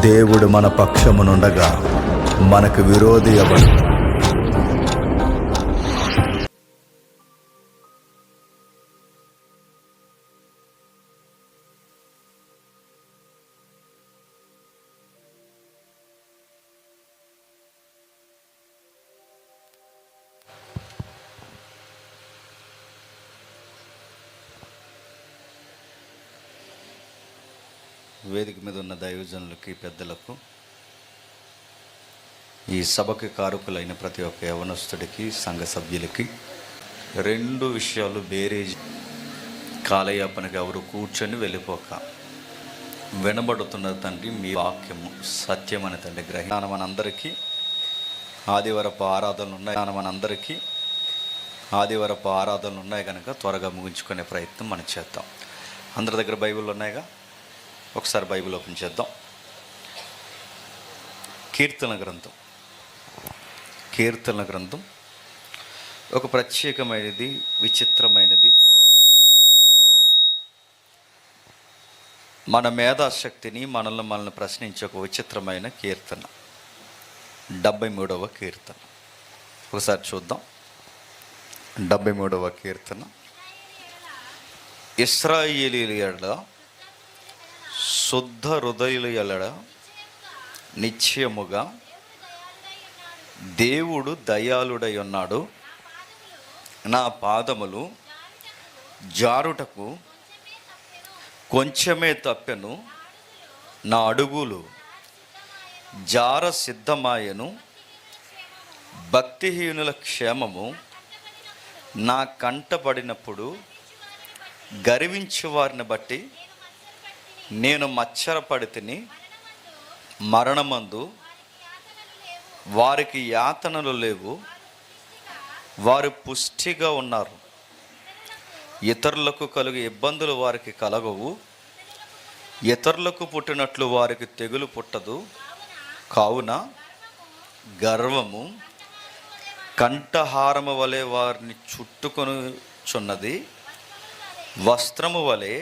దేవుడు మన పక్షమునుండగా మనకు విరోధి ఎవడు? వేదిక మీద ఉన్న దైవజనులకి, పెద్దలకు, ఈ సభకి కారకులైన ప్రతి ఒక్క యవనస్తుడికి, సంఘ సభ్యులకి 2 విషయాలు బేరేజ్ కాలయాపనకి ఎవరు కూర్చొని వెళ్ళిపోక వినబడుతున్న తండ్రి మీ వాక్యము సత్యమని తండ్రి గ్రహణ మనందరికీ ఆదివారపు ఆరాధనలు ఉన్నాయి కనుక త్వరగా ముగించుకునే ప్రయత్నం మనం చేద్దాం. అందరి దగ్గర బైబిల్ ఉన్నాయిగా, ఒకసారి బైబిల్ ఓపెన్ చేద్దాం. కీర్తన గ్రంథం ఒక ప్రత్యేకమైనది, విచిత్రమైనది, మన మేధాశక్తిని మనల్ని ప్రశ్నించే ఒక విచిత్రమైన కీర్తన. 73వ కీర్తన ఒకసారి చూద్దాం. 73వ కీర్తన. ఇశ్రాయేలీయుల యెడల శుద్ధ హృదయుల యెడల నిశ్చయముగా దేవుడు దయాళుడై ఉన్నాడు. నా పాదములు జారుటకు కొంచెమే తప్పెను, నా అడుగులు జార సిద్ధమాయెను. భక్తిహీనుల క్షేమము నా కంటపడినప్పుడు గర్వించు వారిని బట్టి నేను మత్సరపడితిని. మరణమందు వారికి యాతనలు లేవు, వారు పుష్టిగా ఉన్నారు. ఇతరులకు కలుగు ఇబ్బందులు వారికి కలగవు, ఇతరులకు పుట్టినట్లు వారికి తెగులు పుట్టదు. కావున గర్వము కంఠహారము వలె వారిని చుట్టుకొనుచున్నది. వస్త్రము వలె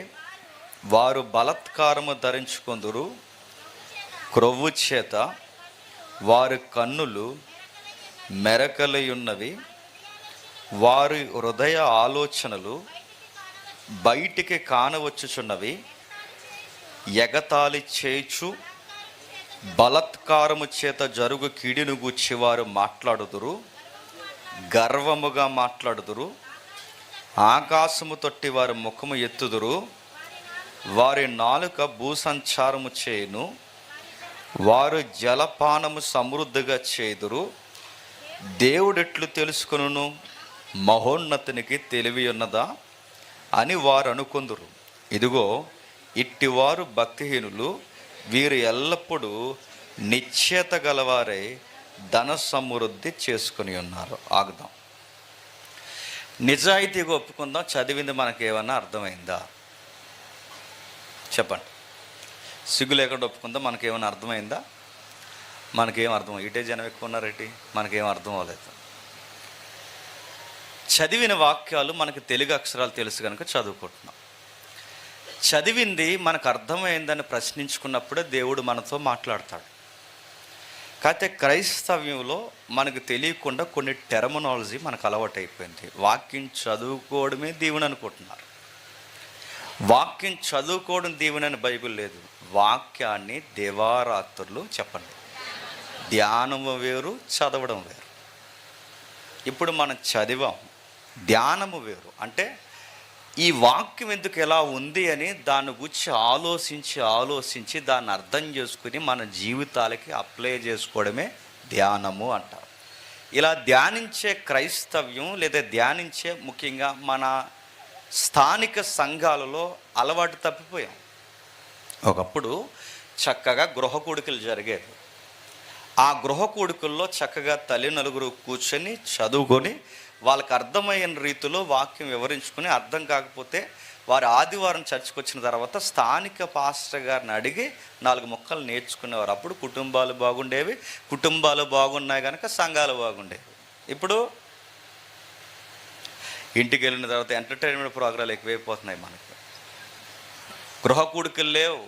వారు బలత్కారము ధరించుకొందురు. క్రొవ్వు చేత వారి కన్నులు మెరకలయున్నవి. వారి హృదయ ఆలోచనలు బయటికి కానవచ్చుచున్నవి. ఎగతాళి చేయుచు బలత్కారము చేత జరుగు కీడును గూర్చి వారు మాట్లాడుదురు, గర్వముగా మాట్లాడుదురు. ఆకాశము తొట్టి వారి ముఖము ఎత్తుదురు. వారి నాలుక భూసంచారము చేయును. వారు జలపానము సమృద్ధిగా చేయుదురు. దేవుడెట్లు తెలుసుకొనును? మహోన్నతునికి తెలివి ఉన్నదా అని వారు అనుకొందురు. ఇదిగో ఇట్టివారు భక్తిహీనులు, వీరు ఎల్లప్పుడూ నిశ్చయత గలవారై ధన సమృద్ధి చేసుకుని ఉన్నారు. ఆగుదాం. నిజాయితీగా ఒప్పుకుందాం, చదివింది మనకేమన్నా అర్థమైందా? చెప్పండి. సిగ్గు లేకుండా ఒప్పుకుందాం. మనకేమైనా అర్థమైందా? మనకేం అర్థం? ఇటే జనం ఎక్కువ ఉన్నారేంటి? మనకేం అర్థం అవ్వలేదు. చదివిన వాక్యాలు మనకు తెలుగు అక్షరాలు తెలుసు కనుక చదువుకుంటున్నాం. చదివింది మనకు అర్థమైందని ప్రశ్నించుకున్నప్పుడే దేవుడు మనతో మాట్లాడతాడు. కాకపోతే క్రైస్తవ్యంలో మనకు తెలియకుండా కొన్ని టెర్మినాలజీ మనకు అలవాటు అయిపోయింది. వాక్యం చదువుకోవడమే దేవుని అనుకుంటున్నారు. వాక్యం చదువుకోవడం దేవుని అని బైబిల్ లేదు. వాక్యాన్ని దివారాత్రులు చెప్పండి. ధ్యానము వేరు, చదవడం వేరు. ఇప్పుడు మనం చదివాం, ధ్యానము వేరు. అంటే ఈ వాక్యం ఎందుకు ఎలా ఉంది అని దాని గురించి ఆలోచించి దాన్ని అర్థం చేసుకుని మన జీవితాలకి అప్లై చేసుకోవడమే ధ్యానము అంటారు. ఇలా ధ్యానించే క్రైస్తవ్యం లేదా ధ్యానించే ముఖ్యంగా మన స్థానిక సంఘాలలో అలవాటు తప్పిపోయాం. ఒకప్పుడు చక్కగా గృహ కూడికలు జరిగేవి. ఆ గృహ కూడికల్లో చక్కగా తల్లి నలుగురు కూర్చొని చదువుకొని వాళ్ళకి అర్థమైన రీతిలో వాక్యం వివరించుకొని, అర్థం కాకపోతే వారు ఆదివారం చర్చికి వచ్చిన తర్వాత స్థానిక పాస్టర్ గారిని అడిగి 4 ముక్కలు నేర్చుకునేవారు. అప్పుడు కుటుంబాలు బాగుండేవి. కుటుంబాలు బాగున్నాయి కనుక సంఘాలు బాగుండేవి. ఇప్పుడు ఇంటికి వెళ్ళిన తర్వాత ఎంటర్టైన్మెంట్ ప్రోగ్రాలు ఎక్కువైపోతున్నాయి. మనకి గృహ కూడికలు లేవు,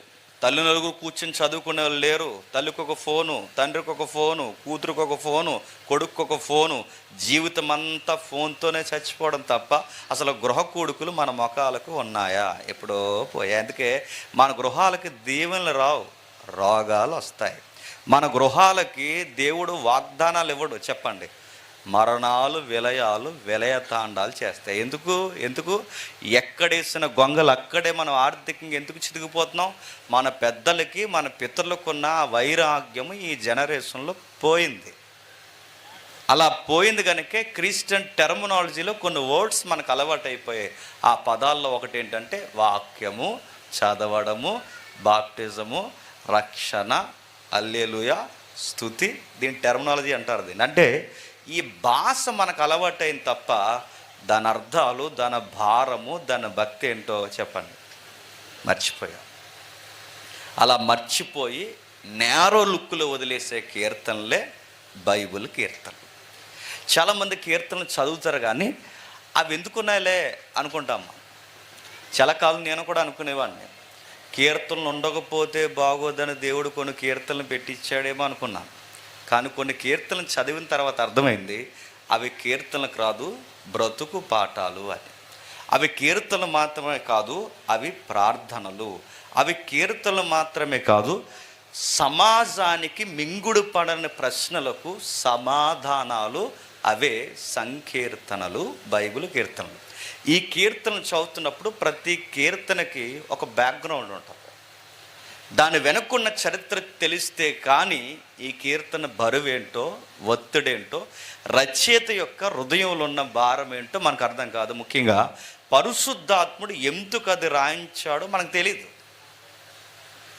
తల్లి నలుగురు కూర్చొని చదువుకునే వాళ్ళు లేరు. తల్లికి ఒక ఫోను, తండ్రికి ఒక ఫోను, కూతురికి ఒక ఫోను, కొడుకు ఒక ఫోను, జీవితం అంతా ఫోన్తోనే చచ్చిపోవడం తప్ప అసలు గృహ కూడుకులు మన ముఖాలకు ఉన్నాయా? ఎప్పుడో పోయాయి. అందుకే మన గృహాలకి దీవెనలు రావు, రోగాలు వస్తాయి. మన గృహాలకి దేవుడు వాగ్దానాలు ఇవ్వడు. చెప్పండి, మరణాలు, విలయతాండాలు చేస్తాయి. ఎందుకు ఎక్కడేసిన గొంగలు అక్కడే మనం ఆర్థికంగా ఎందుకు చితికిపోతున్నాం? మన పెద్దలకి, మన పితరులకున్న వైరాగ్యము ఈ జనరేషన్లో పోయింది. అలా పోయింది కనుకే క్రిస్టియన్ టెర్మినాలజీలో కొన్ని వర్డ్స్ మనకు అలవాటు అయిపోయాయి. ఆ పదాల్లో ఒకటి ఏంటంటే వాక్యము, చదవడము, బాప్టిజము, రక్షణ, హల్లెలూయా, స్తుతి. దీని టెర్మినాలజీ అంటారు. దీన్ని అంటే ఈ భాష మనకు అలవాటైంది తప్ప దాని అర్థాలు, దాని భారము, దాని భక్తి ఏంటో చెప్పండి మర్చిపోయాం. అలా మర్చిపోయి నేరో లుక్కులో వదిలేసే కీర్తనలే బైబిల్ కీర్తనలు. చాలామంది కీర్తనలు చదువుతారు కానీ అవి ఎందుకున్నాయిలే అనుకుంటాం. చాలా కాలం నేను కూడా అనుకునేవాడిని, కీర్తనలు ఉండకపోతే బాగోదని దేవుడు కొన్ని కీర్తనలు పెట్టించాడేమో అనుకున్నాను. కానీ కొన్ని కీర్తనలు చదివిన తర్వాత అర్థమైంది అవి కీర్తనలకు రాదు, బ్రతుకు పాఠాలు అని. అవి కీర్తనలు మాత్రమే కాదు, అవి ప్రార్థనలు. అవి కీర్తనలు మాత్రమే కాదు, సమాజానికి మింగుడు పడని ప్రశ్నలకు సమాధానాలు. అవే సంకీర్తనలు, బైబిల్ కీర్తనలు. ఈ కీర్తనలు చదువుతున్నప్పుడు ప్రతి కీర్తనకి ఒక బ్యాక్గ్రౌండ్ ఉంటుంది. దాని వెనుకున్న చరిత్ర తెలిస్తే కానీ ఈ కీర్తన బరువేంటో, ఒత్తిడేంటో, రచయిత యొక్క హృదయంలో ఉన్న భారం ఏంటో మనకు అర్థం కాదు. ముఖ్యంగా పరిశుద్ధాత్ముడు ఎందుకు అది రాయించాడో మనకు తెలియదు.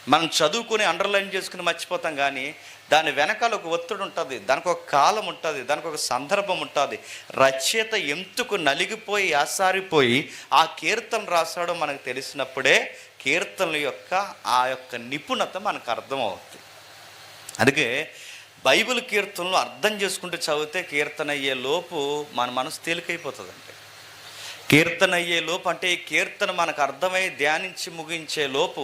మనం చదువుకుని అండర్లైన్ చేసుకుని మర్చిపోతాం. కానీ దాని వెనకాల ఒక ఒత్తిడి ఉంటుంది, దానికి ఒక కాలం ఉంటుంది, దానికి ఒక సందర్భం ఉంటుంది. రచయిత ఎందుకు నలిగిపోయి ఆసారిపోయి ఆ కీర్తన రాశాడో మనకు తెలిసినప్పుడే కీర్తనల యొక్క ఆ యొక్క నిపుణత మనకు అర్థమవుతుంది. అందుకే బైబిల్ కీర్తనలు అర్థం చేసుకుంటూ చదివితే కీర్తన అయ్యే లోపు మన మనసు తేలికైపోతుందండి. కీర్తన అయ్యే లోపు అంటే ఈ కీర్తన మనకు అర్థమై ధ్యానించి ముగించే లోపు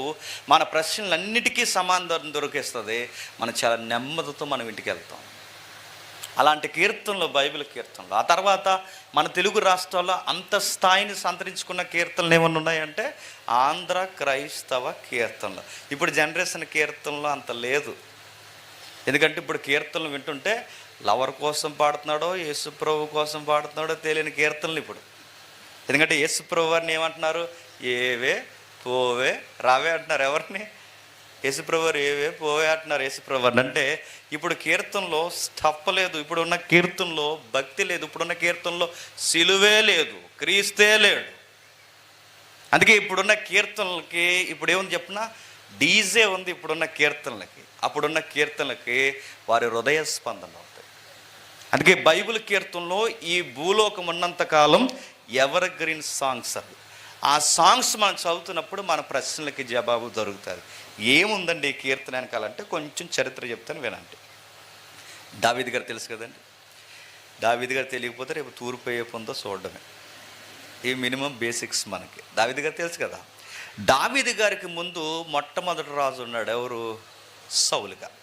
మన ప్రశ్నలన్నిటికీ సమాధానం దొరికేస్తుంది. మనం చాలా నెమ్మదితో మనం ఇంటికి వెళ్తాం. అలాంటి కీర్తనలు బైబిల్ కీర్తనలు. ఆ తర్వాత మన తెలుగు రాష్ట్రాల్లో అంత స్థాయిని సంతరించుకున్న కీర్తనలు ఏమన్నా ఉన్నాయంటే ఆంధ్ర క్రైస్తవ కీర్తనలు. ఇప్పుడు జనరేషన్ కీర్తనలు అంత లేదు. ఎందుకంటే ఇప్పుడు కీర్తనలు వింటుంటే లవర్ కోసం పాడుతున్నాడో, యేసుప్రభు కోసం పాడుతున్నాడో తెలియని కీర్తనలు ఇప్పుడు. ఎందుకంటే యేసుప్రభు వారిని ఏమంటున్నారు? ఏవే పోవే రావే అంటున్నారు. ఎవరిని? యేసుప్రభు వారు ఏవే పోవే అంటున్నారు యేసుప్రభు వారిని. అంటే ఇప్పుడు కీర్తనలో స్టఫ్ లేదు, ఇప్పుడున్న కీర్తనలో భక్తి లేదు, ఇప్పుడున్న కీర్తనలో సిలువే లేదు, క్రీస్తే లేడు. అందుకే ఇప్పుడున్న కీర్తనలకి ఇప్పుడు ఏముంది చెప్పిన డీజే ఉంది. ఇప్పుడున్న కీర్తనలకి అప్పుడున్న కీర్తనలకి వారి హృదయ స్పందన అవుతాయి. అందుకే బైబిల్ కీర్తనలో ఈ భూలోకం ఉన్నంతకాలం ఎవర్ గ్రీన్ సాంగ్స్ అవి. ఆ సాంగ్స్ మనం చదువుతున్నప్పుడు మన ప్రశ్నలకి జవాబు దొరుకుతుంది. ఏముందండి ఈ కీర్తన వెనకాలంటే కొంచెం చరిత్ర చెప్తాను వినండి. దావీదు గారు తెలుసు కదండి. దావీదు గారు తెలియకపోతే రేపు తూర్పు ఏ పొందో చూడడమే. ఈ మినిమం బేసిక్స్ మనకి. దావీదు గారు తెలుసు కదా. దావీదు గారికి ముందు మొట్టమొదటి రాజు ఉన్నాడు. ఎవరు? సౌలు గారు.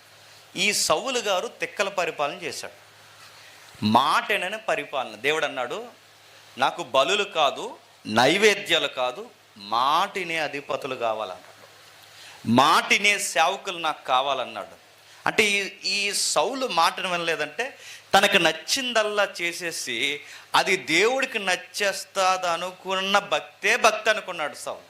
ఈ సౌలు గారు తిక్కల పరిపాలన చేశాడు. మాటేననే పరిపాలన. దేవుడు అన్నాడు, నాకు బలులు కాదు, నైవేద్యాలు కాదు, మాటినే అధిపతులు కావాలన్నాడు, మాటినే సేవకులు నాకు కావాలన్నాడు. అంటే ఈ సౌలు మాటను వినలేదంటే తనకు నచ్చిందల్లా చేసేసి అది దేవుడికి నచ్చేస్తాది అనుకున్న భక్తే భక్తి అనుకున్నాడు సౌలు.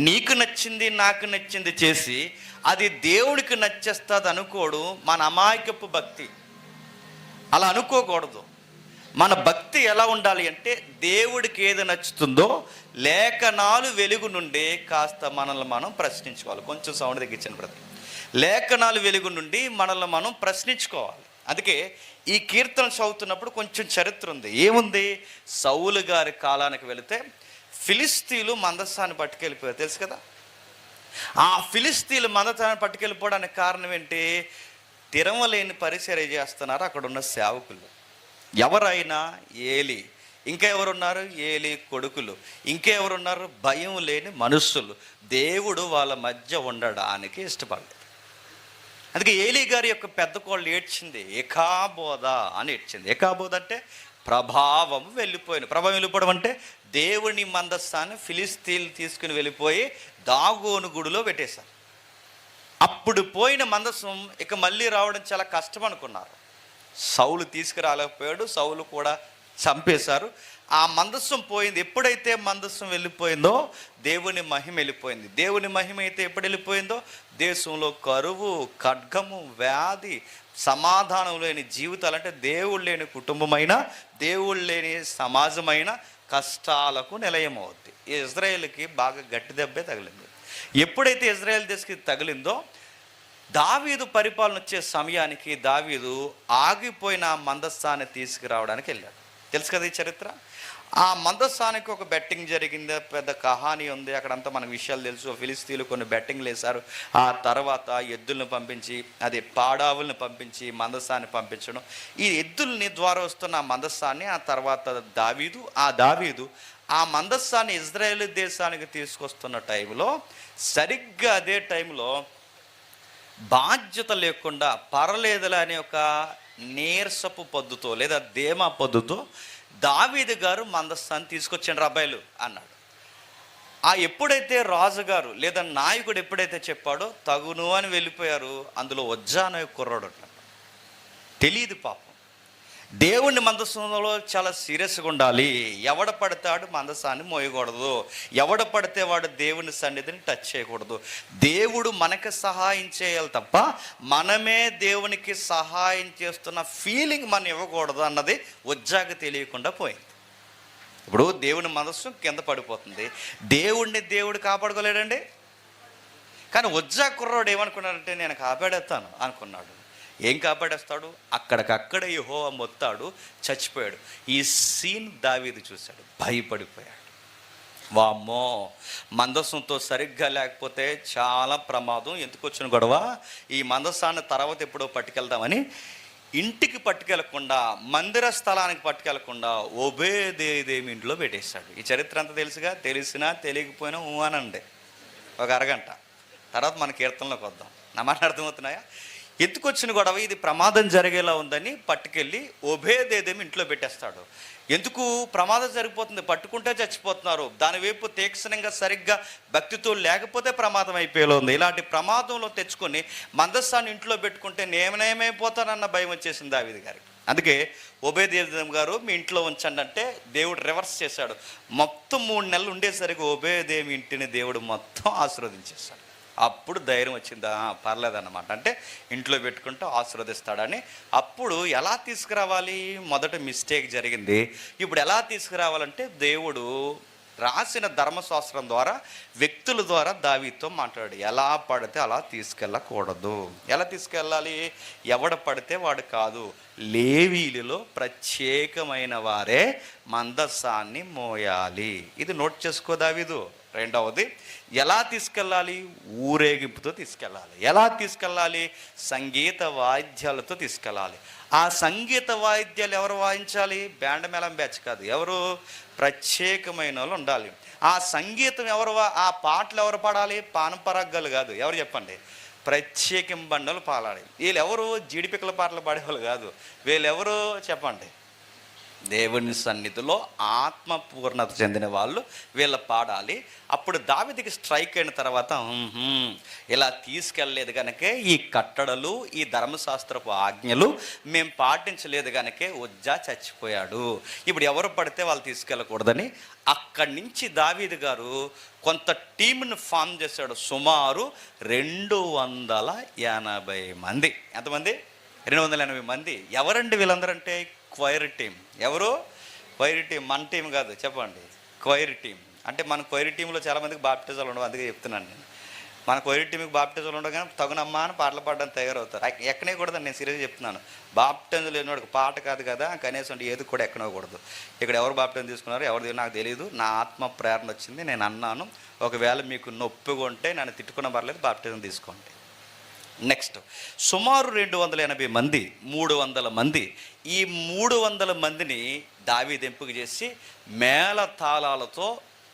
నీకు నచ్చింది నాకు నచ్చింది చేసి అది దేవుడికి నచ్చేస్తుంది అనుకోడు మన అమాయకపు భక్తి. అలా అనుకోకూడదు. మన భక్తి ఎలా ఉండాలి అంటే దేవుడికి ఏది నచ్చుతుందో లేఖనాలు వెలుగు నుండి కాస్త మనల్ని మనం ప్రశ్నించుకోవాలి. కొంచెం సౌండ్ తగ్గించండి బ్రదర్. లేఖనాలు వెలుగు నుండి మనల్ని మనం ప్రశ్నించుకోవాలి. అందుకే ఈ కీర్తన చదువుతున్నప్పుడు కొంచెం చరిత్ర ఉంది. ఏముంది? సౌలు గారి కాలానికి వెళితే ఫిలిస్తీన్లు మందసాన్ని పట్టుకెళ్ళిపోయారు, తెలుసు కదా. ఆ ఫిలిస్తీన్లు మందసాన్ని పట్టుకెళ్ళిపోవడానికి కారణం ఏంటి? తిరమలేని పరిచర్య చేస్తున్నారు అక్కడ ఉన్న సేవకులు. ఎవరైనా ఏలి. ఇంకా ఎవరున్నారు? ఏలి కొడుకులు. ఇంకా ఎవరున్నారు? భయం లేని మనుష్యులు. దేవుడు వాళ్ళ మధ్య ఉండడానికి ఇష్టపడలేదు. అందుకే ఏలీ గారి యొక్క పెద్ద కోళ్ళు ఏడ్చింది, ఎకాబోధ అని ఏడ్చింది. ఎకాబోధ అంటే ప్రభావం వెళ్ళిపోయింది. ప్రభావం వెళ్ళిపోవడం అంటే దేవుని మందస్థాన్ని ఫిలిస్తీన్లు తీసుకుని వెళ్ళిపోయి దాగోను గుడిలో పెట్టేశారు. అప్పుడు పోయిన మందస్సం ఇక మళ్ళీ రావడం చాలా కష్టం అనుకున్నారు. సౌలు తీసుకురాలేకపోయాడు, సౌలు కూడా చంపేశారు. ఆ మందస్సం పోయింది. ఎప్పుడైతే మందస్సం వెళ్ళిపోయిందో దేవుని మహిమ వెళ్ళిపోయింది. దేవుని మహిమ అయితే ఎప్పుడు వెళ్ళిపోయిందో దేశంలో కరువు, ఖడ్గము, వ్యాధి, సమాధానం లేని జీవితాలు, అంటే దేవుడు లేని కుటుంబమైన, దేవుడు లేని సమాజమైన కష్టాలకు నిలయమవుద్ది. ఇజ్రాయేల్కి బాగా గట్టి దెబ్బే తగిలింది. ఎప్పుడైతే ఇజ్రాయేల్ దేశకి తగిలిందో దావీదు పరిపాలన వచ్చే సమయానికి దావీదు ఆగిపోయిన మందస్థాన్ని తీసుకురావడానికి వెళ్ళాడు. తెలుసు కదా ఈ చరిత్ర. ఆ మందస్థానికి ఒక బెట్టింగ్ జరిగింది, పెద్ద కహాని ఉంది. అక్కడంతా మనకు విషయాలు తెలుసు. ఫిలిస్తీన్లు కొన్ని బెట్టింగ్లు వేశారు. ఆ తర్వాత ఎద్దులను పంపించి, అది పాడావులను పంపించి మందస్థాన్ని పంపించడం. ఈ ఎద్దుల్ని ద్వారా వస్తున్న ఆ మందస్థాన్ని ఆ తర్వాత దావీదు ఆ మందస్థాన్ని ఇజ్రాయేల్ దేశానికి తీసుకొస్తున్న టైంలో, సరిగ్గా అదే టైంలో బాధ్యత లేకుండా పర్లేదులే అనే ఒక నీరసపు పొద్దుతో లేదా ధీమా పొద్దుతో దావీదు గారు మందస్థాన్ని తీసుకొచ్చిండ్రు అబ్బాయిలు అన్నాడు. ఎప్పుడైతే రాజుగారు లేదా నాయకుడు ఎప్పుడైతే చెప్పాడో తగును అని వెళ్ళిపోయారు. అందులో వజ్జా అనే కుర్రాడు అన్నాడు. తెలియదు పాపం. దేవుణ్ణి మందస్థంలో చాలా సీరియస్గా ఉండాలి. ఎవడ పడతాడు మందస్థాన్ని మోయకూడదు. ఎవడ పడితే వాడు దేవుని సన్నిధిని టచ్ చేయకూడదు. దేవుడు మనకి సహాయం చేయాలి తప్ప మనమే దేవునికి సహాయం చేస్తున్న ఫీలింగ్ మనం ఇవ్వకూడదు అన్నది ఉజ్జాకి తెలియకుండా పోయింది. ఇప్పుడు దేవుని మనస్సు కింద పడిపోతుంది. దేవుడు కాపాడుకోలేడండి. కానీ ఉజ్జా కుర్రోడు ఏమనుకున్నాడంటే నేను కాపాడేస్తాను అనుకున్నాడు. ఏం కాపాడేస్తాడు? అక్కడికక్కడే యెహోవా మొత్తాడు, చచ్చిపోయాడు. ఈ సీన్ దావీదు చూశాడు, భయపడిపోయాడు. వామ్మో, మందస్సంతో సరిగ్గా లేకపోతే చాలా ప్రమాదం. ఎందుకు వచ్చిన గొడవ? ఈ మందస్సాన్ని తర్వాత ఎప్పుడో పట్టుకెళ్దామని ఇంటికి పట్టుకెళ్లకుండా, మందిర స్థలానికి పట్టుకెళ్లకుండా ఓబేదేమి ఇంట్లో పెట్టేశాడు. ఈ చరిత్ర అంతా తెలుసుగా. తెలిసినా తెలియకపోయినా అనండి ఒక అరగంట తర్వాత మన కీర్తనలోకి వద్దాం. నా మాట అర్థమవుతున్నాయా? ఎందుకు వచ్చిన గొడవ? ఇది ప్రమాదం జరిగేలా ఉందని పట్టుకెళ్ళి ఓబేదేమి ఇంట్లో పెట్టేస్తాడు. ఎందుకు? ప్రమాదం జరిగిపోతుంది, పట్టుకుంటే చచ్చిపోతున్నారు. దాని వైపు తీక్షణంగా సరిగ్గా భక్తితో లేకపోతే ప్రమాదం అయిపోయేలా ఉంది. ఇలాంటి ప్రమాదంలో తెచ్చుకొని మందస్థాన్ని ఇంట్లో పెట్టుకుంటే నేమనేమైపోతానన్న భయం వచ్చేసింది దావీదు గారికి. అందుకే ఓబేదేదం గారు మీ ఇంట్లో ఉంచండి అంటే దేవుడు రివర్స్ చేశాడు. మొత్తం 3 నెలలు ఉండేసరికి ఓబేదేమి ఇంటిని దేవుడు మొత్తం ఆశీర్వదించేశాడు. అప్పుడు ధైర్యం వచ్చిందా, పర్లేదన్నమాట. అంటే ఇంట్లో పెట్టుకుంటూ ఆశీర్వదిస్తాడని. అప్పుడు ఎలా తీసుకురావాలి? మొదట మిస్టేక్ జరిగింది. ఇప్పుడు ఎలా తీసుకురావాలంటే దేవుడు రాసిన ధర్మశాస్త్రం ద్వారా, వ్యక్తుల ద్వారా దావీదుతో మాట్లాడు. ఎలా పడితే అలా తీసుకెళ్ళకూడదు. ఎలా తీసుకెళ్ళాలి? ఎవడ పడితే వాడు కాదు, లేవీలలో ప్రత్యేకమైన వారే మందసాన్ని మోయాలి. ఇది నోట్ చేసుకో దావీదు. రెండవది, ఎలా తీసుకెళ్ళాలి? ఊరేగింపుతో తీసుకెళ్ళాలి. ఎలా తీసుకెళ్ళాలి? సంగీత వాయిద్యాలతో తీసుకెళ్ళాలి. ఆ సంగీత వాయిద్యాలు ఎవరు వాయించాలి? బ్యాండ్ మేళం బ్యాచ్ కాదు, ఎవరు? ప్రత్యేకమైన వాళ్ళు ఉండాలి. ఆ సంగీతం ఎవరు? ఆ పాటలు ఎవరు పాడాలి? పానపరగ్గలు కాదు, ఎవరు చెప్పండి? ప్రత్యేకింబండలు పాడాలి. వీళ్ళెవరు? జీడిపిక్కల పాటలు పాడేవాళ్ళు కాదు. వీళ్ళెవరు చెప్పండి? దేవుని సన్నిధిలో ఆత్మపూర్ణత చెందిన వాళ్ళు వీళ్ళ పాడాలి. అప్పుడు దావీదుకి స్ట్రైక్ అయిన తర్వాత ఇలా తీసుకెళ్ళలేదు కనుకే ఈ కట్టడలు, ఈ ధర్మశాస్త్రపు ఆజ్ఞలు మేము పాటించలేదు కనుకే ఉజ్జా చచ్చిపోయాడు. ఇప్పుడు ఎవరు పడితే వాళ్ళు తీసుకెళ్ళకూడదని అక్కడి నుంచి దావీదు గారు కొంత టీంను ఫామ్ చేశాడు. సుమారు 280 మంది. ఎంతమంది? 280 మంది. ఎవరండి వీళ్ళందరంటే? Choir team. ఎవరు? Choir team. మన టీం కాదు, చెప్పండి. క్వైర్ టీం అంటే మన క్వైర్ టీంలో చాలామందికి బాప్టిజాలు ఉండవు. అందుకే చెప్తున్నాను నేను. మన క్వైర్ టీంకి బాప్టిజాలు ఉండవు కానీ తగునమ్మా అని పాటలు పాడడానికి తయారవుతారు. ఎక్కనేకూడదు. నేను సీరియస్గా చెప్తున్నాను. బాప్టిజం లేనివాడికి పాట కాదు కదా, కనీసం ఏది కూడా ఎక్కనకూడదు. ఇక్కడ ఎవరు బాప్టిజం తీసుకున్నారో ఎవరు నాకు తెలియదు. నా ఆత్మ ప్రేరణ వచ్చింది, నేను అన్నాను. ఒకవేళ మీకు నొప్పిగా ఉంటే నన్ను తిట్టుకున్న పర్లేదు, బాప్టిజం తీసుకోండి. నెక్స్ట్ సుమారు 280 మంది, 300 మంది. ఈ 300 మందిని దావీదు ఎంపిక చేసి మేళ తాళాలతో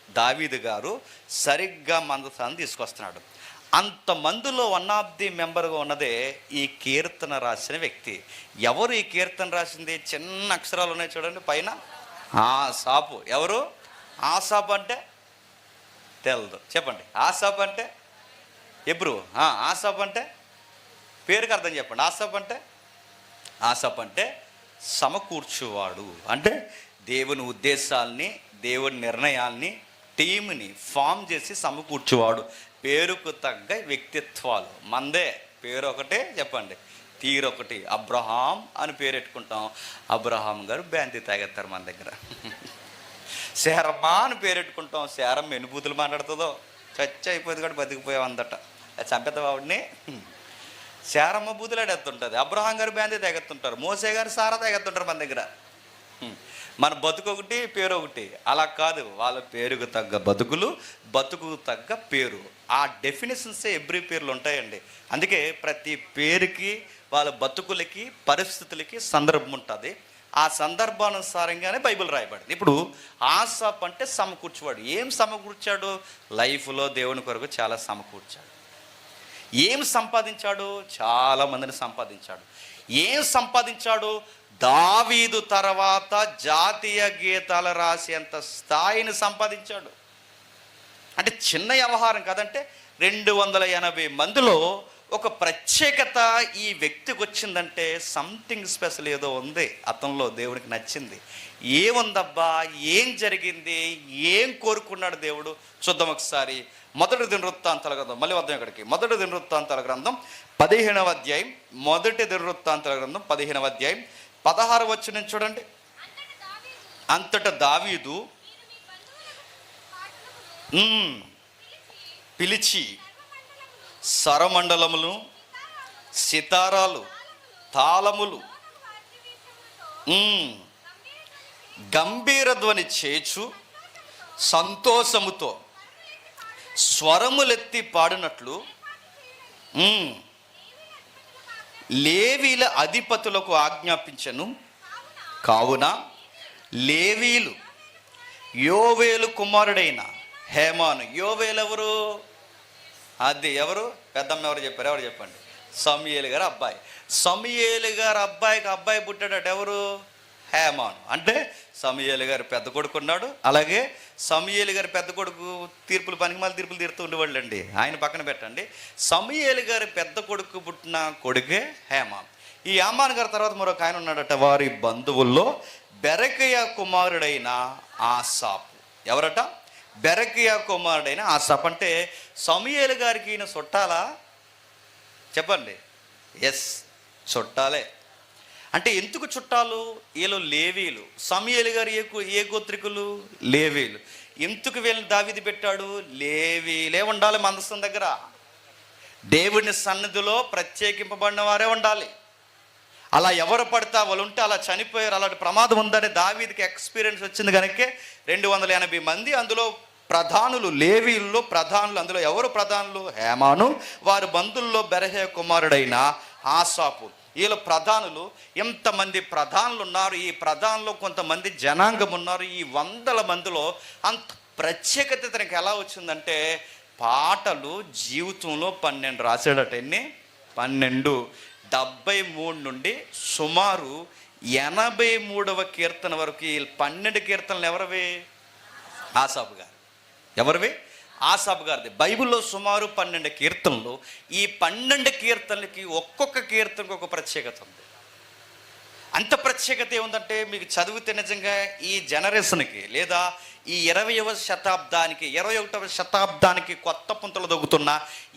దావీదు గారు సరిగ్గా మందసాన్ని తీసుకొస్తున్నాడు. అంతమందిలో వన్ ఆఫ్ ది మెంబర్గా ఉన్నదే ఈ కీర్తన రాసిన వ్యక్తి. ఎవరు ఈ కీర్తన రాసింది? చిన్న అక్షరాలు ఉన్నాయి చూడండి పైన, ఆసాపు. ఎవరు ఆసాపు అంటే? తెలదు, చెప్పండి. ఆసాపు అంటే ఎబ్రు. ఆసాపు అంటే పేరుకి అర్థం చెప్పండి. ఆసాపు అంటే సమకూర్చువాడు. అంటే దేవుని ఉద్దేశాల్ని, దేవుని నిర్ణయాల్ని, టీంని ఫామ్ చేసి సమకూర్చువాడు. పేరుకు తగ్గ వ్యక్తిత్వాలు. మందే పేరు ఒకటే, చెప్పండి, తీరొకటి. అబ్రహాం అని పేరు పెట్టుకుంటాం. అబ్రహాం గారు బ్యాంతి తాగేస్తారు మన దగ్గర. శారమ్మ అని పేరు పెట్టుకుంటాం. శారమ్మ ఎన్ని బూతులు మాట్లాడుతుందో, చచ్చి అయిపోయింది కూడా బతికిపోయావు అందట. చంపేత వాడిని శారమ్మ బూతులాడేస్తుంటుంది. అబ్రహాం గారు బ్యాంది తాగెత్తుంటారు. మోసే గారు సారా తాగెత్తుంటారు మన దగ్గర. మన బతుకు ఒకటి, పేరు ఒకటి. అలా కాదు, వాళ్ళ పేరుకు తగ్గ బతుకులు, బతుకు తగ్గ పేరు. ఆ డెఫినేషన్సే ఎవ్రీ పేర్లు ఉంటాయండి. అందుకే ప్రతి పేరుకి, వాళ్ళ బతుకులకి, పరిస్థితులకి సందర్భం ఉంటుంది. ఆ సందర్భానుసారంగానే బైబిల్ రాయబడింది. ఇప్పుడు ఆసాపు అంటే సమకూర్చువాడు. ఏం సమకూర్చాడు? లైఫ్లో దేవుని కొరకు చాలా సమకూర్చాడు. ఏం సంపాదించాడు? చాలా మందిని సంపాదించాడు. ఏం సంపాదించాడు? దావీదు తర్వాత జాతీయ గీతాలు రాసేంత స్థాయిని సంపాదించాడు. అంటే చిన్న వ్యవహారం కాదంటే 280 మందిలో ఒక ప్రత్యేకత ఈ వ్యక్తికి వచ్చిందంటే సంథింగ్ స్పెషల్ ఏదో ఉంది అతనిలో, దేవుడికి నచ్చింది. ఏముందబ్బా, ఏం జరిగింది, ఏం కోరుకున్నాడు దేవుడు? చూద్దాం ఒకసారి. మొదటి దినవృత్తాంతాల గ్రంథం, మళ్ళీ వద్దాం ఇక్కడికి. మొదటి దినవృత్తాంతాల గ్రంథం 15వ అధ్యాయం. మొదటి దినవృత్తాంతాల గ్రంథం 15వ అధ్యాయం 16వ వచనం చూడండి. అంతటా దావీదు పిలిచి సరమండలములు, సితారాలు, తాళములు, గంభీర ధ్వని చేచు సంతోషముతో స్వరములెత్తి పాడినట్లు లేవీల అధిపతులకు ఆజ్ఞాపించను. కావున లేవీలు యోవేలు కుమారుడైన హేమాను. యోవేలు ఎవరు? అది ఎవరు? పెద్దమ్మ ఎవరు చెప్పారు? ఎవరు చెప్పండి? సమూయేలు గారు అబ్బాయి. సమూయేలు గారు అబ్బాయి పుట్టాడట. ఎవరు? హేమాను. అంటే సమూయేలు గారు పెద్ద కొడుకు ఉన్నాడు. అలాగే సమూయేలు గారి పెద్ద కొడుకు పనికిమాల తీర్పులు తీరుతూ ఉండేవాళ్ళు అండి. ఆయన పక్కన పెట్టండి. సమూయేలు గారి పెద్ద కొడుకు పుట్టిన కొడుకే హేమాన్. ఈ హేమాన్ గారి తర్వాత మరొక ఆయన ఉన్నాడట. వారి బంధువుల్లో బెరకయ కుమారుడైన ఆసాపు. ఎవరట? బెరకయ కుమారుడైన ఆసాపు. అంటే సమూయేలు గారికి ఈయన చుట్టాలా? చెప్పండి. ఎస్, చుట్టాలే. అంటే ఎందుకు చుట్టాలు? వీళ్ళు లేవీలు. సమూయేలు గారు ఏ గోత్రికులు? లేవీలు. ఎందుకు వీళ్ళని దావీదు పెట్టాడు? లేవీలే ఉండాలి మందసం దగ్గర. దేవుని సన్నిధిలో ప్రత్యేకింపబడిన వారే ఉండాలి. అలా ఎవరు పడతా వాళ్ళు ఉంటే అలా చనిపోయారు. అలాంటి ప్రమాదం ఉందని దావీదుకి ఎక్స్పీరియన్స్ వచ్చింది కనుక 280 మంది, అందులో ప్రధానులు, లేవీల్లో ప్రధానులు. అందులో ఎవరు ప్రధానులు? హేమాను. వారి బంధువుల్లో బెరహే కుమారుడైన ఆసాపు. వీళ్ళ ప్రధానులు. ఎంతమంది ప్రధానులు ఉన్నారు? ఈ ప్రధానులు కొంతమంది జనాంగం ఉన్నారు. ఈ 100 మందిలో అంత ప్రత్యేకత తనకి ఎలా వచ్చిందంటే, పాటలు జీవితంలో 12 రాశాడట. ఎన్ని? 12. 73 నుండి సుమారు 83వ కీర్తన వరకు ఈ 12 కీర్తనలు ఎవరివి? ఆసాపు గారు. ఎవరివి? ఆసాపు గారిది. బైబిల్లో సుమారు 12 కీర్తనలు. ఈ 12 కీర్తనలకి ఒక్కొక్క కీర్తనకు ఒక ప్రత్యేకత ఉంది. అంత ప్రత్యేకత ఏముందంటే, మీకు చదివితే నిజంగా ఈ జనరేషన్కి లేదా ఈ 20వ శతాబ్దానికి 21వ శతాబ్దానికి కొత్త పుంతలు దొక్కుతున్న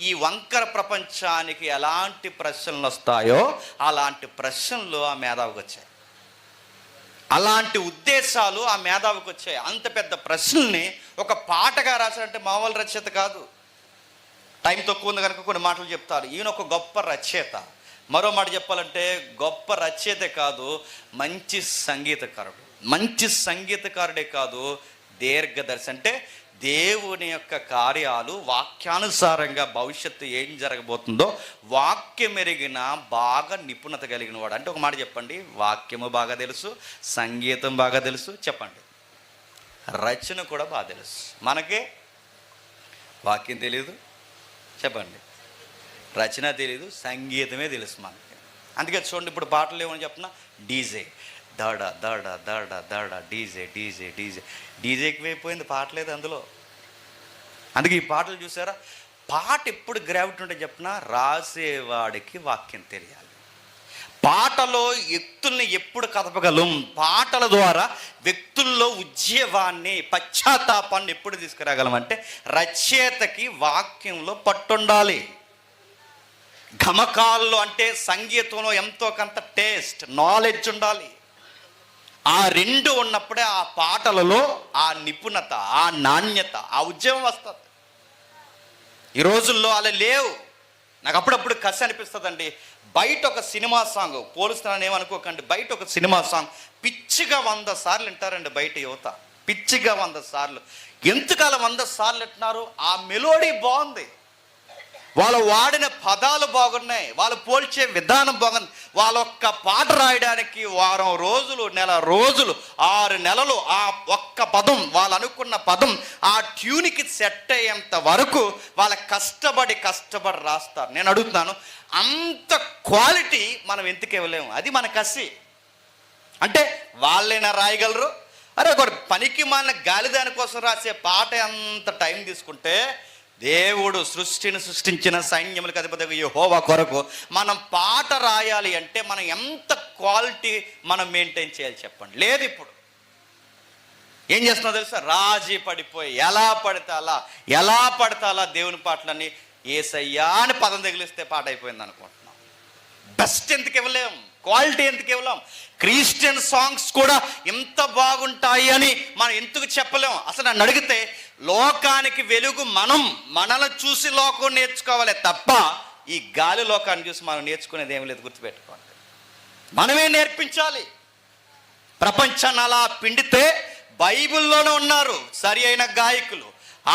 ఈ వంకర ప్రపంచానికి ఎలాంటి ప్రశ్నలు వస్తాయో అలాంటి ప్రశ్నలు ఆ మేధావికి వచ్చాయి. అలాంటి ఉద్దేశాలు ఆ మేధావికి వచ్చాయి. అంత పెద్ద ప్రశ్నల్ని ఒక పాటగా రాశాడంటే మామూలు రచయిత కాదు. టైం తక్కువ ఉంది కనుక కొన్ని మాటలు చెప్తారు. ఈయన ఒక గొప్ప రచయిత. మరో మాట చెప్పాలంటే గొప్ప రచయిత కాదు, మంచి సంగీతకారుడు. మంచి సంగీతకారుడే కాదు, దీర్ఘదర్శి. అంటే దేవుని యొక్క కార్యాలు వాక్యానుసారంగా భవిష్యత్తు ఏం జరగబోతుందో వాక్యం ఎరిగిన బాగా నిపుణత కలిగిన వాడు. అంటే ఒక మాట చెప్పండి, వాక్యము బాగా తెలుసు, సంగీతం బాగా తెలుసు, చెప్పండి రచన కూడా బాగా తెలుసు. మనకే వాక్యం తెలియదు, చెప్పండి రచన తెలియదు, సంగీతమే తెలుసు మనకి. అందుకే చూడండి, ఇప్పుడు పాటలు ఏమని చెప్పిన, డీజే దడ దడ దడ దడ డీజే డీజే డీజే డీజే ఎక్కువైపోయింది, పాటలేదు అందులో. అందుకే ఈ పాటలు చూసారా, పాట ఎప్పుడు గ్రావిటీ ఉంటే చెప్పిన, రాసేవాడికి వాక్యం తెలియాలి. పాటలో వ్యక్తుల్ని ఎప్పుడు కదపగలం, పాటల ద్వారా వ్యక్తుల్లో ఉద్యమాన్ని, పశ్చాత్తాపాన్ని ఎప్పుడు తీసుకురాగలం అంటే రచయితకి వాక్యంలో పట్టుండాలి. గమకాల్లో అంటే సంగీతంలో ఎంతో కొంత టేస్ట్, నాలెడ్జ్ ఉండాలి. ఆ రెండు ఉన్నప్పుడే ఆ పాటలలో ఆ నిపుణత, ఆ నాణ్యత, ఆ ఉద్యమం వస్తుంది. ఈ రోజుల్లో అలా లేవు. నాకు అప్పుడప్పుడు కసి అనిపిస్తుందండి. బయట ఒక సినిమా సాంగ్, పోలుస్తున్నాను ఏమనుకోకండి, బయట ఒక సినిమా సాంగ్ పిచ్చిగా 100 సార్లు వింటారండి బయట యువత, పిచ్చిగా 100 సార్లు. ఎంతకాలం 100 సార్లు వింటున్నారు? ఆ మెలోడీ బాగుంది, వాళ్ళు వాడిన పదాలు బాగున్నాయి, వాళ్ళు పోల్చే విధానం బాగుంది. వాళ్ళ ఒక్క పాట రాయడానికి వారం రోజులు, నెల రోజులు, 6 నెలలు ఆ ఒక్క పదం, వాళ్ళు అనుకున్న పదం ఆ ట్యూన్కి సెట్ అయ్యేంత వరకు వాళ్ళ కష్టపడి రాస్తారు. నేను అడుగుతున్నాను, అంత క్వాలిటీ మనం ఎందుకు ఇవ్వలేము? అది మన కసి. అంటే వాళ్ళైనా రాయగలరు. అరే ఒక పనికి మన గాలిదాని కోసం రాసే పాట ఎంత టైం తీసుకుంటే, దేవుడు సృష్టిని సృష్టించిన సైన్యములకు అధిపతి యెహోవా కొరకు మనం పాట రాయాలి అంటే మనం ఎంత క్వాలిటీ మనం మెయింటైన్ చేయాలి చెప్పండి. లేదు, ఇప్పుడు ఏం చేస్తున్నా తెలుసా, రాజీ పడిపోయి ఎలా పడితే అలా దేవుని పాటలన్నీ యేసయ్యా అని పదం తగిలిస్తే పాట అయిపోయింది అనుకుంటున్నాం. బెస్ట్ ఎందుకు ఇవ్వలేం, క్వాలిటీ ఎందుకు ఇవ్వలేం? క్రిస్టియన్ సాంగ్స్ కూడా ఎంత బాగుంటాయి అని మనం ఎందుకు చెప్పలేం? అసలు నన్ను అడిగితే లోకానికి వెలుగు మనల్ని చూసి లోకం నేర్చుకోవాలి తప్ప ఈ గాలి లోకాన్ని చూసి మనం నేర్చుకునేది ఏమి లేదు. గుర్తుపెట్టుకోండి, మనమే నేర్పించాలి. ప్రపంచాన్ని అలా పిండితే బైబిల్లోనే ఉన్నారు సరి అయిన గాయకులు.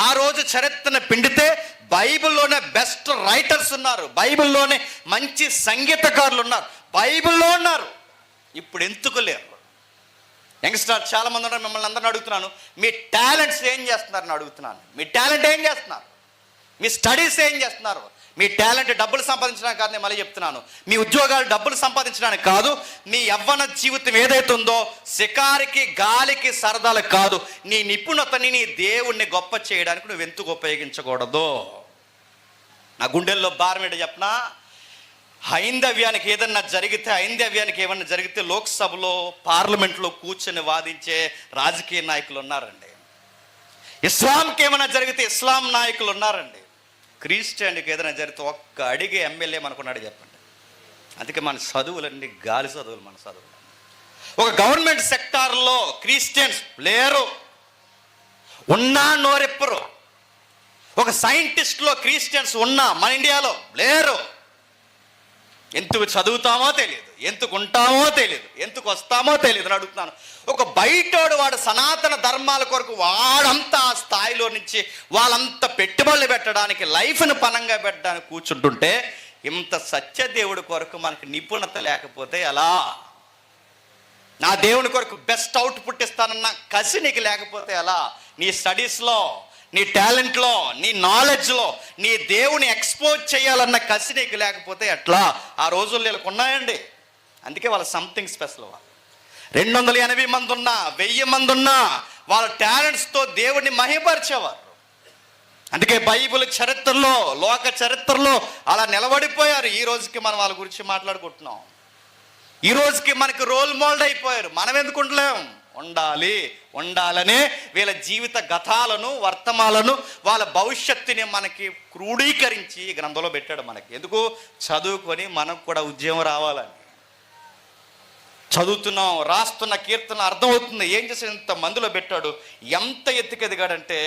ఆ రోజు చరిత్రను పిండితే బైబిల్లోనే బెస్ట్ రైటర్స్ ఉన్నారు, బైబిల్లోనే మంచి సంగీతకారులు ఉన్నారు, బైబిల్లో ఉన్నారు. ఇప్పుడు ఎందుకు లేరు? యంగ్స్టర్ చాలా మంది ఉన్నారు. మిమ్మల్ని అందరిని అడుగుతున్నాను, మీ టాలెంట్స్ ఏం చేస్తున్నారని అడుగుతున్నాను. మీ టాలెంట్ ఏం చేస్తున్నారు? మీ స్టడీస్ ఏం చేస్తున్నారు? మీ టాలెంట్ డబ్బులు సంపాదించడానికి కాదు, నేను మళ్ళీ చెప్తున్నాను, మీ ఉద్యోగాలు డబ్బులు సంపాదించడానికి కాదు. మీ యవ్వన జీవితం ఏదైతే ఉందో షికారికి గాలికి సరదాలకు కాదు, నీ నిపుణతని నీ దేవుణ్ణి గొప్ప చేయడానికి నువ్వు ఎందుకు ఉపయోగించకూడదు? నా గుండెల్లో భారం ఏంటో చెప్పనా, హైందవ్యానికి ఏమన్నా జరిగితే లోక్సభలో పార్లమెంట్లో కూర్చొని వాదించే రాజకీయ నాయకులు ఉన్నారండి. ఇస్లాంకి ఏమైనా జరిగితే ఇస్లాం నాయకులు ఉన్నారండి. క్రిస్టియన్కి ఏదైనా జరిగితే ఒక్క అడిగే ఎమ్మెల్యే మనకున్నాడు చెప్పండి. అందుకే మన చదువులన్నీ గాలి చదువులు, మన చదువులు. ఒక గవర్నమెంట్ సెక్టార్లో క్రిస్టియన్స్ లేరు, ఉన్నా నోరెప్పరు. ఒక సైంటిస్ట్లో క్రిస్టియన్స్ ఉన్నా మన ఇండియాలో లేరు. ఎందుకు చదువుతామో తెలియదు, ఎందుకు ఉంటామో తెలియదు, ఎందుకు వస్తామో తెలియదు అని అడుగుతున్నాను. ఒక బయటోడు వాడు సనాతన ధర్మాల కొరకు వాడంతా ఆ స్థాయిలో నుంచి వాళ్ళంతా పెట్టుబడులు పెట్టడానికి, లైఫ్ను పనంగా పెట్టడానికి కూర్చుంటుంటే, ఇంత సత్యదేవుడి కొరకు మనకు నిపుణత లేకపోతే ఎలా? నా దేవుని కొరకు బెస్ట్ అవుట్పుట్ ఇస్తానన్న కసి నీకు లేకపోతే ఎలా? నీ స్టడీస్లో, నీ టాలెంట్లో, నీ నాలెడ్జ్లో నీ దేవుని ఎక్స్పోజ్ చేయాలన్న కసి నీకు లేకపోతే ఎట్లా? ఆ రోజుల్లో వీళ్ళకు ఉన్నాయండి. అందుకే వాళ్ళ సంథింగ్ స్పెషల్. వాళ్ళు 280 మంది ఉన్నా, 1000 మంది ఉన్నా వాళ్ళ టాలెంట్స్తో దేవుడిని మహిమపరిచేవారు. అందుకే బైబిల్ చరిత్రలో, లోక చరిత్రలో అలా నిలబడిపోయారు. ఈ రోజుకి మనం వాళ్ళ గురించి మాట్లాడుకుంటున్నాం. ఈ రోజుకి మనకి రోల్ మోడల్ అయిపోయారు. మనం ఎందుకు ఉండలేం? ఉండాలనే వీళ్ళ జీవిత గతాలను, వర్తమాలను, వాళ్ళ భవిష్యత్తుని మనకి క్రోడీకరించి గ్రంథంలో పెట్టాడు మనకి. ఎందుకు? చదువుకొని మనకు కూడా ఉద్యమం రావాలని. చదువుతున్నాం, రాస్తున్న కీర్తన అర్థమవుతుంది. ఏం చేసి ఇంత మందిలో పెట్టాడు? ఎంత ఎత్తుకెదిగాడంటే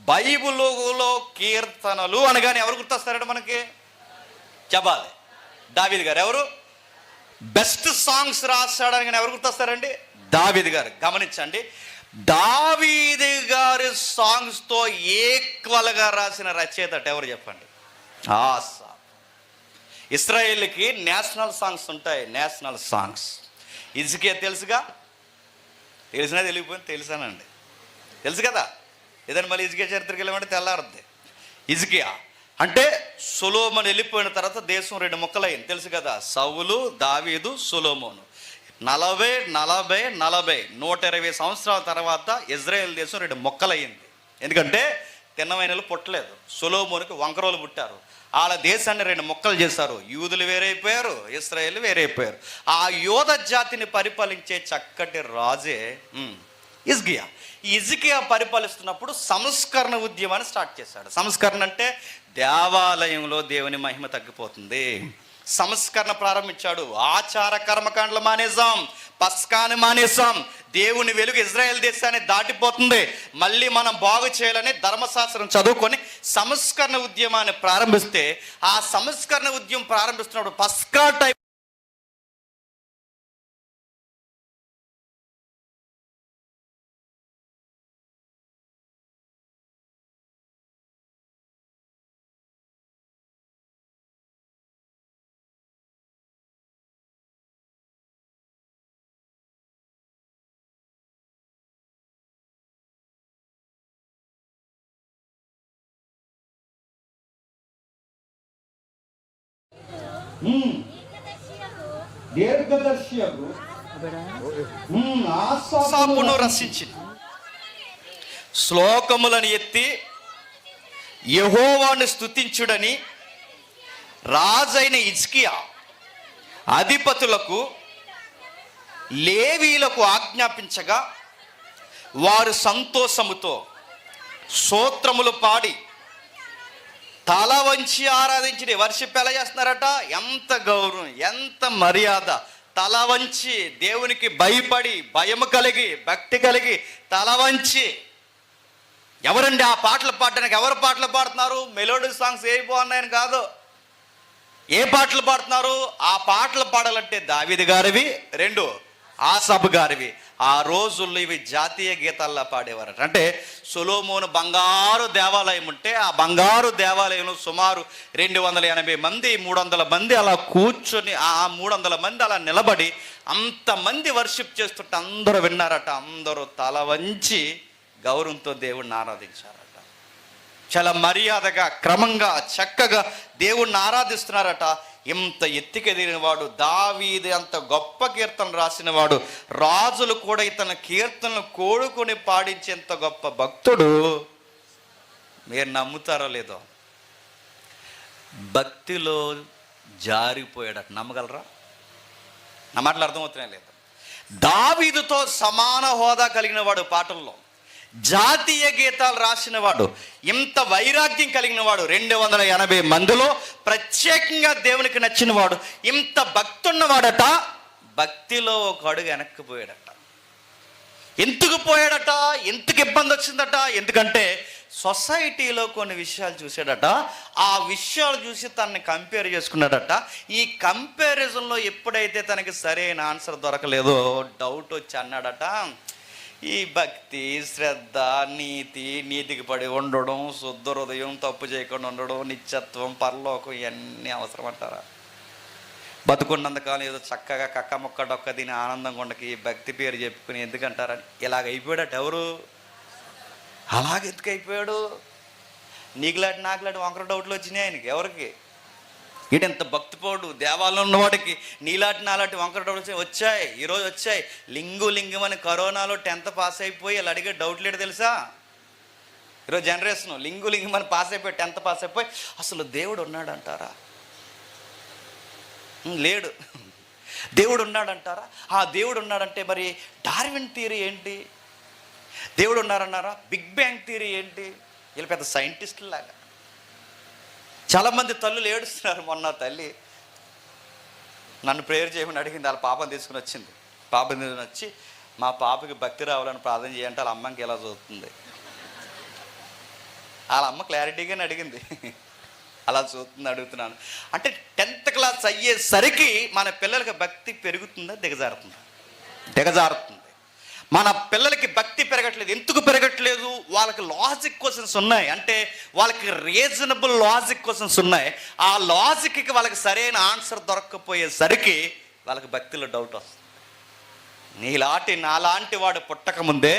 బైబిల్లో కీర్తనలు అనగానే ఎవరు గుర్తొస్తారంటే మనకి? దావీదు గారు. ఎవరు? బెస్ట్ సాంగ్స్ రాశాడని ఎవరు గుర్తొస్తారండి? దావీదు గారు. గమనించండి, దావీదు గారి సాంగ్స్తో ఈక్వల్గా రాసిన రచయిత ఎవరు చెప్పండి? ఆసాఫ్. ఇశ్రాయేలుకి నేషనల్ సాంగ్స్ ఉంటాయి, నేషనల్ సాంగ్స్. హిజ్కియా తెలుసుగా, తెలిసినా తెలియకపోయినా తెలుసానండి, తెలుసు కదా. ఏదైనా మళ్ళీ హిజ్కియా చరిత్రకి వెళ్ళమంటే తెల్లారుద్ది. హిజ్కియా అంటే సొలొమోను వెళ్ళిపోయిన తర్వాత దేశం 2 ముక్కలైంది, తెలుసు కదా. సౌలు, దావీదు, సొలొమోను. 120 సంవత్సరాల తర్వాత ఇజ్రాయెల్ దేశం 2 ముక్కలయ్యింది. ఎందుకంటే తిన్నమైనలు పుట్టలేదు. సొలొమోనుకి వంకరోలు పుట్టారు. వాళ్ళ దేశాన్ని 2 ముక్కలు చేశారు. యూదులు వేరైపోయారు, ఇశ్రాయేలు వేరైపోయారు. ఆ యోధ జాతిని పరిపాలించే చక్కటి రాజే హిజ్కియా. ఈ హిజ్కియా పరిపాలిస్తున్నప్పుడు సంస్కరణ ఉద్యమాన్ని స్టార్ట్ చేశాడు. సంస్కరణ అంటే దేవాలయంలో దేవుని మహిమ తగ్గిపోతుంది, సంస్కరణ ప్రారంభించాడు. ఆచార కర్మకాండలు మానేసాం, పస్కాని మానేసాం, దేవుని వెలుగు ఇజ్రాయెల్ దేశాన్ని దాటిపోతుంది, మళ్ళీ మనం బాగు చేయాలని ధర్మశాస్త్రం చదువుకొని సంస్కరణ ఉద్యమాన్ని ప్రారంభిస్తే, ఆ సంస్కరణ ఉద్యమం ప్రారంభిస్తున్నప్పుడు పస్కా టైప్ దీర్ఘదర్శియకు ఆసాపును రచించింది. శ్లోకములను ఎత్తి యెహోవాను స్తుతించుడని రాజైన హిజ్కియా అధిపతులకు లేవీలకు ఆజ్ఞాపించగా, వారు సంతోషముతో స్తోత్రములు పాడి తల వంచి ఆరాధించి వర్షిప్ ఎలా చేస్తున్నారట? ఎంత గౌరవం, ఎంత మర్యాద! తల వంచి, దేవునికి భయపడి, భయము కలిగి, భక్తి కలిగి తల వంచి. ఎవరండి ఆ పాటలు పాడడానికి? ఎవరు పాటలు పాడుతున్నారు? మెలోడీ సాంగ్స్ ఏ బాగున్నాయని కాదు. ఏ పాటలు పాడుతున్నారు? ఆ పాటలు పాడాలంటే దావీదు గారివి, 2 ఆసాపు గారివి. ఆ రోజుల్లో ఇవి జాతీయ గీతాల్లో పాడేవారట. అంటే సొలొమోను బంగారు దేవాలయం ఉంటే, ఆ బంగారు దేవాలయంలో సుమారు 280 మంది, 300 మంది అలా కూర్చొని, ఆ 300 మంది అలా నిలబడి అంతమంది వర్షిప్ చేస్తుంటే అందరూ విన్నారట. అందరూ తల వంచి గౌరవంతో దేవుణ్ణి ఆరాధించారట. చాలా మర్యాదగా, క్రమంగా, చక్కగా దేవుణ్ణి ఆరాధిస్తున్నారట. ఇంత ఎత్తికెదిగిన వాడు దావీదు, అంత గొప్ప కీర్తనలు రాసిన వాడు, రాజులు కూడా ఇతని కీర్తనలు కోడుకొని పాడించేంత గొప్ప భక్తుడు. మీరు నమ్ముతారో లేదో, భక్తిలో జారిపోయాడట. నమ్మగలరా? నా మాటలు అర్థమవుతున్నాయి లేదు. దావీదుతో సమాన హోదా కలిగిన వాడు, పాటల్లో జాతీయ గీతాలు రాసిన వాడు, ఇంత వైరాగ్యం కలిగిన వాడు, 280 మందిలో ప్రత్యేకంగా దేవునికి నచ్చిన వాడు, ఇంత భక్తున్నవాడట. భక్తిలో ఒక అడుగు వెనక్కిపోయాడట. ఎందుకు పోయాడట? ఎందుకు ఇబ్బంది వచ్చిందట? ఎందుకంటే సొసైటీలో కొన్ని విషయాలు చూశాడట. ఆ విషయాలు చూసి తనని కంపేర్ చేసుకున్నాడట. ఈ కంపారిజన్లో ఎప్పుడైతే తనకి సరైన ఆన్సర్ దొరకలేదో డౌట్ వచ్చి అన్నాడట, ఈ భక్తి, శ్రద్ధ, నీతికి పడి ఉండడం, శుద్ధ హృదయం, తప్పు చేయకుండా ఉండడం, నిత్యత్వం, పరలోకం, ఇవన్నీ అవసరం అంటారా? బతుకున్నంతకాలం ఏదో చక్కగా కక్క మొక్క డొక్క తిని ఆనందంగా ఉండకి భక్తి పేరు చెప్పుకుని ఎందుకంటారని ఇలాగ అయిపోయాడట. ఎవరు అలాగ ఎందుకు అయిపోయాడు? నీకులాంటి నాకులాంటి వంకర డౌట్లు వచ్చినాయి ఆయనకి. ఎవరికి? ఇటెంత భక్తిపోడు దేవాలయంలో ఉన్నవాడికి నీలాంటి నాలాంటి వంకర డౌట్లు వచ్చాయి. ఈరోజు వచ్చాయి. లింగం అని కరోనాలో 10th పాస్ అయిపోయి ఇలా అడిగే డౌట్ లేడు తెలుసా? ఈరోజు జనరేషన్ లింగం అని పాస్ అయిపోయి 10th పాస్ అయిపోయి అసలు దేవుడు ఉన్నాడంటారా? లేడు. దేవుడు ఉన్నాడంటారా? ఆ దేవుడు ఉన్నాడంటే మరి డార్విన్ థియరీ ఏంటి? దేవుడు ఉన్నారన్నారా? బిగ్ బ్యాంగ్ థియరీ ఏంటి? వీళ్ళు పెద్ద సైంటిస్టులు లాగా. చాలామంది తల్లులు ఏడుస్తున్నారు. మొన్న తల్లి నన్ను ప్రేయర్ చేయమని అడిగింది. వాళ్ళ పాపను తీసుకుని వచ్చింది. పాపను తీసుకుని వచ్చి మా పాపకి భక్తి రావాలని ప్రార్థన చేయంటే వాళ్ళ అమ్మకి ఎలా చూస్తుంది? వాళ్ళ అమ్మ క్లారిటీగానే అడిగింది. అలా చూస్తుంది. అడుగుతున్నాను అంటే 10th క్లాస్ అయ్యేసరికి మన పిల్లలకి భక్తి పెరుగుతుందా దిగజారుతుందా? దిగజారుతుంది. మన పిల్లలకి భక్తి పెరగట్లేదు. ఎందుకు పెరగట్లేదు? వాళ్ళకి లాజిక్ క్వశ్చన్స్ ఉన్నాయి. అంటే వాళ్ళకి రీజనబుల్ లాజిక్ క్వశ్చన్స్ ఉన్నాయి. ఆ లాజిక్కి వాళ్ళకి సరైన ఆన్సర్ దొరకకపోయేసరికి వాళ్ళకి భక్తిలో డౌట్ వస్తుంది. నాలాంటి వాడు పుట్టకముందే,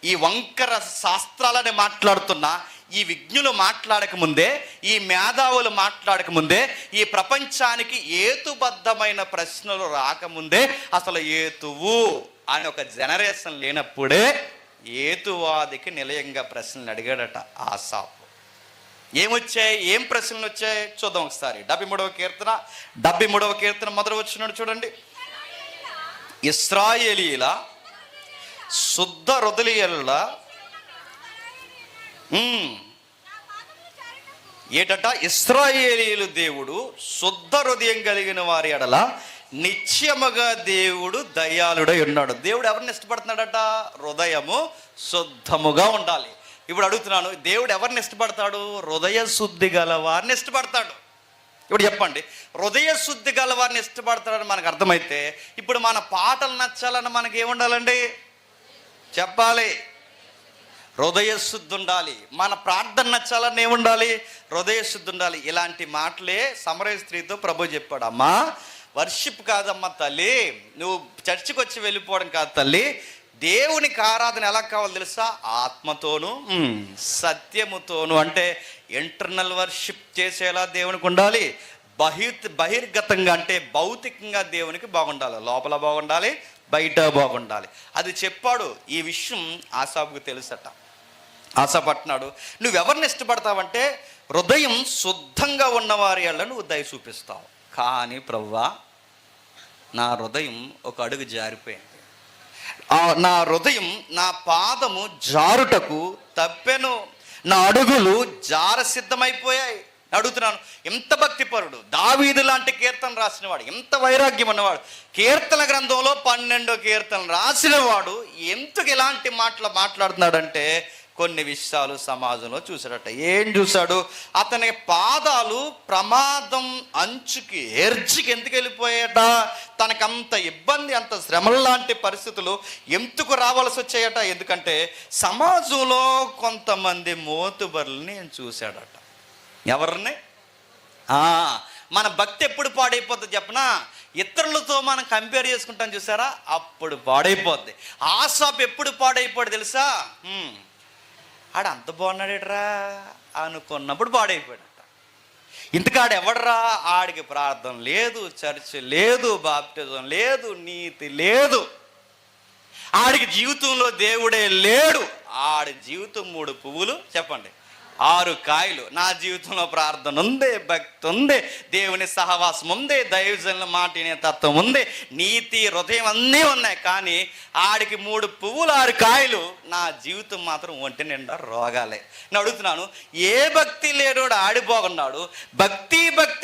ఈ వంకర శాస్త్రాలని మాట్లాడుతున్నా ఈ విజ్ఞులు మాట్లాడకముందే, ఈ మేధావులు మాట్లాడకముందే, ఈ ప్రపంచానికి ఏతుబద్ధమైన ప్రశ్నలు రాకముందే, అసలు ఏతువు అని ఒక జనరేషన్ లేనప్పుడే ఏతువాదికి నిలయంగా ప్రశ్నలు అడిగాడట ఆసాపు. ఏం ప్రశ్నలు వచ్చాయి చూద్దాం ఒకసారి. 73వ కీర్తన మొదటి వచనం చూడండి. ఇశ్రాయేలీల శుద్ధ హృదయుల ఏటట ఇశ్రాయేలీయులు దేవుడు శుద్ధ హృదయం కలిగిన వారి ఎడల నిత్యముగా దేవుడు దయాళుడై ఉన్నాడు. దేవుడు ఎవరిని ఇష్టపడుతున్నాడట? హృదయము శుద్ధముగా ఉండాలి. ఇప్పుడు అడుగుతున్నాను, దేవుడు ఎవరిని ఇష్టపడతాడు? హృదయ శుద్ధి గల వారిని ఇష్టపడతాడు. ఇప్పుడు చెప్పండి, హృదయ శుద్ధి గల వారిని ఇష్టపడతాడని మనకు అర్థమైతే, ఇప్పుడు మన పాటలు నచ్చాలని మనకి ఏముండాలండి? చెప్పాలి, హృదయ శుద్ధి ఉండాలి. మన ప్రార్థన నచ్చాలని ఏముండాలి? హృదయ శుద్ధి ఉండాలి. ఇలాంటి మాటలే సమరయ స్త్రీతో ప్రభు చెప్పాడు. అమ్మా, వర్షిప్ కాదమ్మా తల్లి, నువ్వు చర్చికి వచ్చి వెళ్ళిపోవడం కాదు తల్లి, దేవునికి ఆరాధన ఎలా కావాలో తెలుసా? ఆత్మతోను సత్యముతోను. అంటే ఇంటర్నల్ వర్షిప్ చేసేలా దేవునికి ఉండాలి. బహిర్గతంగా అంటే భౌతికంగా దేవునికి బాగుండాలి. లోపల బాగుండాలి, బయట బాగుండాలి. అది చెప్పాడు. ఈ విషయం ఆసాపుకు తెలుసట. ఆసాపు అంటున్నాడు, నువ్వెవరిని ఇష్టపడతావంటే హృదయం శుద్ధంగా ఉన్నవారి వల్ల నువ్వు దయ చూపిస్తావు. కానీ ప్రభువా, నా హృదయం ఒక అడుగు జారిపోయింది. నా హృదయం, నా పాదము జారుటకు తప్పెను, నా అడుగులు జార సిద్ధమైపోయాయి. అడుగుతున్నాను, ఎంత భక్తిపరుడు దావీదు లాంటి కీర్తన రాసినవాడు, ఎంత వైరాగ్యం ఉన్నవాడు, కీర్తన గ్రంథంలో 12 కీర్తనలు రాసినవాడు ఎందుకు ఇలాంటి మాటలు మాట్లాడుతున్నాడంటే కొన్ని విషయాలు సమాజంలో చూశాడట. ఏం చూశాడు? అతని పాదాలు ప్రమాదం అంచుకి ఎర్జికి ఎందుకు వెళ్ళిపోయాట? తనకంత ఇబ్బంది, అంత శ్రమల లాంటి పరిస్థితులు ఎందుకు రావాల్సి వచ్చాయట? ఎందుకంటే సమాజంలో కొంతమంది మోతుబరుల్ని నేను చూశాడట. ఎవరిని? మన భక్తి ఎప్పుడు పాడైపోద్ది చెప్పనా? ఇతరులతో మనం కంపేర్ చేసుకుంటాం చూసారా, అప్పుడు పాడైపోద్ది. ఆసాపు ఎప్పుడు పాడైపోయాడు తెలుసా? ఆడు అంత బాగున్నాడేట్రా అనుకున్నప్పుడు పాడైపోయాడట. ఇంతకాడు ఎవడరా? ఆడికి ప్రార్థన లేదు, చర్చ్ లేదు, బాప్టిజం లేదు, నీతి లేదు, ఆడికి జీవితంలో దేవుడే లేడు. ఆడి జీవితం 3 పువ్వులు చెప్పండి 6 కాయలు. నా జీవితంలో ప్రార్థన ఉంది, భక్తి ఉంది, దేవుని సహవాసం ఉంది, దైవజనుల మాట వినే తత్వం ఉంది, నీతి, హృదయం అన్నీ ఉన్నాయి. కానీ ఆడికి 3 పువ్వులు 6 కాయలు. నా జీవితం మాత్రం ఒంటి నిండా రోగాలే. నేను అడుగుతున్నాను, ఏ భక్తి లేనోడు ఆడిపోకున్నాడు, భక్తి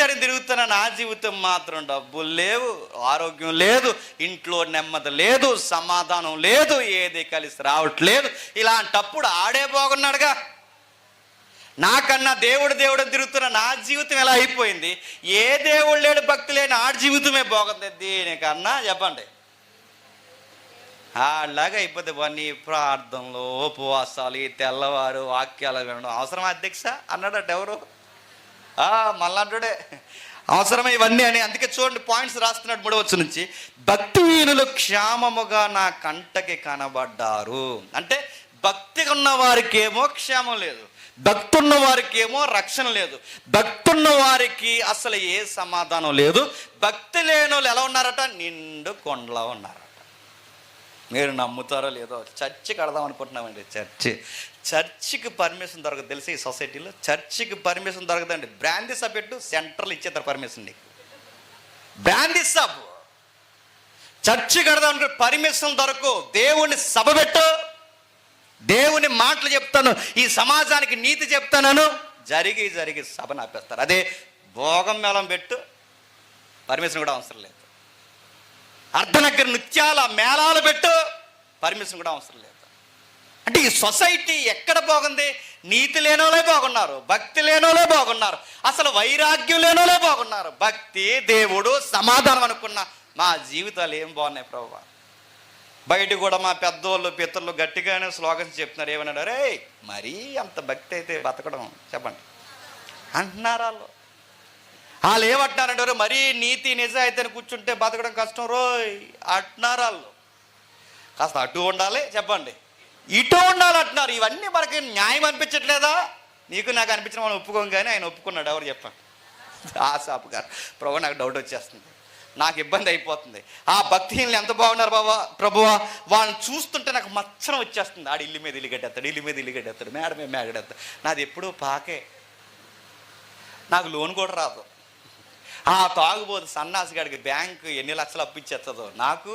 అని తిరుగుతున్న నా జీవితం మాత్రం డబ్బులు లేవు, ఆరోగ్యం లేదు, ఇంట్లో నెమ్మది లేదు, సమాధానం లేదు, ఏది కలిసి రావట్లేదు. ఇలాంటప్పుడు ఆడే బాగున్నాడుగా. నాకన్నా దేవుడు తిరుగుతున్న నా జీవితం ఎలా అయిపోయింది? ఏ దేవుడు లేడు, భక్తి లేని ఆడి జీవితమే బాగుంది. దీనికన్నా చెప్పండి అలాగా అయిపోతే నీ ప్రార్థనలు, ఉపవాసాలు, ఈ తెల్లవారు వాక్యాలు వినడం అవసరమా అధ్యక్ష అన్నాడట. ఎవరు? మళ్ళాంటుడే అవసరమే ఇవన్నీ అని. అందుకే చూడండి పాయింట్స్ రాస్తున్నాడు 3వ వచనం నుంచి. భక్తిహీనులు క్షేమముగా నా కంటకి కనబడ్డారు. అంటే భక్తి ఉన్న వారికేమో క్షేమం లేదు, భక్తి ఉన్న వారికి ఏమో రక్షణ లేదు, భక్తి ఉన్న వారికి అసలు ఏ సమాధానం లేదు. భక్తి లేని వాళ్ళు ఎలా ఉన్నారట? నిండు కొండలా ఉన్నారట. మీరు నమ్ముతారో లేదో, చర్చి కడదాం అనుకుంటున్నామండి. చర్చికి పర్మిషన్ దొరకదు తెలిసి ఈ సొసైటీలో. చర్చికి పర్మిషన్ దొరకదండి. బ్రాందీ సబ్ పెట్టు, సెంట్రల్ ఇచ్చేస్తారు పర్మిషన్ నీకు. బ్రాందీ సబ్ చర్చి కడదాం అనుకుంటే పర్మిషన్ దొరకవు. దేవుని సభ పెట్టు, దేవుని మాటలు చెప్తాను, ఈ సమాజానికి నీతి చెప్తాను, జరిగి సభను ఆపేస్తారు. అదే భోగం మేళం పెట్టు, పర్మిషన్ కూడా అవసరం లేదు. అర్ధనగర్ నృత్యాల మేళాలు పెట్టు, పర్మిషన్ కూడా అవసరం లేదు. అంటే ఈ సొసైటీ ఎక్కడ బాగుంది? నీతి లేనోలే బాగున్నారు, భక్తి లేనోలే బాగున్నారు, అసలు వైరాగ్యం లేనోలే బాగున్నారు. భక్తి, దేవుడు, సమాధానం అనుకున్న మా జీవితాలు ఏం బాగున్నాయి ప్రభువా? బయట కూడా మా పెద్దోళ్ళు పితరులు గట్టిగానే స్లోగన్స్ చెప్తున్నారు. ఏమన్నాడు? రే మరీ అంత భక్తి అయితే బతకడం చెప్పండి అంటున్నారు వాళ్ళు. వాళ్ళు ఏమంటున్నారంటే మరీ నీతి నిజాయితీని కూర్చుంటే బతకడం కష్టం రోయ్ అంటున్నారు వాళ్ళు. కాస్త అటు ఉండాలి చెప్పండి, ఇటు ఉండాలి అంటున్నారు. ఇవన్నీ మనకి న్యాయం అనిపించట్లేదా? నీకు నాకు అనిపించిన మనం ఒప్పుకోం, కానీ ఆయన ఒప్పుకున్నాడు. ఎవరు చెప్పండి? ఆసాపు గారు. ప్రభు నాకు డౌట్ వచ్చేస్తుంది, నాకు ఇబ్బంది అయిపోతుంది. ఆ భక్తిహీనులు ఎంత బాగున్నారు ప్రభువా, వాళ్ళని చూస్తుంటే నాకు మచ్చరం వచ్చేస్తుంది. ఆడు ఇల్లు మీద ఇల్లు కట్టేస్తాడు, ఇల్లు మీద ఇల్లు కట్టేస్తాడు, మేడ మీద మేగడేస్తాడు. నాది ఎప్పుడూ పాకే, నాకు లోన్ కూడా రాదు. ఆ తాగుబోదు సన్నాసిగాడికి బ్యాంకు ఎన్ని లక్షలు అప్పిచ్చేస్తుందో, నాకు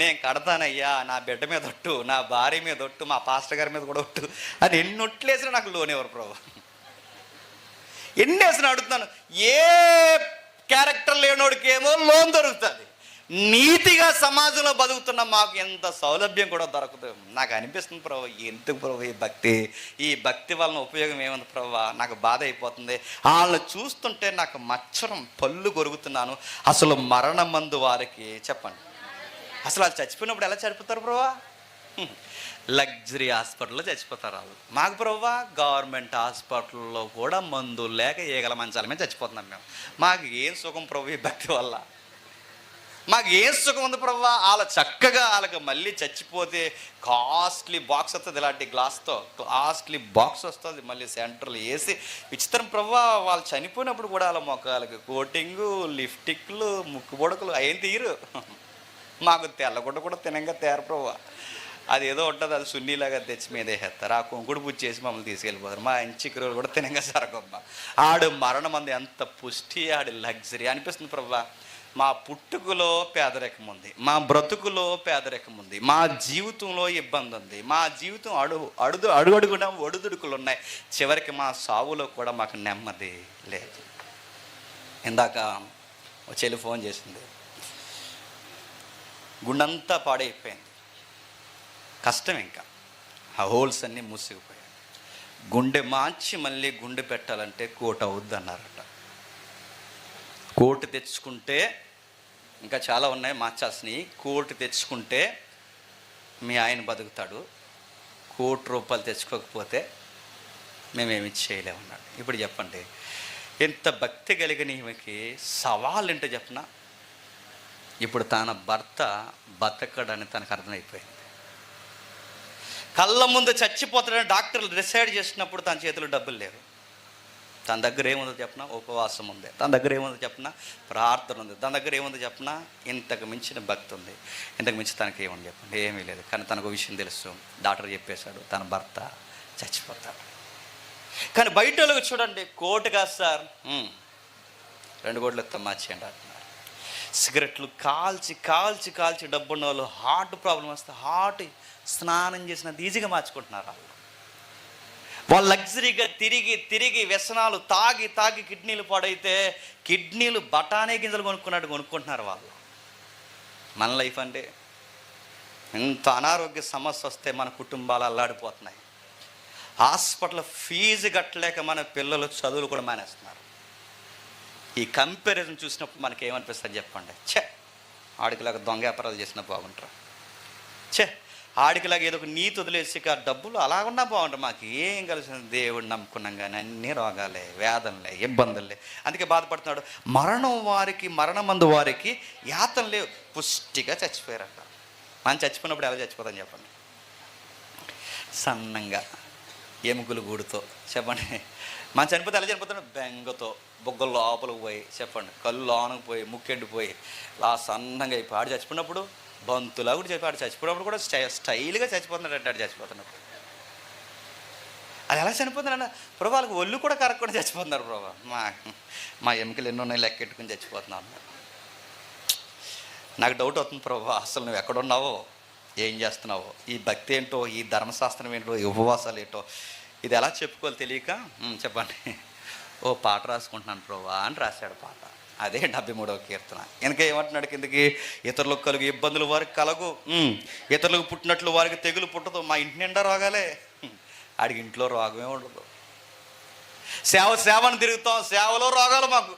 నేను కడతానయ్యా, నా బిడ్డ మీద ఒట్టు, నా భార్య మీద ఒట్టు, మా పాస్టర్ గారి మీద కూడా ఒట్టు అని ఎన్ని ఒట్లేసినా నాకు లోన్ ఎవరు ప్రభు? ఎన్ని వేసినా అడుగుతున్నాను. ఏ క్యారెక్టర్ లేనోడికేమో లోన్ దొరుకుతుంది. నీతిగా సమాజంలో బతుకుతున్న మాకు ఎంత సౌలభ్యం కూడా దొరకదు. నాకు అనిపిస్తుంది ప్రభు, ఎందుకు ప్రభు ఈ భక్తి వలన ఉపయోగం ఏముంది ప్రభు? నాకు బాధ అయిపోతుంది. వాళ్ళని చూస్తుంటే నాకు మచ్చరం, పళ్ళు కొరుకుతున్నాను. అసలు మరణమందు వారికి చెప్పండి, అసలు వాళ్ళు చచ్చిపోయినప్పుడు ఎలా చనిపోతారు ప్రభా? లగ్జరీ హాస్పిటల్లో చచ్చిపోతారు వాళ్ళు. మాకు ప్రభా గవర్నమెంట్ హాస్పిటల్లో కూడా మందులు లేక ఈగల మంచాల మీద చచ్చిపోతున్నాం మేము. మాకు ఏం సుఖం ప్రభు ఈ భక్తి వల్ల? మాకు ఏం సుఖం ఉంది ప్రభా? వాళ్ళ చక్కగా వాళ్ళకి మళ్ళీ చచ్చిపోతే కాస్ట్లీ బాక్స్ వస్తుంది, ఇలాంటి గ్లాస్తో కాస్ట్లీ బాక్స్ వస్తుంది, మళ్ళీ సెంటర్లు వేసి విచిత్రం ప్రభా. వాళ్ళు చనిపోయినప్పుడు కూడా వాళ్ళ మొక్కలకి కోటింగు, లిప్టిక్లు, ముక్కు పొడకలు అయ్యేం తీరు. మాకు తెల్లగుడ్డ కూడా తినంగా తయారు ప్రభా. అది ఏదో ఉంటుంది, అది సున్నీలాగా తెచ్చి మీద వేస్తారు. ఆ కుంకుడు పుచ్చి చేసి మమ్మల్ని తీసుకెళ్ళిపోతారు. మా ఇంచికరులు కూడా తినంగా జరగమ్మ. ఆడు మరణం అంది ఎంత పుష్టి, ఆడి లగ్జరీ అనిపిస్తుంది ప్రభా. మా పుట్టుకలో పేదరికం ఉంది, మా బ్రతుకులో పేదరికం ఉంది, మా జీవితంలో ఇబ్బంది ఉంది, మా జీవితం అడుగడుగున ఒడుదుడుకులు ఉన్నాయి. చివరికి మా సావులో కూడా మాకు నెమ్మది లేదు. ఇందాక చెల్లి ఫోన్ చేసింది, గుండంతా పాడైపోయింది, కష్టం, ఇంకా ఆ హోల్స్ అన్నీ మూసుకుపోయాయి. గుండె మార్చి మళ్ళీ గుండె పెట్టాలంటే 1 కోటి అవుద్ది అన్నారట. 1 కోటి తెచ్చుకుంటే, ఇంకా చాలా ఉన్నాయి మార్చాల్సినవి, 1 కోటి తెచ్చుకుంటే మీ ఆయన బతుకుతాడు, 1 కోటి రూపాయలు తెచ్చుకోకపోతే మేమేమి చేయలేమన్నాడు. ఇప్పుడు చెప్పండి, ఎంత భక్తి కలిగిన ఈమెకి సవాల్ ఏంటో చెప్పనా? ఇప్పుడు తన భర్త బతకడని తనకు అర్థమైపోయింది. కళ్ళ ముందు చచ్చిపోతాడని డాక్టర్లు డిసైడ్ చేసినప్పుడు తన చేతిలో డబ్బులు లేవు. తన దగ్గర ఏముందో చెప్పనా? ఉపవాసం ఉంది. తన దగ్గర ఏముందో చెప్పనా? ప్రార్థన ఉంది. తన దగ్గర ఏముందో చెప్పనా? ఇంతకు మించిన భక్తి ఉంది. ఇంతకు మించి తనకి ఏముంది చెప్పండి? ఏమీ లేదు. కానీ తనకు విషయం తెలుసు, డాక్టర్ చెప్పేశాడు తన భర్త చచ్చిపోతాడు. కానీ బయట వాళ్ళకి చూడండి, 1 కోటి కాదు సార్, 2 కోట్లు ఎత్తం మార్చేయండి అంటున్నారు. సిగరెట్లు కాల్చి కాల్చి కాల్చి డబ్బున్న వాళ్ళు హార్ట్ ప్రాబ్లం వస్తే హార్ట్ స్నానం చేసినంత ఈజీగా మార్చుకుంటున్నారు. వాళ్ళు లగ్జరీగా తిరిగి తిరిగి వ్యసనాలు తాగి తాగి కిడ్నీలు పాడైతే కిడ్నీలు బఠానీ గింజలు కొనుక్కున్నట్టు కొనుక్కుంటున్నారు వాళ్ళు. మన లైఫ్ అంటే ఇంత అనారోగ్య సమస్య వస్తే మన కుటుంబాలు అల్లాడిపోతున్నాయి. హాస్పిటల్ ఫీజు కట్టలేక మన పిల్లలు చదువులు కూడా మానేస్తున్నారు. ఈ కంపారిజన్ చూసినప్పుడు మనకి ఏమనిపిస్తుంది చెప్పండి? ఆడికిలాగా దొంగ వ్యాపారాలు చేసినా బాగుంటారు, ఆడికిలాగా ఏదో ఒక నీతి వదిలేసి డబ్బులు అలా ఉన్నా బాగుంటారు. మాకు ఏం కలిసిన దేవుడిని నమ్ముకున్నాం, కానీ అన్ని రోగాలే, వేదనలే, ఇబ్బందులే. అందుకే బాధపడుతున్నాడు. మరణమందు వారికి యాతన లేవు, పుష్టిగా చచ్చిపోయారంట. మనం చచ్చిపోయినప్పుడు ఎలా చచ్చిపోతాం చెప్పండి? సన్నంగా ఎముకలు గూడుతో చెప్పండి. మనం చనిపోతే ఎలా చనిపోతాడు? బెంగతో, బొగ్గలు లోపలికి పోయి చెప్పండి, కళ్ళు లోనకు పోయి, ముక్కెండిపోయి అలా సన్నంగా అయిపోయి. ఆడు చచ్చిపోయినప్పుడు బంతులా కూడా చెప్పి, ఆడు చచ్చిపోయినప్పుడు కూడా స్టైల్గా చచ్చిపోతున్నాడు అంటే ఆడు చచ్చిపోతున్నప్పుడు. అది ఎలా చనిపోతున్నాడు? ప్రభు వాళ్ళకి ఒళ్ళు కూడా కరగకుండా చచ్చిపోతున్నారు. ప్రభు మా ఎముకలు ఎన్నో ఉన్నాయి లెక్కెట్టుకుని చచ్చిపోతున్నాను. నాకు డౌట్ అవుతుంది ప్రభు, అసలు నువ్వు ఎక్కడున్నావో, ఏం చేస్తున్నావో, ఈ భక్తి ఏంటో, ఈ ధర్మశాస్త్రం ఏంటో, ఈ ఉపవాసాలు ఏంటో, ఇది ఎలా చెప్పుకోవాలి తెలియక చెప్పండి. ఓ పాట రాసుకుంటున్నాను ప్రభా అని రాశాడు పాట. అదే 73వ కీర్తన. వెనక ఏమంటున్నాడు కిందకి? ఇతరులకు కలుగు ఇబ్బందులు వారికి కలగు, ఇతరులకు పుట్టినట్లు వారికి తెగులు పుట్టదు. మా ఇంటి నిండా రోగాలే, ఆడికి ఇంట్లో రోగమే ఉండదు. సేవను తిరుగుతాం, సేవలో రోగాలు మాకు.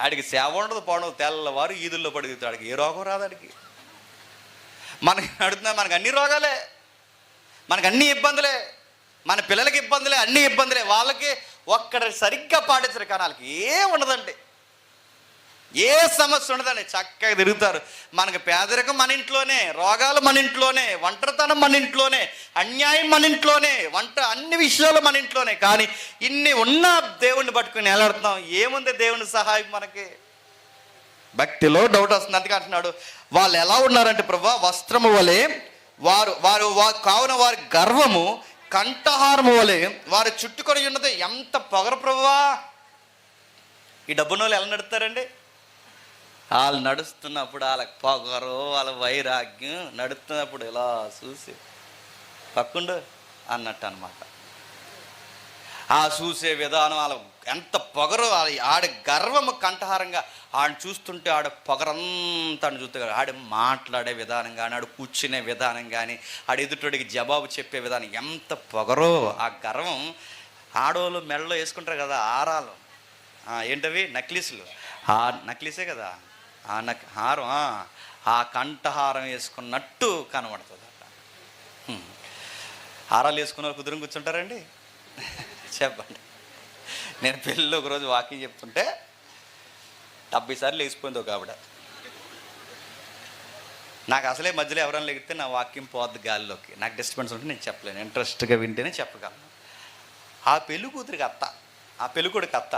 ఆడికి సేవ ఉండదు, పడదు, తెల్లవారు ఈదుల్లో పడుగుతాడు. ఆడికి ఏ రోగం రాదు. ఆడికి మనకి నడుతున్నా, మనకు అన్ని రోగాలే, మనకు అన్ని ఇబ్బందులే, మన పిల్లలకి ఇబ్బందులే, అన్ని ఇబ్బందులే. వాళ్ళకి ఒక్కడ సరిగ్గా పాటించరు, కానీ వాళ్ళకి ఏం ఉండదండి, ఏ సమస్య ఉండదండి, చక్కగా తిరుగుతారు. మనకు పేదరికం మన ఇంట్లోనే, రోగాలు మన ఇంట్లోనే, ఒంటరితనం మన ఇంట్లోనే, అన్యాయం మన ఇంట్లోనే, అన్ని విషయాలు మన ఇంట్లోనే. కానీ ఇన్ని ఉన్న దేవుణ్ణి పట్టుకుని ఎలాడుతున్నాం. ఏముంది దేవుని సహాయం మనకి? భక్తిలో డౌట్ వస్తుంది. అందుకే అంటున్నాడు, వాళ్ళు ఎలా ఉన్నారంటే ప్రభువా, వస్త్రము వలె వారు కావున వారి గర్వము కంఠహారము వలె వారు చుట్టుకొని ఉన్నది. ఎంత పొగరు ప్రభువా! ఈ డబ్బున వాళ్ళు ఎలా నడుస్తారండి? వాళ్ళు నడుస్తున్నప్పుడు వాళ్ళకి పొగరు, వాళ్ళ వైరాగ్యం, నడుస్తున్నప్పుడు ఇలా చూసి పక్కుండు అన్నట్టు అనమాట. ఆ చూసే విధానం, వాళ్ళ ఎంత పొగరు, ఆడి గర్వము కంఠహారంగా. ఆడిని చూస్తుంటే ఆడ పొగరంతా చూస్తాడు. ఆడి మాట్లాడే విధానం కానీ, ఆడు కూర్చునే విధానం కానీ, ఆడు ఎదుటోడికి జవాబు చెప్పే విధానం, ఎంత పొగరో. ఆ గర్వం ఆడవాళ్ళు మెడలో వేసుకుంటారు కదా ఆరాలు, ఏంటవి నక్లీసులు, ఆ నక్లీసే కదా ఆ హారం, ఆ కంఠహారం వేసుకున్నట్టు కనబడుతుంది అట్ట. హారాలు వేసుకున్న వాళ్ళు కుదురు కూర్చుంటారండి? చెప్పండి. నేను పెళ్ళిలో ఒకరోజు వాకింగ్ చెప్తుంటే 70 సార్లు లేచిపోయింది ఒక ఆవిడ. నాకు అసలే మధ్యలో ఎవరైనా లెగితే నా వాక్యం పోద్ది గాలిలోకి. నాకు డిస్టర్బెన్స్ ఉంటే నేను చెప్పలేను, ఇంట్రెస్ట్గా వింటేనే చెప్పగలను. ఆ పెళ్ళి కూతురికి అత్త, ఆ పెళ్ళికొడుకు అత్త,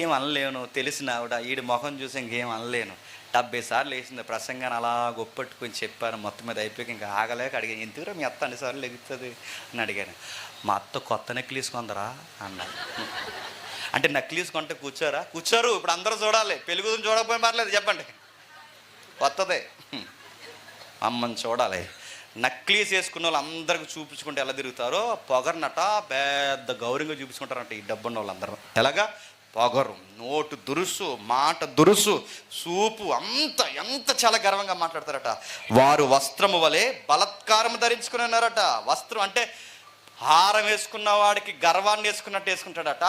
ఏం అనలేను, తెలిసిన ఆవిడ, ఈడి మొహం చూసి ఇంకేం అనలేను. 70 సార్లు వేసింది ప్రసంగాన్ని, అలా గొప్పెట్టుకొని చెప్పాను. మొత్తం మీద అయిపోయి ఇంకా ఆగలేక అడిగాను, ఎందుకురా మీ అత్త అన్నిసార్లు లెగుతుంది అని అడిగాను. మా అత్త కొత్త నక్లీస్ కొందరా అన్నాడు. అంటే నక్లీస్ కొంటే కూర్చోరా? కూర్చోరు. ఇప్పుడు అందరూ చూడాలి, పెళ్లి కూతురు చూడకపోయినా పర్లేదు, చెప్పండి, కొత్తదే అమ్మని చూడాలి. నక్లీస్ వేసుకున్న వాళ్ళు అందరికి చూపించుకుంటే ఎలా తిరుగుతారో, పొగర్నట పెద్ద గౌరవంగా చూపించుకుంటారంట ఈ డబ్బున్న వాళ్ళందరూ. ఎలాగా? పొగరు, నోటు దురుసు, మాట దురుసు, సూపు, ఎంత చాలా గర్వంగా మాట్లాడతారట. వారు వస్త్రము వలె బలత్కారం ధరించుకుని ఉన్నారట. వస్త్రం అంటే హారం వేసుకున్న వాడికి గర్వాన్ని వేసుకున్నట్టు వేసుకుంటాడట,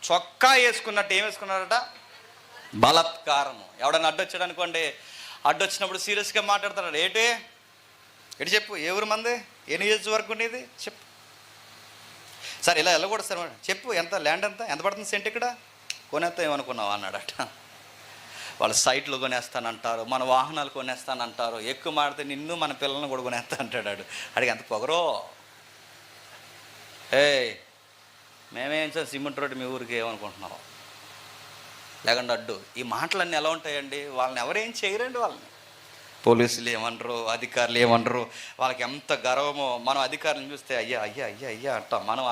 చొక్కా వేసుకున్నట్టు ఏం వేసుకున్నాడట? బలత్కారము. ఎవడన్నా అడ్డొచ్చాడు అనుకోండి, అడ్డొచ్చినప్పుడు సీరియస్గా మాట్లాడతాడు. ఎటు చెప్పు, ఏ ఊరు మంది, ఏ నియోజకవర్గం ఉండేది చెప్పు, సార్ ఇలా వెళ్ళకూడదు సార్, చెప్పు ఎంత ల్యాండ్ ఎంత పడుతుంది సెంట్, ఇక్కడ కొనేస్తా ఏమనుకున్నావు అన్నాడట. వాళ్ళు సైట్లు కొనేస్తానంటారు, మన వాహనాలు కొనేస్తానంటారు, ఎక్కువ మాడితే నిన్ను మన పిల్లల్ని కూడా కొనేస్తా అంటాడు. అడిగి ఎంత పొగరో. మేమేం సార్ సిమెంట్ రోడ్డు మీ ఊరికి ఏమనుకుంటున్నావు, లేకుండా అడ్డు. ఈ మాటలన్నీ ఎలా ఉంటాయండి? వాళ్ళని ఎవరేం చేయరండి. వాళ్ళని పోలీసులు ఏమనరు, అధికారులు ఏమనరు. వాళ్ళకి ఎంత గర్వమో. మనం అధికారులను చూస్తే అయ్యా అయ్యా అయ్యా అయ్యా అంటాం. మనం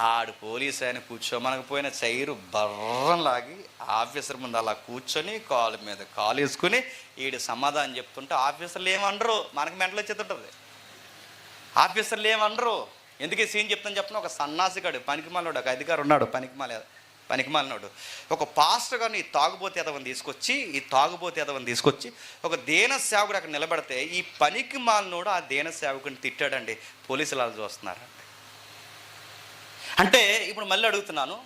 ఆడు పోలీసు ఆయన మనకు పోయిన చైరు బర్రం లాగి ఆఫీసర్ ముందు అలా కూర్చొని కాలు మీద కాలు వేసుకుని ఈడు సమాధానం చెప్తుంటే ఆఫీసర్లు ఏమనరు. మనకు మెంటలు వచ్చేస్తుంటుంది. ఆఫీసర్లు ఏమనరు. ఎందుకే సీన్ చెప్తాను ఒక సన్నాసిగాడు, పనికిమాలినోడు, ఒక అధికారి ఉన్నాడు, పనికిమాలినోడు. ఒక పాస్టర్ గారిని ఈ తాగుబోతే ఎదవని తీసుకొచ్చి ఒక దేన సేవకుడు అక్కడ నిలబెడితే ఈ పనికిమాలినోడు ఆ దేన సేవకుడిని తిట్టాడండి. పోలీసులు అలా చూస్తున్నారండి. అంటే ఇప్పుడు మళ్ళీ అడుగుతున్నాను,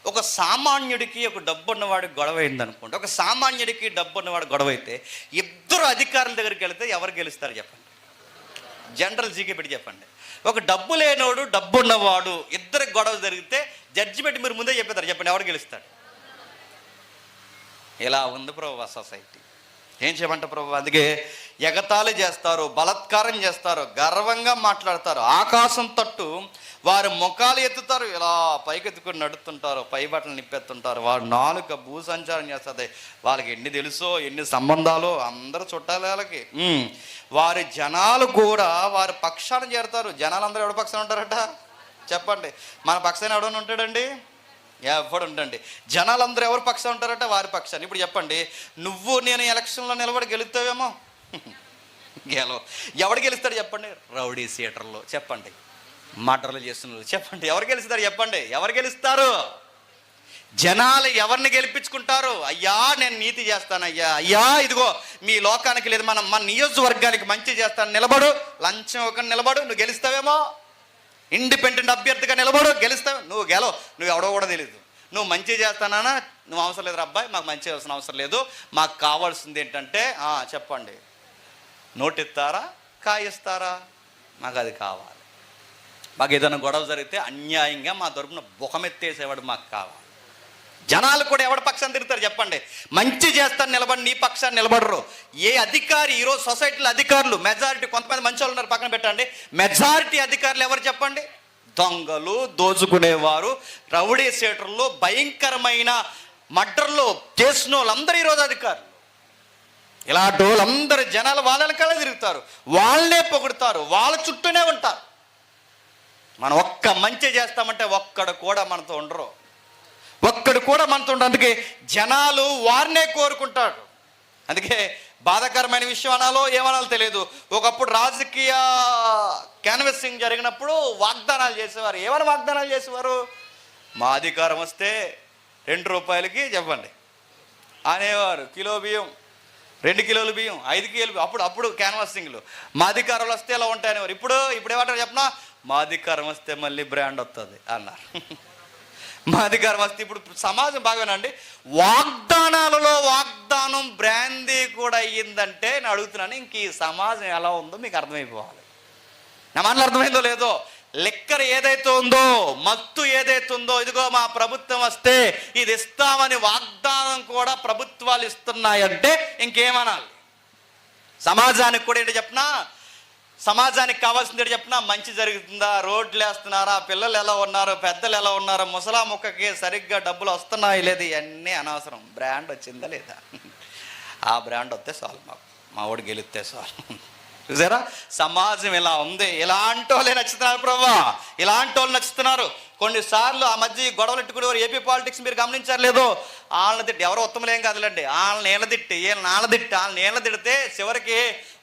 ఒక సామాన్యుడికి ఒక డబ్బు ఉన్నవాడికి గొడవ అయింది అనుకోండి. ఒక సామాన్యుడికి డబ్బు ఉన్నవాడు గొడవ అయితే ఇద్దరు అధికారుల దగ్గరికి వెళితే ఎవరు గెలుస్తారు చెప్పండి? జనరల్ జీకే పెట్టి చెప్పండి. ఒక డబ్బు లేనోడు, డబ్బు ఉన్నవాడు, ఇద్దరికి గొడవ జరిగితే జడ్జిమెంట్ మీరు ముందే చెప్పేస్తారు, చెప్పండి ఎవరు గెలుస్తాడు? ఇలా ఉంది ప్రభు సొసైటీ. ఏం చేయమంట ప్రభు? అందుకే ఎగతాళి చేస్తారు, బలత్కారం చేస్తారు, గర్వంగా మాట్లాడతారు, ఆకాశం తట్టు వారి ముఖాలు ఎత్తుతారు, ఇలా పైకెత్తుకుని నడుస్తుంటారు, పై బట్టలు నిప్పెత్తుంటారు. వారు నాలుక భూ సంచారం చేస్తుంది. వాళ్ళకి ఎన్ని తెలుసో, ఎన్ని సంబంధాలు, అందరూ చుట్టాలి వాళ్ళకి. వారి జనాలు కూడా వారి పక్షాన చేరుతారు. జనాలందరూ ఎవరి పక్షాన ఉంటారట చెప్పండి? మన పక్షాన ఎవడని ఉంటాడండి? ఎవడు ఉండండి. జనాలందరూ ఎవరి పక్షాన ఉంటారట? వారి పక్షాన్ని. ఇప్పుడు చెప్పండి, నువ్వు నేను ఎలక్షన్లో నిలబడి గెలుస్తావేమో, ఎవడు గెలుస్తాడు చెప్పండి? రౌడీ థియేటర్లో చెప్పండి, మర్డర్లు చేస్తున్నారు చెప్పండి, ఎవరు గెలుస్తారు చెప్పండి? ఎవరు గెలుస్తారు? జనాలు ఎవరిని గెలిపించుకుంటారు? అయ్యా నేను నీతి చేస్తాను, అయ్యా ఇదిగో మీ లోకానికి లేదు, మన నియోజకవర్గానికి మంచి చేస్తాను, నిలబడు, లంచం ఒక నిలబడు, నువ్వు గెలుస్తావేమో. ఇండిపెండెంట్ అభ్యర్థిగా నిలబడు, గెలుస్తావు. నువ్వు ఎవడో కూడా తెలియదు. నువ్వు మంచి చేస్తానా? నువ్వు అవసరం లేదు అబ్బాయి, మాకు మంచి చేయాల్సిన అవసరం లేదు, మాకు కావాల్సింది ఏంటంటే చెప్పండి, నోటిస్తారా, కాయిస్తారా? మాకు అది కావాలి. మాకు ఏదైనా గొడవ జరిగితే అన్యాయంగా మా తరపున బుఖమెత్తేసేవాడు మాకు కావాలి. జనాలు కూడా ఎవరి పక్షాన్ని తిరుగుతారు చెప్పండి? మంచి చేస్తాను నిలబడి నీ పక్షాన్ని నిలబడరు. ఏ అధికారి ఈరోజు సొసైటీలో అధికారులు మెజారిటీ, కొంతమంది మంచి వాళ్ళు ఉన్నారు పక్కన పెట్టండి, మెజారిటీ అధికారులు ఎవరు చెప్పండి? దొంగలు, దోచుకునేవారు, రౌడీ షీటర్లు, భయంకరమైన మర్డర్లు చేసిన వాళ్ళందరూ ఈరోజు అధికారులు. ఇలాంటి వాళ్ళందరూ జనాలు వాళ్ళ వెనకాలే తిరుగుతారు, వాళ్ళనే పొగుడుతారు, వాళ్ళ చుట్టూనే ఉంటారు. మనం ఒక్క మంచి చేస్తామంటే ఒక్కడు కూడా మనతో ఉండరు, ఒక్కడు కూడా మనతో ఉండరు. అందుకే జనాలు వారినే కోరుకుంటాడు. అందుకే బాధాకరమైన విషయం అనాలో ఏమనాలో తెలియదు. ఒకప్పుడు రాజకీయ క్యాన్వసింగ్ జరిగినప్పుడు వాగ్దానాలు చేసేవారు. ఏమైనా వాగ్దానాలు చేసేవారు? మా అధికారం వస్తే 2 రూపాయలకి చెప్పండి అనేవారు. కిలో బియ్యం, 2 కిలోలు బియ్యం, 5 కిలోలు. అప్పుడు క్యాన్వాసింగ్లు మా అధికారంలో వస్తే ఎలా ఉంటాయనేవారు. ఇప్పుడు ఏమంటారు చెప్పనా? మా అధికారం వస్తే మళ్ళీ బ్రాండ్ వస్తుంది అన్నారు. మా అధికారం వస్తే ఇప్పుడు సమాజం బాగానండి, వాగ్దానాలలో వాగ్దానం బ్రాందీ కూడా అయ్యిందంటే నేను అడుగుతున్నాను, ఇంక ఈ సమాజం ఎలా ఉందో మీకు అర్థమైపోవాలి. నా మాటలు అర్థమైందో లేదో? లిక్కర్ ఏదైతే ఉందో, మత్తు ఏదైతే ఉందో, ఇదిగో మా ప్రభుత్వం వస్తే ఇది ఇస్తామని వాగ్దానం కూడా ప్రభుత్వాలు ఇస్తున్నాయంటే ఇంకేమనాలి? సమాజానికి కూడా ఏంటి చెప్పనా? సమాజానికి కావాల్సింది చెప్పినా, మంచి జరుగుతుందా, రోడ్లు వేస్తున్నారా, పిల్లలు ఎలా ఉన్నారు, పెద్దలు ఎలా ఉన్నారు, ముసలా ముక్కకి సరిగ్గా డబ్బులు వస్తున్నాయి లేదు, ఇవన్నీ అనవసరం. బ్రాండ్ వచ్చిందా లేదా? ఆ బ్రాండ్ వస్తే చాలు, మా వాడు గెలిస్తే చాలు. చూసారా, సమాజం ఇలా ఉంది. ఇలాంటి వాళ్ళే నచ్చుతున్నారు ప్రభా, ఇలాంటి వాళ్ళు నచ్చుతున్నారు. కొన్నిసార్లు ఆ మధ్య గొడవలు ఎట్టుకునేవారు. ఏపీ పాలిటిక్స్ మీరు గమనించారు లేదో? వాళ్ళని తిట్టి, ఎవరో ఉత్తమలేం కాదులేండి, వాళ్ళని ఏళ్ళ తిట్టి, వాళ్ళని ఏళ్ళ తిడితే చివరికి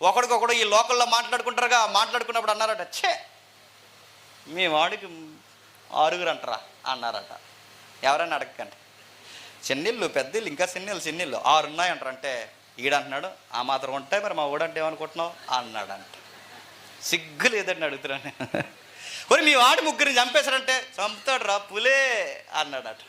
ఒకడికొకడు ఈ లోకల్లో మాట్లాడుకుంటారుగా, మాట్లాడుకున్నప్పుడు అన్నారట, ఛే మీ వాడికి 6 అంటారా అన్నారట. ఎవరైనా అడగకండి, చిన్నిళ్ళు పెద్దిళ్ళు, ఇంకా చిన్నిళ్ళు 6 ఉన్నాయంటారు. అంటే ఈడంటున్నాడు, ఆ మాత్రం ఉంటాయి మరి మా ఊడంటే ఏమనుకుంటున్నావు అన్నాడంట. సిగ్గు లేదండి అడుగుతున్నాను. మరి మీ వాడి 3 చంపేశాడంటే, చంపుతాడు రా పులే అన్నాడట.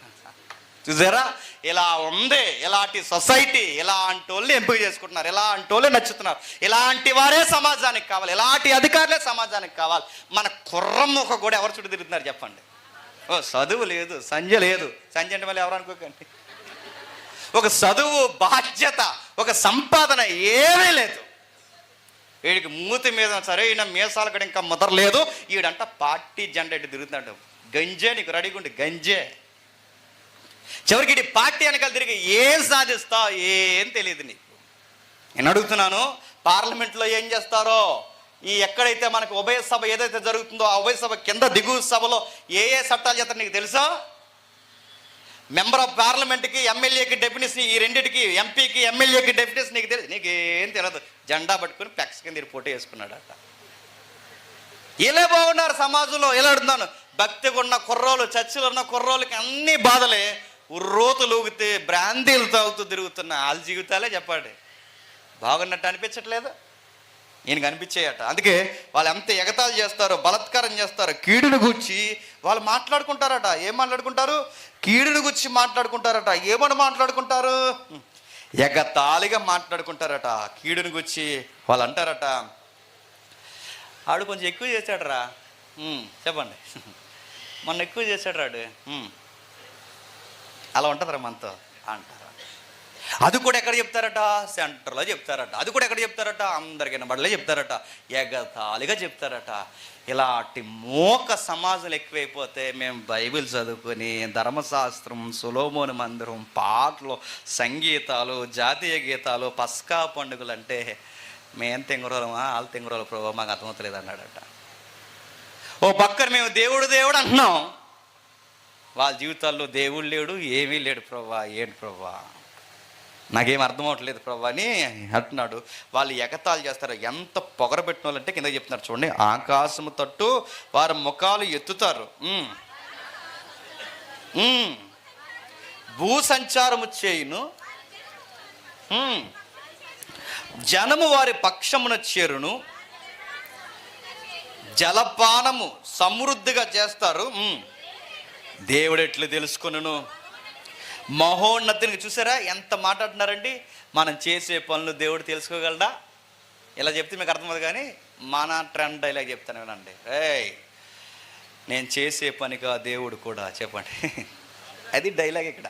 చూసారా, ఇలా ఉంది ఇలాంటి సొసైటీ. ఇలాంటి వాళ్ళు ఎంపిక చేసుకుంటున్నారు, ఇలాంటి వాళ్ళే నచ్చుతున్నారు. ఇలాంటి వారే సమాజానికి కావాలి, ఇలాంటి అధికారులే సమాజానికి కావాలి. మన కుర్రమ్మొక కూడా ఎవరు చుట్టూ తిరుగుతున్నారు చెప్పండి? ఓ చదువు లేదు, సంజయ్ లేదు. సంజయ్ అంటే మళ్ళీ ఎవరు అనుకోకండి. ఒక చదువు, బాధ్యత, ఒక సంపాదన ఏమీ లేదు. వీడికి మూతి మీద సరైన మీసాలు కూడా ఇంకా ముదరలేదు. వీడంట పార్టీ జెండా ఎట్టి తిరుగుతున్నాడు. గంజే నీకు రెడీగా ఉండి గంజే. చివరికి ఇది పార్టీ వెనకాల తిరిగి ఏం సాధిస్తావు ఏం తెలియదు నీకు. నేను అడుగుతున్నాను, పార్లమెంట్లో ఏం చేస్తారో, ఈ ఎక్కడైతే మనకు ఉభయ సభ ఏదైతే జరుగుతుందో ఆ ఉభయ సభ కింద దిగువ సభలో ఏ చట్టాలు చేస్తారో నీకు తెలుసా? మెంబర్ ఆఫ్ పార్లమెంట్కి, ఎమ్మెల్యేకి డెఫినేషన్, ఈ రెండింటికి, ఎంపీకి ఎమ్మెల్యేకి డెఫినేషన్ నీకు తెలుసు? నీకేం తెలియదు. జెండా పట్టుకుని ప్యాక్స్ కింద పోటీ వేసుకున్నాడట. ఇలా బాగున్నారు సమాజంలో. ఇలా అడుగుతున్నాను, భక్తిగా ఉన్న కుర్రోలు, చర్చిలో ఉన్న కుర్రోళ్ళకి అన్ని బాధలే. ఉర్రోతులు ఊగితే బ్రాందీలు తాగుతూ తిరుగుతున్న వాళ్ళ జీవితాలే చెప్పండి బాగున్నట్టు అనిపించట్లేదు? ఈయనకు అనిపించేయట. అందుకే వాళ్ళు ఎంత ఎగతాళి చేస్తారో, బలత్కారం చేస్తారో, కీడును గుచ్చి వాళ్ళు మాట్లాడుకుంటారట. ఏం మాట్లాడుకుంటారు? కీడును గుచ్చి మాట్లాడుకుంటారట. ఏమని మాట్లాడుకుంటారు? ఎగతాళిగా మాట్లాడుకుంటారట. కీడును గుచ్చి వాళ్ళు అంటారట, ఆడు కొంచెం ఎక్కువ చేశాడురా, చెప్పండి, మొన్న ఎక్కువ చేశాడు రాడు, అలా ఉంటుందిరా మనతో అంటారు. అది కూడా ఎక్కడ చెప్తారట? సెంటర్లో చెప్తారట. అది కూడా ఎక్కడ చెప్తారట? అందరికి వినబడలే చెప్తారట, ఎగతాళిగా చెప్తారట. ఇలాంటి మోక సమాజాలు ఎక్కువైపోతే మేము బైబిల్ చదువుకొని ధర్మశాస్త్రం, సొలొమోను మందిరం, పాటలు, సంగీతాలు, జాతీయ గీతాలు, పస్కా పండుగలు అంటే మేము తెంగురోలమా వాళ్ళు తెంగురోల ప్రభావ మాకు అర్థమవుతలేదు అన్నాడట. ఓ పక్కన మేము దేవుడు దేవుడు అంటున్నాం, వాళ్ళ జీవితాల్లో దేవుడు లేడు, ఏమీ లేడు ప్రభా, ఏంటి ప్రభా నాకేం అర్థం అవట్లేదు ప్రభా అని అంటున్నాడు. వాళ్ళు ఎగతాళి చేస్తారు. ఎంత పొగరబెట్టిన వాళ్ళంటే కింద చెప్తున్నారు చూడండి, ఆకాశము తట్టు వారి ముఖాలు ఎత్తుతారు, భూ సంచారము చేయును, జనము వారి పక్షమున చేరును, జలపానము సమృద్ధిగా చేస్తారు, దేవుడు ఎట్లు తెలుసుకొనును. మహోన్నతిని చూసారా ఎంత మాట్లాడుతున్నారండి? మనం చేసే పనులు దేవుడు తెలుసుకోగలడా? ఇలా చెప్తే మీకు అర్థమవుతుంది, కానీ మన ట్రెండ్ డైలాగ్ చెప్తాను వినండి. నేను చేసే పనిగా దేవుడు కూడా, చెప్పండి. అది డైలాగ్ ఇక్కడ.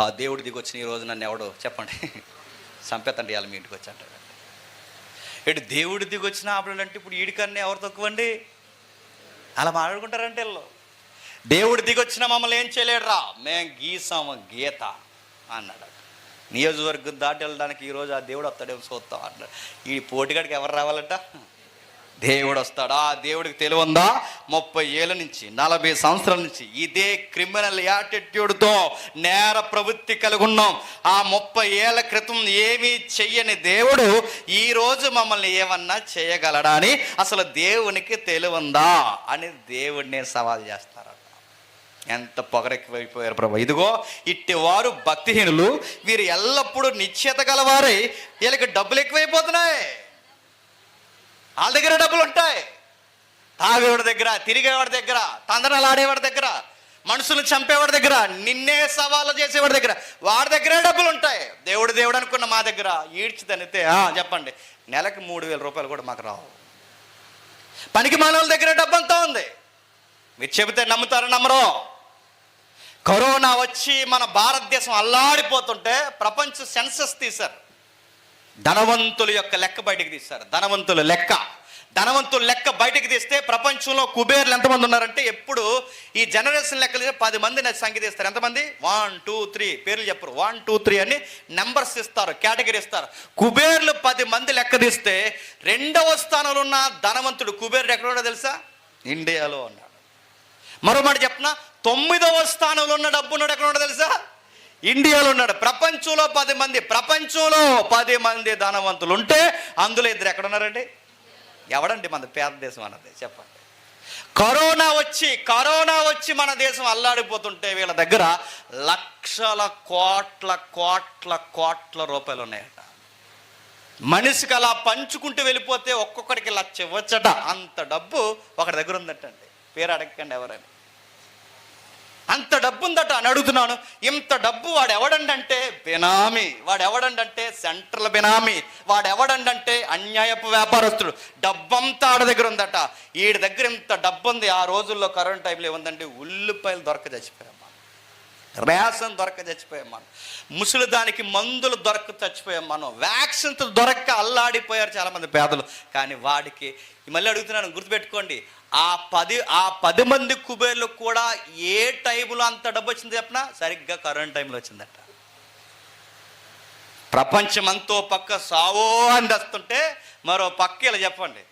ఆ దేవుడు దిగొచ్చిన ఈరోజు నన్ను ఎవడో చెప్పండి సంపేతండి ఇవాళ మీ ఇంటికి వచ్చి అంటాడు. ఇటు దేవుడు దిగొచ్చిన ఆపడంటే ఇప్పుడు వీడికన్నా ఎవరు తక్కువండి అలా మాట్లాడుకుంటారంటే వీళ్ళు. దేవుడు దిగొచ్చిన మమ్మల్ని ఏం చేయలేడురా, మేం గీసాము గీత అన్నాడు. నియోజకవర్గం దాటి వెళ్ళడానికి ఈరోజు ఆ దేవుడు వస్తాడేమో చూస్తాం అన్నాడు. ఈ పోటీగాడికి ఎవరు రావాలంట, దేవుడు వస్తాడు. ఆ దేవుడికి తెలివి ఉందా? 30 ఏళ్ళ నుంచి 40 సంవత్సరాల నుంచి ఇదే క్రిమినల్ యాటిట్యూడ్తో నేర ప్రవృత్తి కలిగి ఉన్నాం. ఆ 30 ఏళ్ళ క్రితం ఏమీ చెయ్యని దేవుడు ఈరోజు మమ్మల్ని ఏమన్నా చేయగలడా అని అసలు దేవునికి తెలివి ఉందా అని దేవుడినే సవాల్ చేస్తారట. ఎంత పొగరెక్కువైపోయారు ప్రభు. ఇదిగో ఇట్టి వారు భక్తిహీనులు, వీరు ఎల్లప్పుడూ నిశ్చేత గలవారై వీళ్ళకి డబ్బులు ఎక్కువైపోతున్నాయి. వాళ్ళ దగ్గర డబ్బులు ఉంటాయి, తాగేవాడి దగ్గర, తిరిగేవాడి దగ్గర, తందనాలు ఆడేవాడి దగ్గర, మనుషులు చంపేవాడి దగ్గర, నిన్నే సవాళ్ళు చేసేవాడి దగ్గర, వాడి దగ్గరే డబ్బులు ఉంటాయి. దేవుడు దేవుడు అనుకున్న మా దగ్గర ఈడ్చి తనితే చెప్పండి నెలకు 3,000 రూపాయలు కూడా మాకు రావు. పనికి మానవుల దగ్గర డబ్బు అంతా ఉంది. మీరు చెబితే నమ్ముతారో నమ్మరో. కరోనా వచ్చి మన భారతదేశం అల్లాడిపోతుంటే ప్రపంచ సెన్సస్ తీశారు. ధనవంతుల యొక్క లెక్క బయటకు తీస్తారు. ధనవంతుల లెక్క బయటకు తీస్తే ప్రపంచంలో కుబేర్లు ఎంతమంది ఉన్నారంటే, ఎప్పుడు ఈ జనరేషన్ లెక్కలు 10 మంది సంఖ్య తీస్తారు. ఎంతమంది? 1 2 3 పేర్లు చెప్పరు, 1 2 3 అని నెంబర్స్ ఇస్తారు, కేటగిరీ ఇస్తారు. కుబేర్లు 10 మంది లెక్క తీస్తే 2వ స్థానంలో ఉన్న ధనవంతుడు కుబేరుడు ఎక్కడ ఉన్నాడో తెలుసా? ఇండియాలో ఉన్నాడు. మరో మాట చెప్పనా, 9వ స్థానంలో ఉన్న డబ్బు ఉన్నాడు ఎక్కడ ఉన్నాడో తెలుసా? ఇండియాలో ఉన్నాడు. ప్రపంచంలో 10 మంది ధనవంతులు ఉంటే అందులో 2 ఎక్కడ ఉన్నారండి? ఎవడండి మన పేద దేశం అన్నది చెప్పండి. కరోనా వచ్చి మన దేశం అల్లాడిపోతుంటే వీళ్ళ దగ్గర లక్షల కోట్ల రూపాయలు ఉన్నాయట. మనిషికి అలా పంచుకుంటూ వెళ్ళిపోతే ఒక్కొక్కడికి 1,00,000 ఇవ్వచ్చట. అంత డబ్బు ఒకటి దగ్గర ఉందటండి. పేరు అడగకండి ఎవరని. అంత డబ్బు ఉందట అని అడుగుతున్నాను. ఇంత డబ్బు వాడు ఎవడండంటే బెనామీ, వాడు ఎవడండంటే సెంట్రల్ బెనామీ, వాడు ఎవడండంటే అన్యాయపు వ్యాపారస్తుడు. డబ్బంతా ఆడ దగ్గర ఉందట. వీడి దగ్గర ఇంత డబ్బు ఉంది. ఆ రోజుల్లో కరోనా టైంలో ఏముందంటే ఉల్లిపాయలు దొరక చచ్చిపోయాం, రేషన్ దొరక చచ్చిపోయాం మనం, ముసలి దానికి మందులు దొరక చచ్చిపోయాం మనం, వ్యాక్సిన్స్ దొరక్క అల్లాడిపోయారు చాలామంది పేదలు. కానీ వాడికి మళ్ళీ అడుగుతున్నాను, గుర్తుపెట్టుకోండి, ఆ 10 మంది కుబేర్లు కూడా ఏ టైంలో అంత డబ్బు వచ్చింది చెప్పినా సరిగ్గా కరోనా టైంలో వచ్చిందట. ప్రపంచమంతో పక్క సావో అని వస్తుంటే మరో పక్క ఇలా చెప్పండి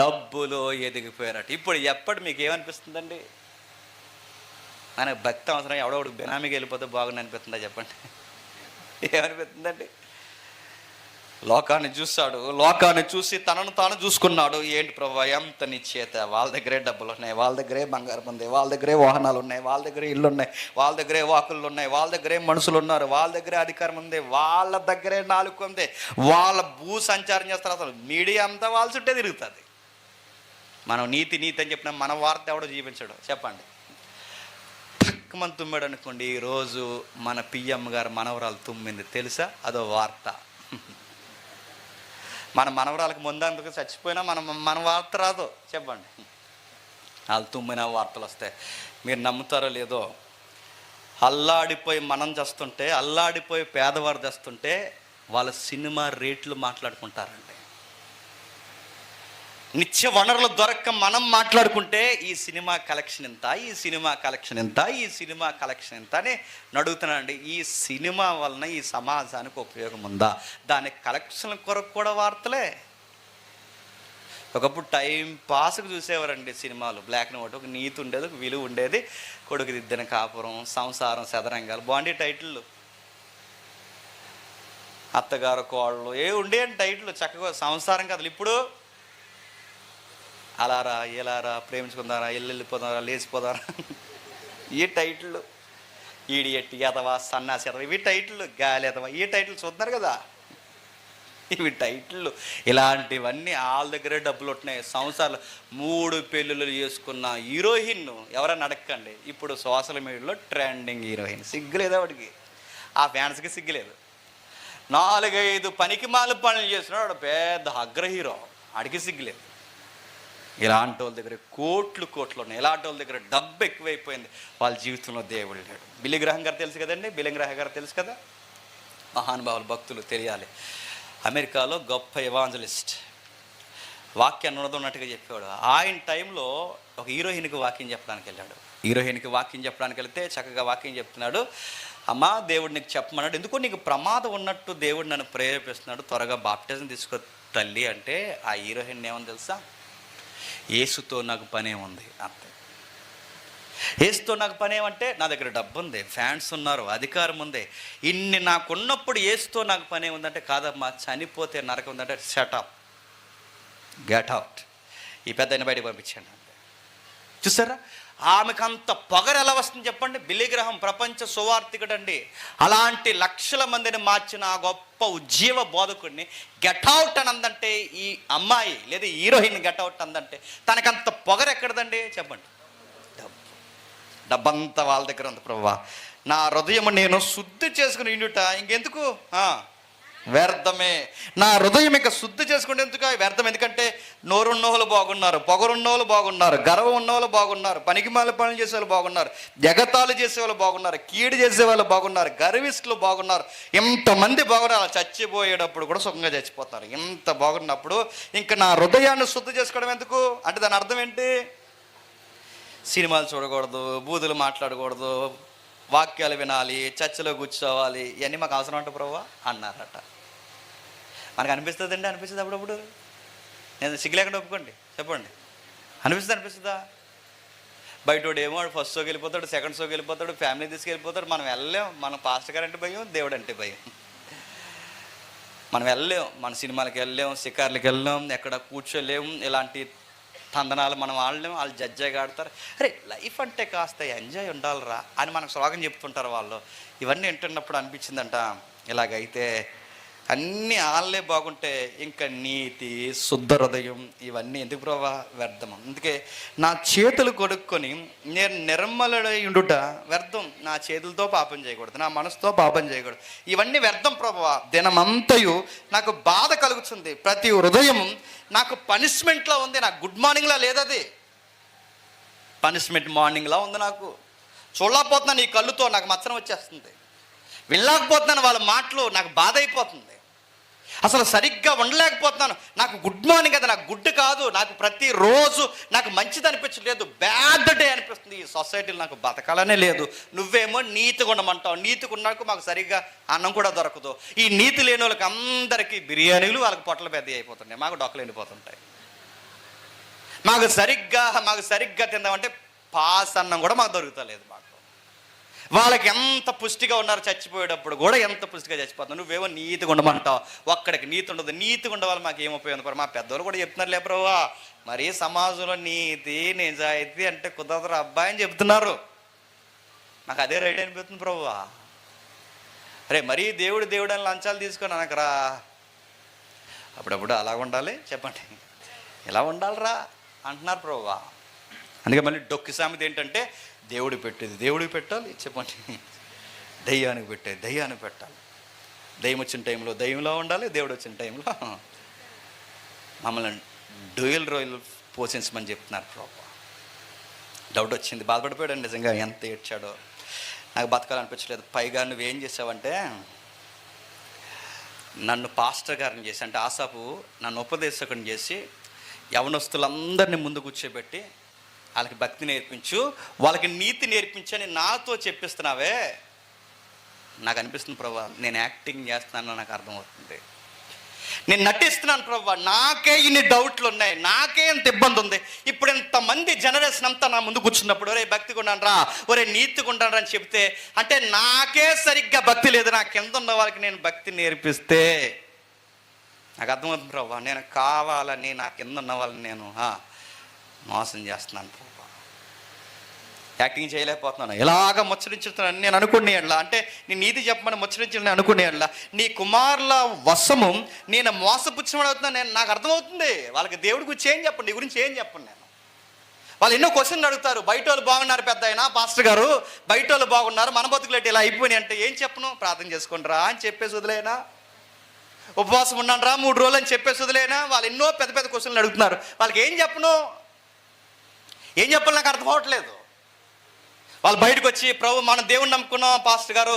డబ్బులో ఎదిగిపోయారట. ఇప్పుడు ఎప్పటి మీకు ఏమనిపిస్తుందండి? మనకు భక్తి అవసరం, ఎవడోడు బెనామీకి వెళ్ళిపోతే బాగుంది అనిపిస్తుందా చెప్పండి? ఏమనిపిస్తుందండి? లోకాన్ని చూశాడు, లోకాన్ని చూసి తనను తాను చూసుకున్నాడు. ఏంటి ప్రభు ఎంత నిశ్చేత, వాళ్ళ దగ్గరే డబ్బులు ఉన్నాయి, వాళ్ళ దగ్గరే బంగారం ఉంది, వాళ్ళ దగ్గరే వాహనాలు ఉన్నాయి, వాళ్ళ దగ్గరే ఇల్లు ఉన్నాయి, వాళ్ళ దగ్గరే వాకులు ఉన్నాయి, వాళ్ళ దగ్గరే మనుషులు ఉన్నారు, వాళ్ళ దగ్గరే అధికారం ఉంది, వాళ్ళ దగ్గరే నాలుగు ఉంది, వాళ్ళ భూ సంచారం చేస్తారు. అసలు మీడియా అంతా వాళ్ళ చుట్టే తిరుగుతుంది. మనం నీతి అని చెప్పినా మన వార్త ఎవడో జీవించడు చెప్పండి. పక్కమని తుమ్మాడు అనుకోండి, ఈరోజు మన పిఎం గారు మనవరాలు తుమ్మింది తెలుసా, అదో వార్త. మన మనవరాలకు ముందందుకు చచ్చిపోయినా మన వార్త రాదు చెప్పండి. వాళ్ళు తుమ్మిన వార్తలు వస్తాయి. మీరు నమ్ముతారో లేదో, అల్లాడిపోయి మనం చేస్తుంటే, అల్లాడిపోయి పేదవారు చేస్తుంటే వాళ్ళ సినిమా రేట్లు మాట్లాడుకుంటారండి. నిత్య వనరులు దొరక్క మనం మాట్లాడుకుంటే ఈ సినిమా కలెక్షన్ ఎంత, ఈ సినిమా కలెక్షన్ ఎంత, ఈ సినిమా కలెక్షన్ ఎంత అని నడుగుతున్నానండి. ఈ సినిమా వలన ఈ సమాజానికి ఉపయోగం ఉందా? దాని కలెక్షన్ కొరకు కూడా వార్తలే. ఒకప్పుడు టైం పాస్కి చూసేవారండి సినిమాలు, బ్లాక్ అండ్ వైట్. ఒక నీతి ఉండేది, ఒక విలువ ఉండేది. కొడుకు దిద్దిన కాపురం, సంసారం, సదరంగాలు, బాగుండే టైటిళ్ళు. అత్తగారు కోళ్ళు ఉండేయండి టైటిల్, చక్కగా సంసారం కథలు. ఇప్పుడు అలారా ఎలారా, ప్రేమించుకుందారా, వెళ్ళిపోదారా, లేచిపోదారా, ఈ టైటిళ్ళు. ఈడియట్ ఎదవా, సన్నాసి ఎదవా, ఇవి టైటిళ్ళు. గాలి ఎదవా, ఈ టైటిల్ చూస్తున్నారు కదా, ఇవి టైటిళ్ళు. ఇలాంటివన్నీ వాళ్ళ దగ్గరే డబ్బులు ఉంటున్నాయి. సంవత్సరాలు 3 పెళ్ళిళ్ళు చేసుకున్న హీరోయిన్ ఎవరైనా అడగండి, ఇప్పుడు సోషల్ మీడియాలో ట్రెండింగ్ హీరోయిన్. సిగ్గులేదు వాడికి, ఆ ఫ్యాన్స్కి సిగ్గులేదు. 4-5 పనికిమాల పనులు చేసినాడు. వాడు పెద్ద అగ్ర హీరో, అడిగి సిగ్గులేదు. ఇలాంటి వాళ్ళ దగ్గర కోట్లు ఉన్నాయి. ఇలాంటి వాళ్ళ దగ్గర డబ్బు ఎక్కువైపోయింది. వాళ్ళ జీవితంలో దేవుడు లేడు. బిల్లీ గ్రహం గారు తెలుసు కదండి, బిల్లీ గ్రహం గారు తెలుసు కదా, మహానుభావులు, భక్తులు తెలియాలి. అమెరికాలో గొప్ప ఎవాంజలిస్ట్, వాక్యాన్ని ఉన్నట్టుగా చెప్పేవాడు. ఆయన టైంలో ఒక హీరోయిన్కి వాక్యం చెప్పడానికి వెళ్ళాడు. హీరోయిన్కి వాక్యం చెప్పడానికి వెళ్తే చక్కగా వాక్యం చెప్తున్నాడు. అమ్మా, దేవుడు నీకు చెప్పమన్నాడు, ఎందుకో నీకు ప్రమాదం ఉన్నట్టు దేవుడు నన్ను ప్రేరేపిస్తున్నాడు, త్వరగా బాప్టిజం తీసుకో తల్లి అంటే, ఆ హీరోయిన్ ఏమని తెలుసా, యేసుతో నాకు పనే ఉంది అంతే. యేసుతో నాకు పని ఏమంటే, నా దగ్గర డబ్బు ఉంది, ఫ్యాన్స్ ఉన్నారు, అధికారం ఉంది, ఇన్ని నాకున్నప్పుడు యేసుతో నాకు పని ఉందంటే, కాదమ్మా చనిపోతే నరకం ఉందంటే, షటప్, గెట్ అవుట్, ఈ పెద్ద బయటకు పంపించండి అంటే. చూసారా, ఆమెకు అంత పొగరు ఎలా వస్తుంది చెప్పండి. బిల్లీ గ్రహం ప్రపంచ సువార్థికుడు అండి. అలాంటి లక్షల మందిని మార్చిన ఆ గొప్ప ఉజ్జీవ బోధకుడిని గెట్ అవుట్ అని అందంటే, ఈ అమ్మాయి లేదా హీరోయిన్ గెట్ అవుట్ అందంటే తనకంత పొగరు ఎక్కడదండి చెప్పండి. డబ్బంతా వాళ్ళ దగ్గర ఉంది. ప్రభువా, నా హృదయం నేను శుద్ధి చేసుకుని ఇండుట ఇంకెందుకు, వ్యర్థమే. నా హృదయం ఇక శుద్ధి చేసుకుంటే ఎందుకు, వ్యర్థం. ఎందుకంటే నోరున్నోళ్ళు బాగున్నారు, పొగరున్నోళ్ళు బాగున్నారు, గర్వం ఉన్నోళ్ళు బాగున్నారు, పనికిమాల పనులు చేసేవాళ్ళు బాగున్నారు, ఎగతాళి చేసేవాళ్ళు బాగున్నారు, కీడు చేసేవాళ్ళు బాగున్నారు, గర్విష్ఠులు బాగున్నారు, ఇంతమంది బాగున్నారు. చచ్చిపోయేటప్పుడు కూడా సుఖంగా చచ్చిపోతారు. ఇంత బాగున్నప్పుడు ఇంకా నా హృదయాన్ని శుద్ధి చేసుకోవడం ఎందుకు అంటే, దాని అర్థం ఏంటి, సినిమాలు చూడకూడదు, బూతులు మాట్లాడకూడదు, వాక్యాలు వినాలి, చర్చలో కూర్చోవాలి, ఇవన్నీ మాకు అవసరం అంట ప్రభువా అన్నారట. మనకు అనిపిస్తుందండి, అనిపిస్తుంది అప్పుడప్పుడు. నేను సిగ్గులేకుండా ఒప్పుకోండి, చెప్పండి, అనిపిస్తుందా? బయటోడు ఏమో ఫస్ట్ షోకి వెళ్ళిపోతాడు, సెకండ్ షోకి వెళ్ళిపోతాడు, ఫ్యామిలీ తీసుకెళ్ళిపోతాడు. మనం వెళ్ళలేం. మన పాస్టర్ గారు అంటే భయం, దేవుడు అంటే భయం. మనం వెళ్ళలేం, మన సినిమాలకు వెళ్ళలేం, షికార్లకు వెళ్ళలేం, ఎక్కడ కూర్చోలేము, ఇలాంటి తందనాలు మనం ఆడలేము. వాళ్ళు జడ్జాగా ఆడతారు. అరే లైఫ్ అంటే కాస్త ఎంజాయ్ ఉండాలిరా అని మనకు స్లోగన్ చెప్తుంటారు వాళ్ళు. ఇవన్నీ వింటున్నప్పుడు అనిపించిందంట, ఇలాగైతే అన్నీ వాళ్ళే బాగుంటే ఇంకా నీతి, శుద్ధ హృదయం ఇవన్నీ ఎందుకు ప్రభా, వ్యర్థం. అందుకే నా చేతులు కొడుక్కొని నేను నిర్మలుడై ఉండుట వ్యర్థం. నా చేతులతో పాపం చేయకూడదు, నా మనసుతో పాపం చేయకూడదు, ఇవన్నీ వ్యర్థం ప్రభువా. దినమంతయు నాకు బాధ కలుగుతుంది, ప్రతి హృదయం నాకు పనిష్మెంట్లో ఉంది. నాకు గుడ్ మార్నింగ్లా లేదు, అది పనిష్మెంట్ మార్నింగ్లా ఉంది. నాకు చూడలేకపోతున్నాను, ఈ కళ్ళుతో నాకు మచ్చరం వచ్చేస్తుంది, వినలేకపోతున్నాను వాళ్ళ మాటలు, నాకు బాధ అయిపోతుంది, అసలు సరిగ్గా ఉండలేకపోతున్నాను. నాకు గుడ్ మార్నింగ్ అది నాకు గుడ్ కాదు, నాకు ప్రతిరోజు నాకు మంచిది అనిపించలేదు, బ్యాడ్ డే అనిపిస్తుంది. ఈ సొసైటీలో నాకు బతకాలనే లేదు. నువ్వేమో నీతిగా ఉండమంటావు, నీతిగా ఉన్నాక మాకు సరిగ్గా అన్నం కూడా దొరకదు. ఈ నీతి లేని వాళ్ళకి అందరికీ బిర్యానీలు, వాళ్ళకి పొట్టలు పెద్ద అయిపోతున్నాయి, మాకు డొక్కలు ఎండిపోతుంటాయి. మాకు సరిగ్గా తిందామంటే పాస్ అన్నం కూడా మాకు దొరుకుతలేదు. మాకు వాళ్ళకి ఎంత పుష్టిగా ఉన్నారు, చచ్చిపోయేటప్పుడు కూడా ఎంత పుష్టిగా చచ్చిపోతున్నారు. నువ్వేమో నీతిగా ఉండమంటావు, ఒక్కడికి నీతి ఉండదు. నీతిగా ఉండవాలి మాకు ఏం ఉపయోగం? మా పెద్దవాళ్ళు కూడా చెప్తున్నారు లే ప్రభువా, మరీ సమాజంలో నీతి నిజాయితీ అంటే కుదరదు అబ్బాయి అని చెప్తున్నారు. నాకు అదే రైట్ అనిపిస్తుంది ప్రభువా. అరే మరీ దేవుడు అని లంచాలు తీసుకొని అనకరా, అప్పుడప్పుడు అలా ఉండాలి చెప్పండి, ఇలా ఉండాలిరా అంటున్నారు ప్రభువా. అందుకే మళ్ళీ డొక్కి సామెత ఏంటంటే, దేవుడికి పెట్టేది దేవుడికి పెట్టాలి చెప్పండి, దయ్యానికి పెట్టేది దయ్యానికి పెట్టాలి. దయ్యం వచ్చిన టైంలో దయ్యంలో ఉండాలి, దేవుడు వచ్చిన టైంలో మమ్మల్ని డోయల్ పోషించమని చెప్తున్నారు ప్రభు. డౌట్ వచ్చింది, బాధపడిపోయాడు నిజంగా, ఎంత ఏడ్చాడో. నాకు బతకాలనిపించలేదు. పైగా నువ్వేం చేసావంటే, నన్ను పాస్టర్ గారిని చేసి, అంటే ఆసాపు నన్ను ఉపదేశకుని చేసి, యవనస్తులందరినీ ముందు కూర్చోబెట్టి వాళ్ళకి భక్తి నేర్పించు, వాళ్ళకి నీతి నేర్పించని నాతో చెప్పిస్తున్నావే. నాకు అనిపిస్తుంది ప్రభా, నేను యాక్టింగ్ చేస్తున్నాను, నాకు అర్థమవుతుంది, నేను నటిస్తున్నాను ప్రభా, నాకే ఇన్ని డౌట్లు ఉన్నాయి, నాకే ఇంత ఇబ్బంది ఉంది. ఇప్పుడు ఇంతమంది జనరేషన్ అంతా నా ముందు కూర్చున్నప్పుడు, ఒరే భక్తిగా ఉండండి రా, ఒరే నీతిగా ఉండండి అని చెప్తే, అంటే నాకే సరిగ్గా భక్తి లేదు, నా కింద ఉన్న వాళ్ళకి నేను భక్తి నేర్పిస్తే నాకు అర్థమవుతుంది ప్రభా, నేను కావాలని నా కింద ఉన్న వాళ్ళని నేను మోసం చేస్తున్నాను ప్రభా, యాక్టింగ్ చేయలేకపోతున్నాను, ఎలాగ ముచ్చరించుతున్నాను నేను అనుకునే అట్లా. అంటే నీ నీతి చెప్పమని ముచ్చరించాలని అనుకునే అట్లా, నీ కుమారుల వశము నేను మోసపుచ్చమని అవుతున్నాను. నేను నాకు అర్థమవుతుంది, వాళ్ళకి దేవుడి గురించి ఏం చెప్పండి, నీ గురించి ఏం చెప్పండి. నేను వాళ్ళు ఎన్నో క్వశ్చన్లు అడుగుతారు, బయట వాళ్ళు బాగున్నారు పెద్ద అయినా పాస్టర్ గారు, బయట వాళ్ళు బాగున్నారు, మన బతుకులేటి ఇలా అయిపోయినాయి అంటే ఏం చెప్పను, ప్రార్థన చేసుకుంటారా అని చెప్పేసి వదిలేనా. ఉపవాసం ఉన్నాను రా 3 రోజులు అని చెప్పేసి వదిలేనా? వాళ్ళు ఎన్నో పెద్ద పెద్ద క్వశ్చన్లు అడుగుతున్నారు. వాళ్ళకి ఏం చెప్పను, ఏం చెప్పాలి నాకు అర్థం అవ్వట్లేదు. వాళ్ళు బయటకు వచ్చి, ప్రభు మనం దేవుణ్ణి నమ్ముకున్నాం పాస్టర్ గారు,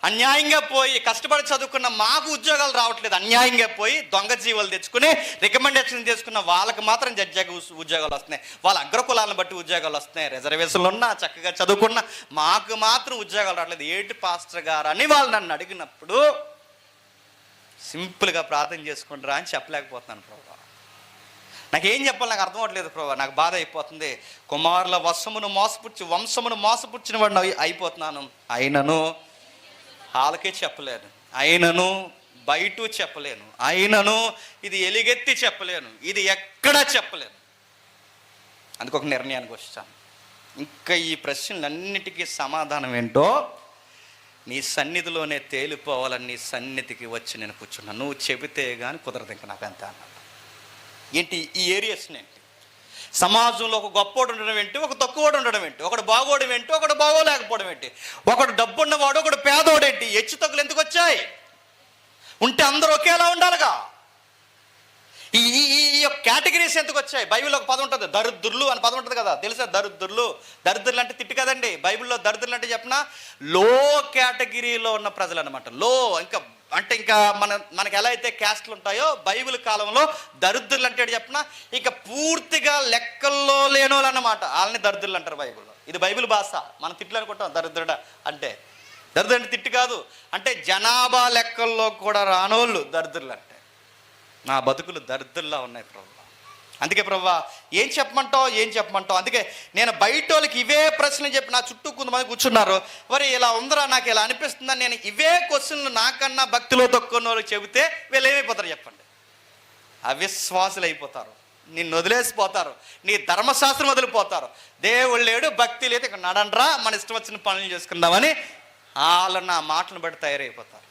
అన్యాయంగా పోయి కష్టపడి చదువుకున్న మాకు ఉద్యోగాలు రావట్లేదు, అన్యాయంగా పోయి దొంగ జీవాలు తెచ్చుకుని రికమెండేషన్ చేసుకున్న వాళ్ళకి మాత్రం జడ్జిగా ఉద్యోగాలు వస్తున్నాయి, వాళ్ళ అగ్రకులాలను బట్టి ఉద్యోగాలు వస్తున్నాయి, రిజర్వేషన్లు ఉన్నా చక్కగా చదువుకున్న మాకు మాత్రం ఉద్యోగాలు రావట్లేదు, ఏంటి పాస్టర్ గారు అని వాళ్ళు నన్ను అడిగినప్పుడు సింపుల్గా ప్రార్థన చేసుకుంటారా అని చెప్పలేకపోతున్నాను ప్రభు. నాకేం చెప్పాలి, నాకు అర్థం అవ్వట్లేదు ప్రభు, నాకు బాధ అయిపోతుంది. కుమారుల వంశమును మోసపుచ్చిన వాడిని అయిపోతున్నాను. అయినను వాళ్ళకే చెప్పలేను, అయినను బయట చెప్పలేను, అయినను ఇది ఎలుగెత్తి చెప్పలేను, ఇది ఎక్కడా చెప్పలేను. అందుకొక నిర్ణయానికి వచ్చాను. ఇంకా ఈ ప్రశ్నలన్నిటికీ సమాధానం ఏంటో నీ సన్నిధిలోనే తేలిపోవాలని నీ సన్నిధికి వచ్చి నేను కూర్చున్నాను. నువ్వు చెబితే కానీ కుదరదు ఇంకా నాకు అంతే అన్నాడు. ఏంటి ఈ ఏరియాస్ని ఏంటి? సమాజంలో ఒక గొప్పోడు ఉండడం ఏంటి, ఒక తక్కువడు ఉండడం ఏంటి, ఒకడు బాగోవడం ఏంటి, ఒకడు బాగోలేకపోవడం ఏంటి, ఒకడు డబ్బున్నవాడు ఒకడు పేదోడేంటి, హెచ్చు తగ్గులు ఎందుకు వచ్చాయి? ఉంటే అందరూ ఒకేలా ఉండాలిగా. ఈ కేటగిరీస్ ఎందుకు వచ్చాయి? బైబిల్లో ఒక పదం ఉంటుంది, దరిద్రులు అని పదం ఉంటుంది కదా, తెలుసా? దరిద్రులు అంటే తిట్టు కదండి. బైబిల్లో దరిద్రులు అంటే చెప్పిన లో కేటగిరీలో ఉన్న ప్రజలు అనమాట. లో ఇంకా మనకి ఎలా అయితే క్యాస్ట్లు ఉంటాయో బైబిల్ కాలంలో దరిద్రులు అంటే చెప్పిన ఇక పూర్తిగా లెక్కల్లో లేనోళ్ళు అన్నమాట. వాళ్ళని దరిద్రులు అంటారు బైబిల్లో. ఇది బైబిల్ భాష. మనం తిట్లు అనుకుంటాం దరిద్రుడ అంటే. దరిద్రుడు అంటే తిట్టు కాదు, అంటే జనాభా లెక్కల్లో కూడా రానోళ్ళు దరిద్రులు అంటే. నా బతుకులు దరిద్రుల్లా ఉన్నాయి ప్రభు. అందుకే ప్రభు ఏం చెప్పమంటావు? అందుకే నేను బయట వాళ్ళకి ఇవే ప్రశ్నలు చెప్పి, నా చుట్టూ కొంతమంది కూర్చున్నారు, మరి ఇలా ఉందరా నాకు ఇలా అనిపిస్తుందని నేను ఇవే క్వశ్చన్లు నాకన్నా భక్తిలో తక్కువ వాళ్ళకి చెబితే వీళ్ళు ఏమైపోతారు చెప్పండి? అవిశ్వాసులు అయిపోతారు, నిన్ను వదిలేసిపోతారు, నీ ధర్మశాస్త్రం వదిలిపోతారు. దేవుడు లేడు, భక్తి లేదు, ఇక్కడ నడండ్రా మన ఇష్టం వచ్చిన పనులు చేసుకుందామని వాళ్ళు నా మాటలను బట్టి తయారైపోతారు.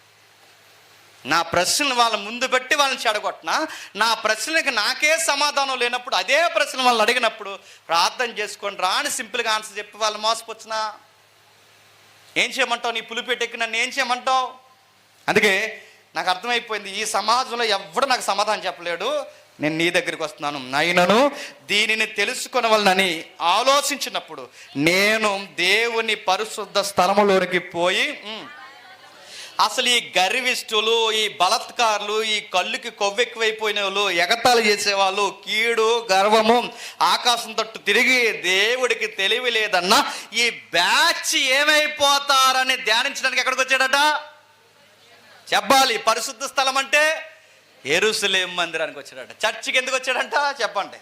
నా ప్రశ్నలు వాళ్ళ ముందు పెట్టి వాళ్ళని చెడగొట్టినా, నా ప్రశ్నలకు నాకే సమాధానం లేనప్పుడు అదే ప్రశ్న వాళ్ళని అడిగినప్పుడు ప్రార్థన చేసుకొని రాని సింపుల్గా ఆన్సర్ చెప్పి వాళ్ళు మోసపోవచ్చునా? ఏం చేయమంటావు? నీ పులిపెట్టెక్కి నన్ను ఏం చేయమంటావు? అందుకే నాకు అర్థమైపోయింది, ఈ సమాజంలో ఎవడు నాకు సమాధానం చెప్పలేడు, నేను నీ దగ్గరికి వస్తున్నాను. అయినను దీనిని తెలుసుకొనవలనని ఆలోచించినప్పుడు నేను దేవుని పరిశుద్ధ స్థలములోనికి పోయి, అసలు ఈ గర్విష్ఠులు, ఈ బలత్కారులు, ఈ కళ్ళుకి కొవ్వెక్కువైపోయిన వాళ్ళు, ఎగతాళి చేసేవాళ్ళు, కీడు గర్వము ఆకాశం తట్టు తిరిగి దేవుడికి తెలివి లేదన్నా ఈ బ్యాచ్ ఏమైపోతారని ధ్యానించడానికి ఎక్కడికి వచ్చాడట చెప్పాలి. పరిశుద్ధ స్థలం అంటే యెరూషలేము మందిరానికి వచ్చాడట. చర్చికి ఎందుకు వచ్చాడంట చెప్పండి?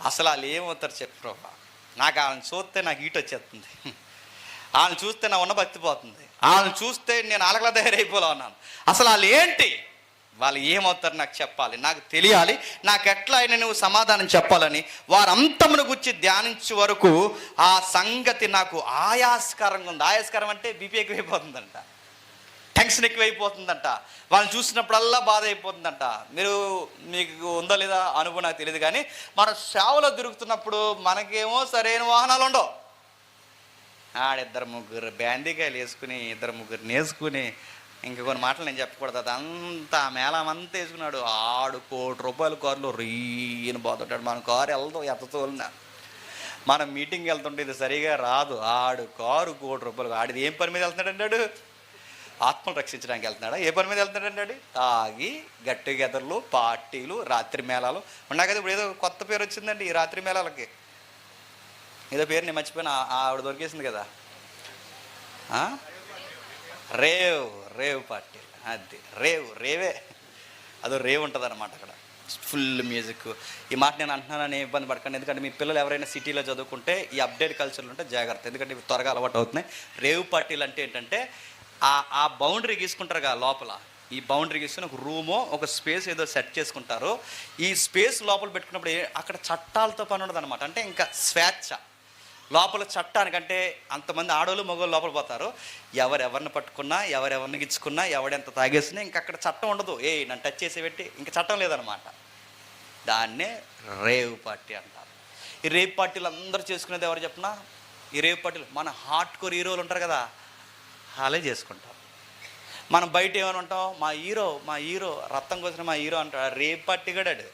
అసలు వాళ్ళు ఏమవుతారు చెప్పు ప్రభా. నాకు వాళ్ళని చూస్తే నాకు ఈట వచ్చేస్తుంది, వాళ్ళని చూస్తే నా ఉన్న భక్తి పోతుంది, వాళ్ళని చూస్తే నేను అలగల తయారైపోలా ఉన్నాను. అసలు వాళ్ళు ఏంటి, వాళ్ళు ఏమవుతారు నాకు చెప్పాలి, నాకు తెలియాలి, నాకు ఎట్లా అయినా నువ్వు సమాధానం చెప్పాలని వారంతమును గురించి ధ్యానించే వరకు ఆ సంగతి నాకు ఆయాస్కరంగా ఉంది. ఆయాస్కరం అంటే బీపీ ఎక్కువైపోతుందంట, టెన్షన్ ఎక్కువైపోతుందంట, వాళ్ళని చూసినప్పుడల్లా బాధ అయిపోతుందంట. మీకు ఉందో లేదా అనుభవం నాకు తెలియదు, కానీ మన సేవలో తిరుగుతున్నప్పుడు మనకేమో సరైన వాహనాలు ఉండవు. ఆడిద్దరు ముగ్గురు బ్యాండీకాయలు వేసుకుని, 2-3 నేసుకుని, ఇంక కొన్ని మాటలు నేను చెప్పకూడదు, అదంతా మేళమంతా వేసుకున్నాడు. 6 కోట్ల రూపాయల కారులో రీని పోతుంటాడు. మన కారు వెళ్తాం ఎత్తతోలినా, మనం మీటింగ్కి వెళ్తుంటే ఇది సరిగా రాదు. 6 కారు 1 కోటి రూపాయలు. ఆడిది ఏం పని మీద వెళ్తున్నాడు అన్నాడు? ఆత్మను రక్షించడానికి వెళ్తున్నాడా? ఏ పని మీద వెళ్తున్నాడు అన్నాడు? తాగి గట్టి గెదర్లు, పార్టీలు, రాత్రి మేళాలు ఉన్నాయి కదా. ఇప్పుడు ఏదో కొత్త పేరు వచ్చిందండి ఈ రాత్రి మేళాలకి, ఏదో పేరు నేను మర్చిపోయినా, ఆవిడ దొరికేసింది కదా, రేవ్ పార్టీ. అది రేవే అదో రేవ్ ఉంటుంది అన్నమాట అక్కడ, ఫుల్ మ్యూజిక్. ఈ మాట నేను అంటున్నానని ఇబ్బంది పడకండి, ఎందుకంటే మీ పిల్లలు ఎవరైనా సిటీలో చదువుకుంటే ఈ అప్డేట్ కల్చర్లు ఉంటే జాగ్రత్త, ఎందుకంటే ఇవి త్వరగా అలవాటు అవుతున్నాయి. రేవ్ పార్టీలు అంటే ఏంటంటే ఆ బౌండరీ గీసుకుంటారు కదా లోపల, ఈ బౌండరీ గీసుకుని ఒక రూమో ఒక స్పేస్ ఏదో సెట్ చేసుకుంటారు. ఈ స్పేస్ లోపల పెట్టుకున్నప్పుడు అక్కడ చట్టాలతో పని ఉండదు అనమాట. అంటే ఇంకా స్వేచ్ఛ లోపల చట్టానికంటే అంతమంది ఆడవాళ్ళు మగవాళ్ళు లోపల పోతారు. ఎవరెవరిని పట్టుకున్నా, ఎవరెవరిని గిచ్చుకున్నా, ఎవడెంత తాగేసినా ఇంకా అక్కడ చట్టం ఉండదు. నన్ను టచ్ చేసి పెట్టి ఇంకా చట్టం లేదనమాట. దాన్నే రేవ్ పార్టీ అంటారు. ఈ రేవ్ పార్టీలు అందరూ చేసుకునేది ఎవరు చెప్పినా, ఈ రేవ్ పార్టీలు మన హార్డ్ కోర్ హీరోలు ఉంటారు కదా, వాళ్ళే చేసుకుంటారు. మనం బయట ఏమని ఉంటాం, మా హీరో రక్తం కోసం మా హీరో అంటాడు. రేపు పట్టిగడాడు.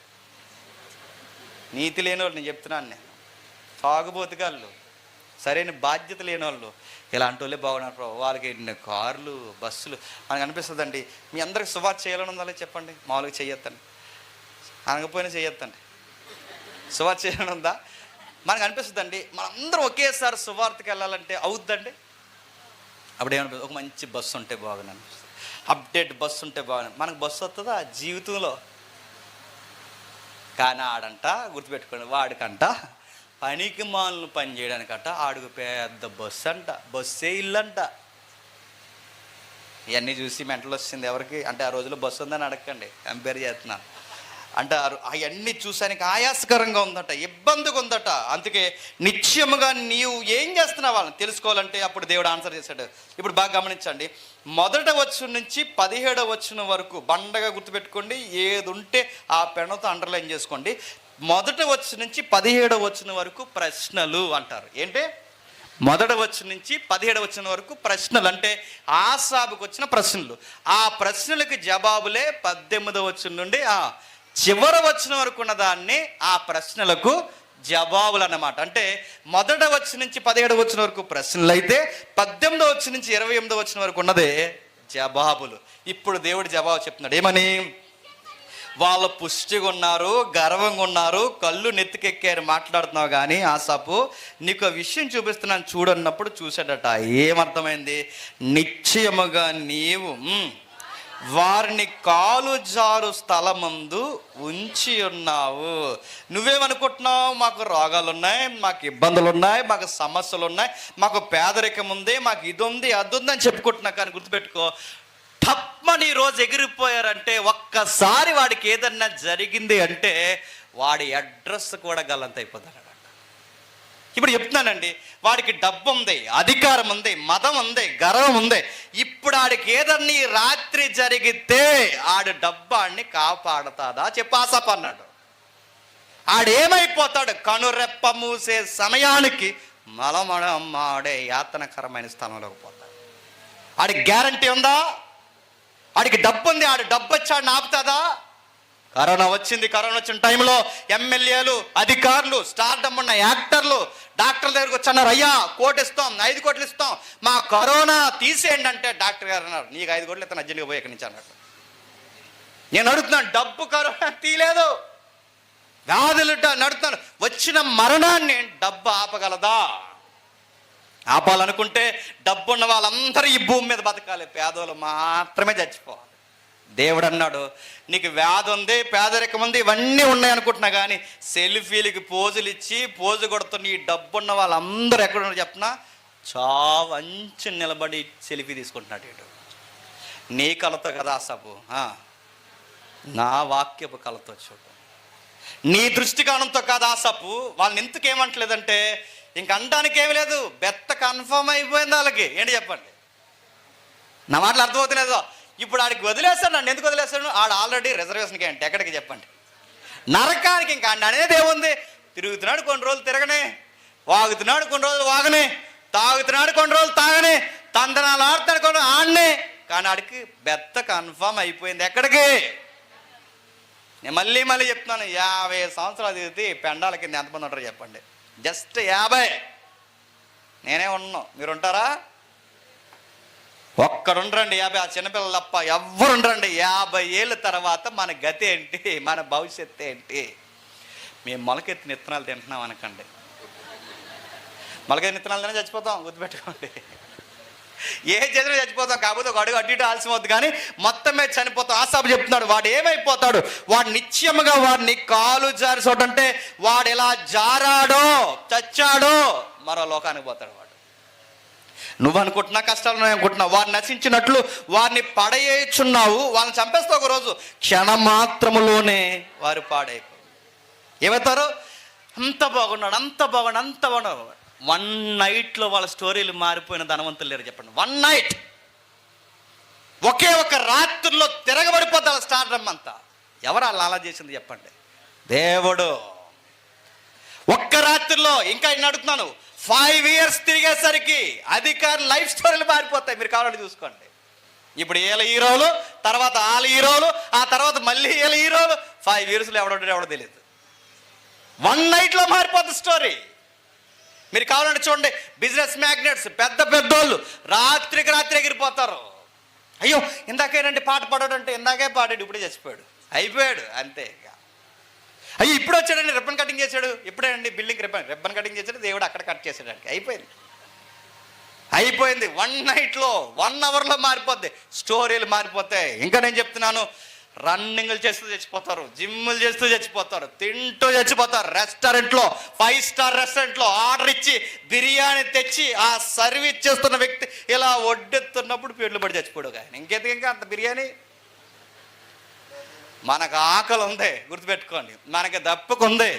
నీతి లేని వాళ్ళు నేను చెప్తున్నాను, నేను తాగుబోతుగాళ్ళు, సరైన బాధ్యత లేని వాళ్ళు, ఇలాంటి వాళ్ళే బాగున్నారు ప్రభు. వాళ్ళకి ఎన్ని కార్లు బస్సులు. మనకు అనిపిస్తుందండి, మీ అందరికి సువార్త చేయాలని ఉందా చెప్పండి, మామూలుగా చెయ్యొద్దండి, అనకపోయినా చెయ్యొద్దండి. సువార్త చేయాలని ఉందా? మనకు అనిపిస్తుందండి, మనందరం ఒకేసారి సువార్తకి వెళ్ళాలంటే అవుద్దండి. అప్పుడు ఏమనిపిస్తుంది, ఒక మంచి బస్సు ఉంటే బాగుంది అనిపిస్తుంది, అప్డేట్ బస్సు ఉంటే బాగుంది. మనకు బస్సు వస్తుందా జీవితంలో? కానీ ఆడంట, గుర్తుపెట్టుకోండి, వాడికంట పనికి మాలను పని చేయడానికంట ఆడుగు పెద్ద బస్సు అంట, బస్సే ఇల్లు అంట. ఇవన్నీ చూసి మెంటలు వచ్చింది ఎవరికి అంటే, ఆ రోజుల్లో బస్సు ఉందని అడగండి, కంపేర్ చేస్తున్నాను. అంటే అవన్నీ చూసానికి ఆయాసకరంగా ఉందట, ఇబ్బందిగా ఉందట. అందుకే నిత్యముగా నీవు ఏం చేస్తున్నావు వాళ్ళని తెలుసుకోవాలంటే అప్పుడు దేవుడు ఆన్సర్ చేశాడు. ఇప్పుడు బాగా గమనించండి, 1వ వచనం నుంచి 17వ వచనం వరకు బండగా గుర్తుపెట్టుకోండి. ఏది ఉంటే ఆ పెన్నుతో అండర్లైన్ చేసుకోండి. 1వ వచనం నుంచి 17వ వచనం వరకు ప్రశ్నలు అంటారు. ఏంటి? 1వ వచనం నుంచి 17వ వచనం వరకు ప్రశ్నలు, అంటే ఆసాబుకు వచ్చిన ప్రశ్నలు. ఆ ప్రశ్నలకు జవాబులే 18వ వచనం నుండి చివరి వచనం వరకు ఉన్న దాన్ని ఆ ప్రశ్నలకు జవాబులు అన్నమాట. అంటే 1వ వచనం నుంచి 17వ వచనం వరకు ప్రశ్నలు అయితే 18వ వచనం నుంచి 28వ వచనం వరకు ఉన్నదే జవాబులు. ఇప్పుడు దేవుడు జవాబు చెప్తున్నాడు. ఏమని? వాళ్ళు పుష్టిగా ఉన్నారు, గర్వంగా ఉన్నారు, కళ్ళు నెత్తికెక్కారు మాట్లాడుతున్నావు. కానీ ఆసాపు నీకు విషయం చూపిస్తున్నాను చూడన్నప్పుడు చూసాడట. ఏమర్థమైంది? నిశ్చయముగా నీవు వారిని కాలు జారు స్థలమందు ఉంచి ఉన్నావు. నువ్వేమనుకుంటున్నావు? మాకు రోగాలు ఉన్నాయి, మాకు ఇబ్బందులు ఉన్నాయి, మాకు సమస్యలు ఉన్నాయి, మాకు పేదరికం ఉంది, మాకు ఇది ఉంది అది ఉంది అని చెప్పుకుంటున్నా. కానీ గుర్తుపెట్టుకో, టప్మని ఈరోజు ఎగిరిపోయారంటే, ఒక్కసారి వాడికి ఏదన్నా జరిగింది అంటే వాడి అడ్రస్ కూడా గల్లంత అయిపోతాడు. ఇప్పుడు చెప్తున్నానండి, వాడికి డబ్బు ఉంది, అధికారం ఉంది, మతం ఉంది, గర్వం ఉంది. ఇప్పుడు ఆడికి ఏదన్నీ రాత్రి జరిగితే ఆడు డబ్బాన్ని కాపాడుతాదా చెప్పు ఆసప అన్నాడు. ఆడేమైపోతాడు? కనురెప్ప మూసే సమయానికి మలమడమాడే యాతనకరమైన స్థలంలోకి పోతాడు. ఆడికి గ్యారంటీ ఉందా? ఆడికి డబ్బు ఉంది, ఆడు డబ్బు వచ్చాడు ఆపుతుందా? కరోనా వచ్చింది, కరోనా వచ్చిన టైంలో ఎమ్మెల్యేలు, అధికారులు, స్టార్డమ్ ఉన్న యాక్టర్లు డాక్టర్ దగ్గరకు వచ్చన్నారు. అయ్యా 1 కోటి ఇస్తాం, 5 కోట్లు ఇస్తాం, మా కరోనా తీసేయండి అంటే డాక్టర్ గారు అన్నారు, నీకు 5 కోట్లు ఇస్తాను అర్జెంట్గా పోయి ఎక్కడి నుంచి అన్నట్టు. నేను అడుగుతున్నాను, డబ్బు కరోనా తీయలేదు, వ్యాధులు నడుతున్నాను, వచ్చిన మరణాన్ని డబ్బు ఆపగలదా? ఆపాలనుకుంటే డబ్బున్న వాళ్ళందరూ ఈ భూమి మీద బతకాలి, పేదోళ్ళు మాత్రమే చచ్చిపోవాలి. దేవుడు అన్నాడు, నీకు వ్యాధి ఉంది, పేదరికం ఉంది, ఇవన్నీ ఉన్నాయి అనుకుంటున్నా, కానీ సెల్ఫీలకి పోజులు ఇచ్చి పోజు కొడుతున్న ఈ డబ్బున్న వాళ్ళందరూ ఎక్కడున్నారు చెప్పనా? చావంచి నిలబడి సెల్ఫీ తీసుకుంటున్నాడు. వీడు నీ కళతో కదా ఆసాపు, నా వాక్యపు కళతో చూడు. నీ దృష్టికోణంతో కాదు ఆసాపు. వాళ్ళని ఎందుకు ఏమంటలేదంటే, ఇంక అనడానికి ఏమి లేదు, బెత్త కన్ఫర్మ్ అయిపోయింది వాళ్ళకి. ఏంటి చెప్పండి, నా మాటలు అర్థమవుతలేదో? ఇప్పుడు ఆడికి వదిలేస్తాడు. నన్ను ఎందుకు వదిలేస్తాడు? ఆడు ఆల్రెడీ రిజర్వేషన్కి అంటే ఎక్కడికి చెప్పండి, నరకానికి. ఇంకా అనేది ఏముంది? తిరుగుతున్నాడు కొన్ని రోజులు తిరగనే, వాగుతున్నాడు కొన్ని రోజులు వాగనే, తాగుతున్నాడు కొన్ని రోజులు తాగనే, తందనాలు ఆడుతాడు కొన్ని ఆడనే. కానీ ఆడికి బెత్త కన్ఫర్మ్ అయిపోయింది. ఎక్కడికి? నేను మళ్ళీ చెప్తున్నాను, 50 సంవత్సరాలు తిరిగితే పెండాల కింద ఎంతమంది ఉంటారో చెప్పండి? జస్ట్ 50. నేనే ఉన్నాను, మీరు ఉంటారా? ఒక్కడుండ్రండి 50. ఆ చిన్నపిల్లలు తప్ప ఎవ్వరుండ్రండి. 50 ఏళ్ళ తర్వాత మన గతి ఏంటి, మన భవిష్యత్తు ఏంటి? మేము మొలకెత్తిన విత్తనాలు తింటున్నాం అనకండి. మొలకెత్తిన విత్తనాలు తినే చచ్చిపోతాం, గుర్తుపెట్టుకోండి. ఏ చేసినా చచ్చిపోతాం, కాకపోతే ఒక అడుగు అడ్డు ఇటు ఆలస్యం అవుతుంది, కానీ మొత్తం మీద చనిపోతాం. ఆసాపు చెప్తున్నాడు, వాడు ఏమైపోతాడు? వాడు నిత్యముగా వాడిని కాలు జారి చోటంటే వాడు ఎలా జారాడో చచ్చాడో మరో లోకానికి పోతాడు. వాడు నువ్వు అనుకుంటున్నా కష్టాలు అనుకుంటున్నావు, వారిని నశించినట్లు వారిని పడేయుచున్నావు. వాళ్ళని చంపేస్తావు ఒక రోజు, క్షణమాత్రములోనే వారు పాడైపోయి ఏమవుతారు? అంత బాగున్నాడు. 1 నైట్లో వాళ్ళ స్టోరీలు మారిపోయిన ధనవంతులు లేరు చెప్పండి. 1 నైట్, ఒకే ఒక రాత్రిలో తిరగబడిపోతారు స్టార్డమ్ అంతా. ఎవరు అలా చేసింది చెప్పండి? దేవుడు. ఒక్క రాత్రిలో. ఇంకా నేను అడుగుతున్నాను, 5 years తిరిగేసరికి అధికారులు లైఫ్ స్టోరీలు మారిపోతాయి. మీరు కావాలని చూసుకోండి. ఇప్పుడు వీళ్ళ హీరోలు, తర్వాత వాళ్ళ హీరోలు, ఆ తర్వాత మళ్ళీ వీళ్ళ హీరోలు. 5 yearsలో ఎవడో తెలియదు. 1 nightలో మారిపోతుంది స్టోరీ. మీరు కావాలంటే చూడండి, బిజినెస్ మ్యాగ్నెట్స్, పెద్ద పెద్దోళ్ళు రాత్రికి రాత్రి ఎగిరిపోతారు. అయ్యో ఇందాకేనండి పాట పాడాడంటే, ఇందాకే పాడాడు, ఇప్పుడే చచ్చిపోయాడు, అయిపోయాడు అంతే. అయ్యో ఇప్పుడు వచ్చాడండి, రిబ్బన్ కటింగ్ చేశాడు, ఇప్పుడేనండి బిల్డింగ్ రిబ్బన్ కటింగ్ చేశాడు, దేవుడు అక్కడ కట్ చేశాడు, అయిపోయింది. 1 nightలో 1 hourలో మారిపోద్ది, స్టోరీలు మారిపోతాయి. ఇంకా నేను చెప్తున్నాను, రన్నింగ్లు చేస్తూ చచ్చిపోతారు, జిమ్లు చేస్తూ చచ్చిపోతారు, తింటూ చచ్చిపోతారు. రెస్టారెంట్లో 5 star రెస్టారెంట్లో ఆర్డర్ ఇచ్చి బిర్యానీ తెచ్చి ఆ సర్వీస్ చేస్తున్న వ్యక్తి ఇలా వడ్డెత్తున్నప్పుడు పేర్లు పడి చచ్చిపోయాడు. ఆయన ఇంకా అంత బిర్యానీ. మనకు ఆకలి ఉంది, గుర్తుపెట్టుకోండి, మనకి దప్పుకుంది,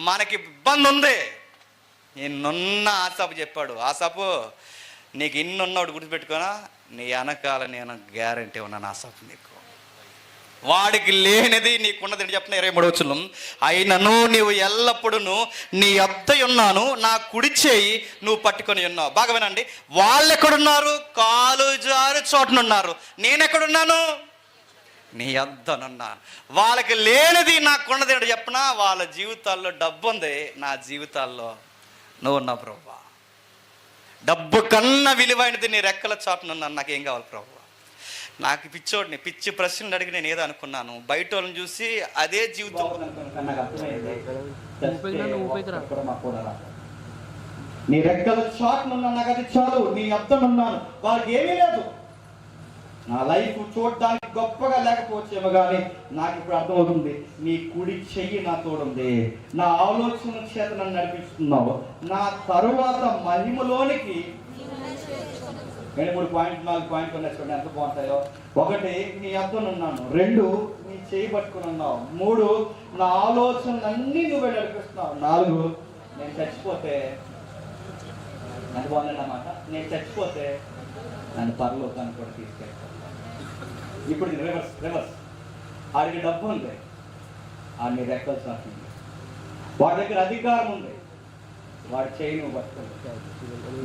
మనకి ఇబ్బంది ఉంది. నిన్నున్న ఆసాపు చెప్పాడు, ఆసాపు నీకు ఇన్నున్నాడు గుర్తుపెట్టుకోనా, నీ వెనకాల నేను గ్యారంటీ ఉన్నాను ఆసాపు నీకు. వాడికి లేనిది నీకున్నది అని చెప్పిన 23వ వచనం, అయినను నీవు ఎల్లప్పుడూ నీ యొద్ద ఉన్నాను, నా కుడి చేయి నువ్వు పట్టుకొని ఉన్నావు. బాగా వినండి, వాళ్ళు ఎక్కడున్నారు? కాలు జారు చోటనున్నారు. నేనెక్కడున్నాను? నీ యొద్దనున్నాను. వాళ్ళకి లేనిది నాకున్నది అని చెప్పినా, వాళ్ళ జీవితాల్లో డబ్బు ఉంది, నా జీవితాల్లో నువ్వు ఉన్నావు ప్రభువా. డబ్బు కన్నా విలువైనది నీ రెక్కల చాటునున్నాను, నాకేం కావాలి ప్రభువా. నాకు పిచ్చోడిని పిచ్చి ప్రశ్నలు అడిగి నేను ఏదో అనుకున్నాను, బయట వాళ్ళని చూసి అదే జీవితం. నీ రెక్కల చాటునున్నాను, నాకు అది చాలు, నీ యొద్దనున్నాను. వాళ్ళకి ఏమీ లేదు, నా లైఫ్ చూడడానికి గొప్పగా లేకపోవచ్చేమో కానీ నాకు ఇప్పుడు అర్థమవుతుంది, నీ కుడి చెయ్యి నా తోడుంది, నా ఆలోచన చేత నన్ను నడిపిస్తున్నావు, నా తరువాత మహిమలోనికి. 3.4 పాయింట్లు ఉన్నాయి చూడండి, ఎంత బాగుంటాయో. 1 నీ యొద్దనున్నాను, 2 నీ చేయి పట్టుకుని ఉన్నావు, 3 నా ఆలోచనలన్నీ నువ్వే నడిపిస్తున్నావు, 4 నేను చచ్చిపోతే, ఎంత బాగుందండి అన్నమాట, నేను చచ్చిపోతే నన్ను పరలోకానికి కూడా తీసుకెళ్తాను. ఇప్పుడు రివర్స్. ఆడికి డబ్బు ఉంది, ఆడిని రెక్కలు సాగుతుంది, వాడి దగ్గర అధికారం ఉంది, వాడి చేయి నువ్వు పట్టుకుంటావు,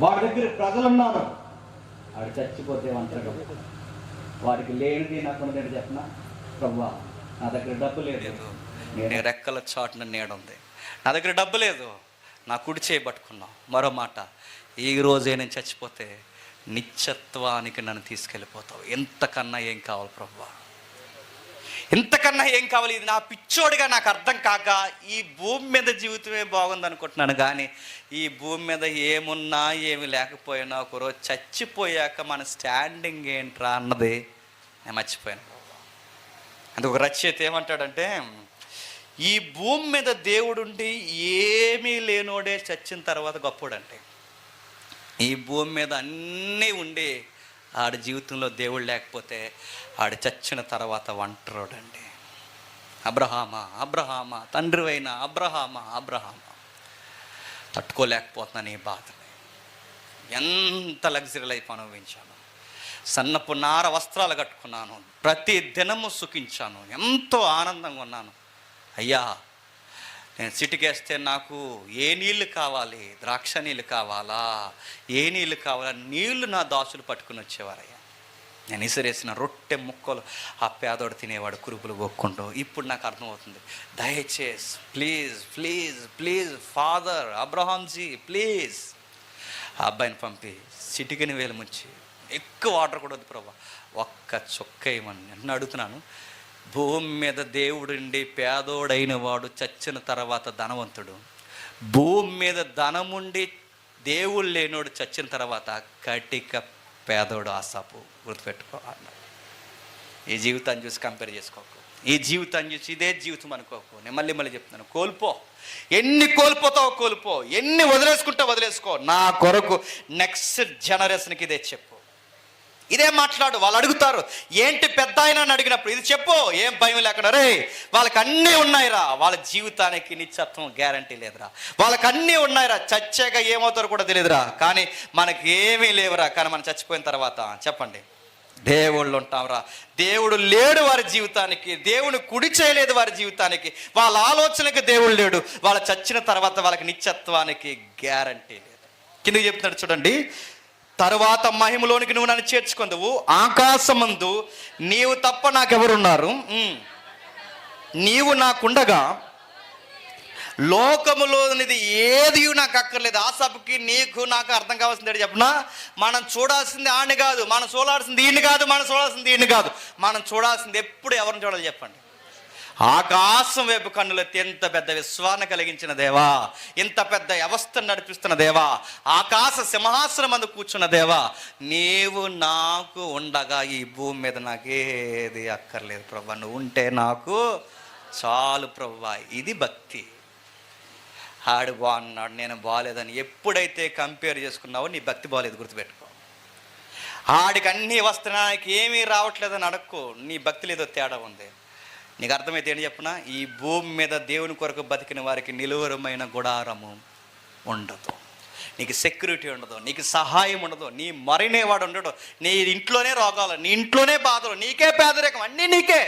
వాడి దగ్గర ప్రజలు ఉన్నారు, ఆడు చచ్చిపోతే ఒంటరిగా. వాడికి లేనిది నాకున్నది చెప్పిన, ప్రభువా నా దగ్గర డబ్బు లేదు, నేను రెక్కల చాటున నీడుంది, నా దగ్గర డబ్బు లేదు, నా కుడి చేయి పట్టుకున్నావు. మరో మాట, ఈ రోజే నేను చచ్చిపోతే నిత్యత్వానికి నన్ను తీసుకెళ్ళిపోతావు. ఎంతకన్నా ఏం కావాలి ప్రభువా, ఇంతకన్నా ఏం కావాలి? ఇది నా పిచ్చోడిగా నాకు అర్థం కాక ఈ భూమి మీద జీవితమే బాగుంది అనుకుంటున్నాను, కానీ ఈ భూమి మీద ఏమున్నా ఏమి లేకపోయినా ఒకరోజు చచ్చిపోయాక మన స్టాండింగ్ ఏంట్రా అన్నది నేను మర్చిపోయాను. అందుకు ఒక రచయిత ఏమంటాడంటే, ఈ భూమి మీద దేవుడుండి ఏమీ లేనోడే చచ్చిన తర్వాత గొప్పోడంటే, ఈ భూమి మీద అన్నీ ఉండి ఆడి జీవితంలో దేవుడు లేకపోతే ఆడు చచ్చిన తర్వాత ఒంటరోడండి. అబ్రహామా తండ్రి అయిన అబ్రహామా తట్టుకోలేకపోతున్నాను ఈ బాధని. ఎంత లగ్జరీ లైఫ్ అనుభవించాను, సన్నపు నార వస్త్రాలు కట్టుకున్నాను, ప్రతి దినము సుఖించాను, ఎంతో ఆనందంగా ఉన్నాను. అయ్యా నేను సిటికేస్తే నాకు ఏ నీళ్ళు కావాలి, ద్రాక్ష నీళ్ళు కావాలా, ఏ నీళ్ళు కావాలా, నీళ్లు నా దాసులు పట్టుకుని వచ్చేవారయ్యా. నేను ఇసిరేసిన రొట్టె ముక్కలు ఆ పేదోడు తినేవాడు కురుపులు గొక్కుంటూ. ఇప్పుడు నాకు అర్థమవుతుంది, దయచేసి ప్లీజ్ ఫాదర్ అబ్రహాంజీ ప్లీజ్ ఆ అబ్బాయిని పంపి సిటికిని వేలు ముంచి, ఎక్కువ వాటర్ కూడా వద్దు ప్రభా, ఒక్క చుక్క ఇవ్వమని నేను అడుగుతున్నాను. భూమి మీద దేవుడుండి పేదోడైన వాడు చచ్చిన తర్వాత ధనవంతుడు, భూమి మీద ధనముండి దేవుడు లేనోడు చచ్చిన తర్వాత కటిక పేదోడు ఆసాపు. గుర్తుపెట్టుకోవాలి, ఈ జీవితాన్ని చూసి కంపేర్ చేసుకోకు, ఈ జీవితాన్ని చూసి ఇదే జీవితం అనుకోకు. నేను మళ్ళీ చెప్తున్నాను, కోల్పో, ఎన్ని కోల్పోతావో కోల్పో, ఎన్ని వదిలేసుకుంటావు వదిలేసుకో, నా కొరకు నెక్స్ట్ జనరేషన్కి ఇదే చెప్పు, ఇదే మాట్లాడు. వాళ్ళు అడుగుతారు ఏంటి పెద్ద ఆయన అని అడిగినప్పుడు ఇది చెప్పు, ఏం భయం లేకుండా. రే వాళ్ళకి అన్నీ ఉన్నాయిరా, వాళ్ళ జీవితానికి నిత్యత్వం గ్యారంటీ లేదురా, వాళ్ళకి అన్నీ ఉన్నాయిరా, చచ్చాక ఏమవుతారో కూడా తెలియదురా, కానీ మనకి ఏమీ లేవురా. కానీ మనం చచ్చిపోయిన తర్వాత చెప్పండి దేవుళ్ళు ఉంటాంరా. దేవుడు లేడు వారి జీవితానికి, దేవుడు కుడి చేయలేదు వారి జీవితానికి, వాళ్ళ ఆలోచనకి దేవుడు లేడు, వాళ్ళ చచ్చిన తర్వాత వాళ్ళకి నిత్యత్వానికి గ్యారంటీ లేదు. కిందకి చెప్తున్నాడు చూడండి, తరువాత మహిమలోనికి నువ్వు నన్ను చేర్చుకుందువు. ఆకాశమందు నీవు తప్ప నాకెవరున్నారు? నీవు నాకుండగా లోకములోనిది ఏది నాకు అక్కర్లేదు. ఆ సభకి నీకు నాకు అర్థం కావాల్సింది ఏంటి చెప్పనా? మనం చూడాల్సింది ఆడిని కాదు, మనం చూడాల్సింది ఈయన్ని కాదు, మనం చూడాల్సింది ఈయన్ని కాదు. మనం చూడాల్సింది ఎప్పుడు ఎవరిని చూడాలి చెప్పండి? ఆకాశం వైపు కన్నులెత్తి, ఎంత పెద్ద విశ్వాన్ని కలిగించిన దేవా, ఇంత పెద్ద వ్యవస్థను నడిపిస్తున్న దేవా, ఆకాశ సింహాసనం మందు కూర్చున్న దేవా, నీవు నాకు ఉండగా ఈ భూమి మీద నాకేది అక్కర్లేదు ప్రభువా, నువ్వు ఉంటే నాకు చాలు ప్రభువా. ఇది భక్తి. ఆడు బాగున్నాడు, నేను బాగాలేదని ఎప్పుడైతే కంపేర్ చేసుకున్నావో నీ భక్తి బాగాలేదు, గుర్తుపెట్టుకో. ఆడికి అన్నీ వస్తున్నానికి ఏమీ రావట్లేదని అడక్కో, నీ భక్తి లేదో తేడా ఉంది. నీకు అర్థమైతే ఏంటి చెప్పనా? ఈ భూమి మీద దేవుని కొరకు బతికిన వారికి నిలువరమైన గుడారము ఉండదు, నీకు సెక్యూరిటీ ఉండదు, నీకు సహాయం ఉండదు, నీ మరినేవాడు ఉండడు, నీ ఇంట్లోనే రోగాలు, నీ ఇంట్లోనే బాధలు, నీకే పేదరికం, అన్నీ నీకే.